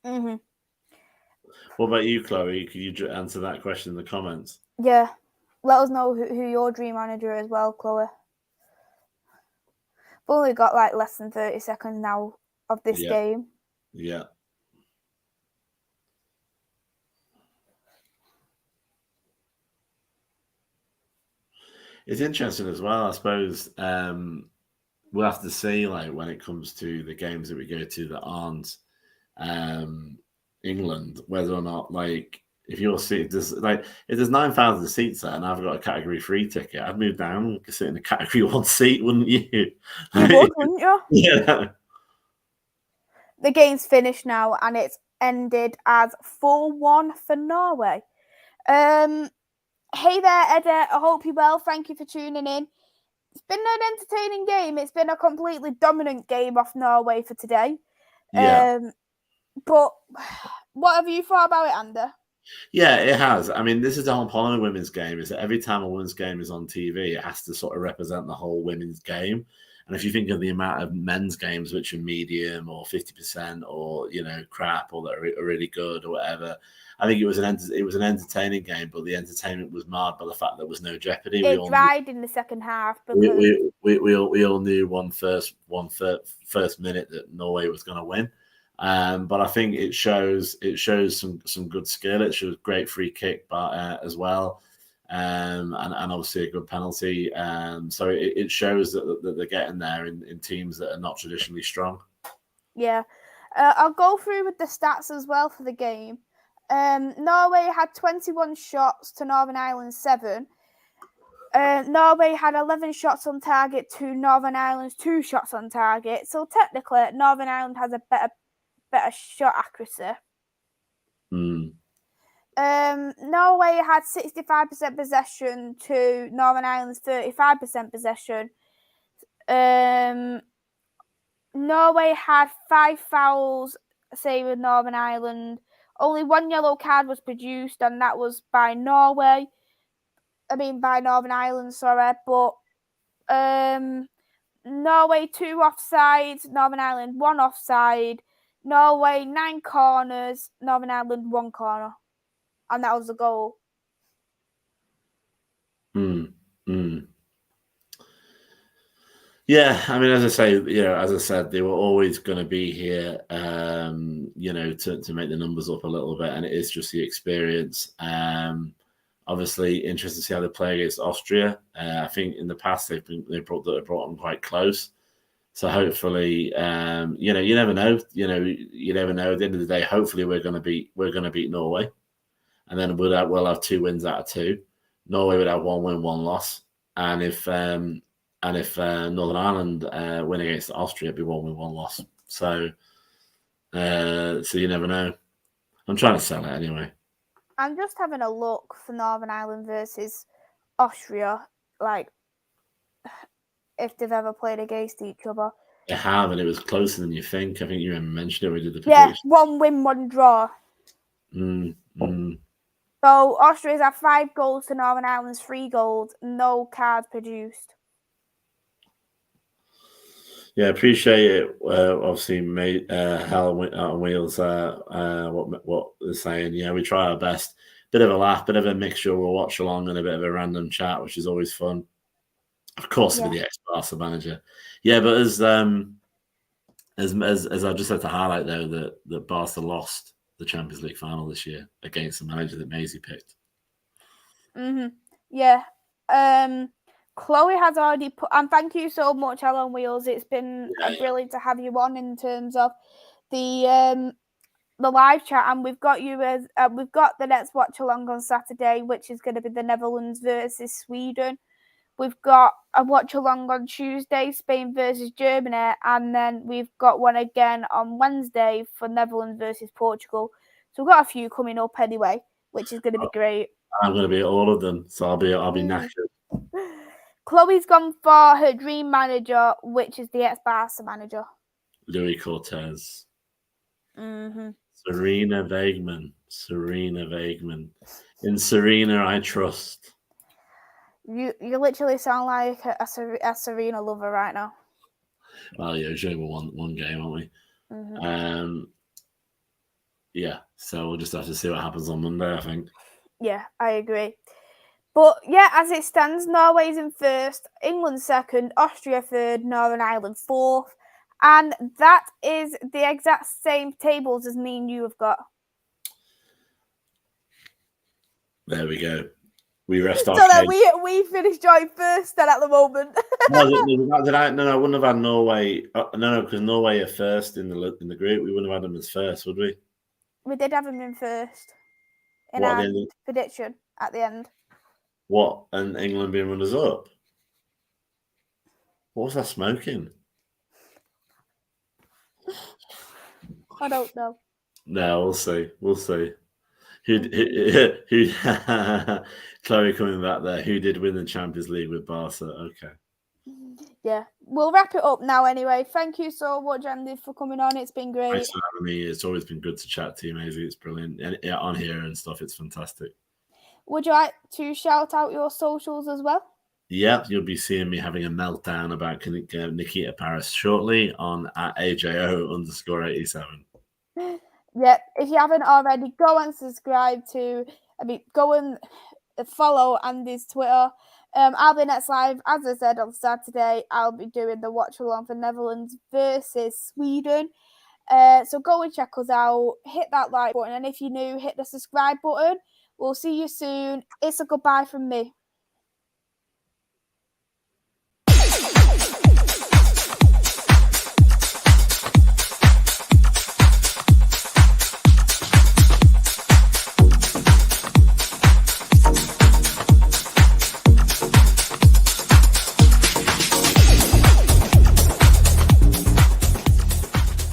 Mm-hmm. What about you, Chloe? Could you answer that question in the comments? Yeah. Let us know who your dream manager is as well, Chloe. We've only got like less than 30 seconds now of this game. Yeah. It's interesting as well, I suppose. We'll have to see, like, when it comes to the games that we go to that aren't England, whether or not, like, if you're seat, if there's 9,000 seats there and I've got a category 3 ticket, I'd move down and sit in a category 1 seat, wouldn't you? You would, wouldn't you? Yeah. The game's finished now and it's ended as 4-1 for Norway. Hey there, Edda. I hope you're well. Thank you for tuning in. It's been an entertaining game. It's been a completely dominant game off Norway for today. Yeah. But what have you thought about it, Andy? Yeah, it has. I mean, this is the whole point of women's game, is that every time a women's game is on TV, it has to sort of represent the whole women's game. And if you think of the amount of men's games which are medium or 50% or, you know, crap or that are really good or whatever, I think it was an entertaining game, but the entertainment was marred by the fact there was no jeopardy. It dried in the second half because we all knew one first minute that Norway was going to win. But I think it shows some good skill. It shows great free kick as well, and obviously a good penalty. So it shows that they're getting there in teams that are not traditionally strong. Yeah, I'll go through with the stats as well for the game. Norway had 21 shots to Northern Ireland's 7. Norway had 11 shots on target to Northern Ireland's 2 shots on target. So technically, Northern Ireland has a better shot accuracy. Mm. Norway had 65% possession to Northern Ireland's 35% possession. Norway had 5 fouls, same with Northern Ireland. Only 1 yellow card was produced, and that was by Northern Ireland, sorry. But Norway 2 offsides, Northern Ireland 1 offside. Norway 9 corners, Northern Ireland 1 corner. And that was the goal. Yeah, I mean, as I said, they were always going to be here, to make the numbers up a little bit, and it is just the experience. Obviously, interesting to see how they play against Austria. I think in the past they brought them quite close. So hopefully, you never know. You never know. At the end of the day, hopefully we're going to beat Norway, and then we'll have 2 wins out of 2. Norway would have 1 win, 1 loss, and if Northern Ireland win against Austria, it'd be 1 win, 1 loss. So you never know. I'm trying to sell it anyway. I'm just having a look for Northern Ireland versus Austria, like if they've ever played against each other. They have, and it was closer than you think. I think you mentioned it. We did the prediction. Yeah, 1 win, 1 draw. So Austria's had 5 goals to Northern Ireland's 3 goals, no cards produced. Yeah, appreciate it. Obviously, Hell on Wheels. What they're saying. Yeah, we try our best. Bit of a laugh, bit of a mixture. We'll watch along and a bit of a random chat, which is always fun. Of course, with the ex-Barca manager. Yeah, but as I just had to highlight though that Barca lost the Champions League final this year against the manager that Maisy picked. Yeah. Chloe has already put, and thank you so much, Hell on Wheels. It's been brilliant to have you on in terms of the live chat, and we've got you as we've got the next watch along on Saturday, which is going to be the Netherlands versus Sweden. We've got a watch along on Tuesday, Spain versus Germany, and then we've got one again on Wednesday for Netherlands versus Portugal. So we've got a few coming up anyway, which is going to be great. I'm going to be at all of them, so I'll be knackered. Chloe's gone for her dream manager, which is the ex-Barca manager. Louis Cortez. Mm-hmm. Serena Weigman. In Serena, I trust. You literally sound like a Serena lover right now. Well, yeah, we're only one game, aren't we? Mm-hmm. Yeah, so we'll just have to see what happens on Monday, I think. Yeah, I agree. But yeah, as it stands, Norway's in first, England second, Austria third, Northern Ireland fourth. And that is the exact same tables as me and you have got. There we go. We rest our so case. We finished joint first then at the moment. No, I wouldn't have had Norway. No, because Norway are first in the group. We wouldn't have had them as first, would we? We did have them in first in our prediction at the end. What? And England being runners up? What was that smoking? I don't know. No, we'll see. Who Chloe coming back there. Who did win the Champions League with Barca? Okay. Yeah, we'll wrap it up now anyway. Thank you so much, Andy, for coming on. It's been great. Thanks for having me. It's always been good to chat to you, Maisy. It's brilliant. And on here and stuff, it's fantastic. Would you like to shout out your socials as well? Yep, you'll be seeing me having a meltdown about Nikita Parris shortly on at AJO_87. Yeah, if you haven't already, go and subscribe to. Go and follow Andy's Twitter. I'll be next live, as I said, on Saturday. I'll be doing the Watchalong for Netherlands versus Sweden. So go and check us out. Hit that like button, and if you're new, hit the subscribe button. We'll see you soon. It's a goodbye from me.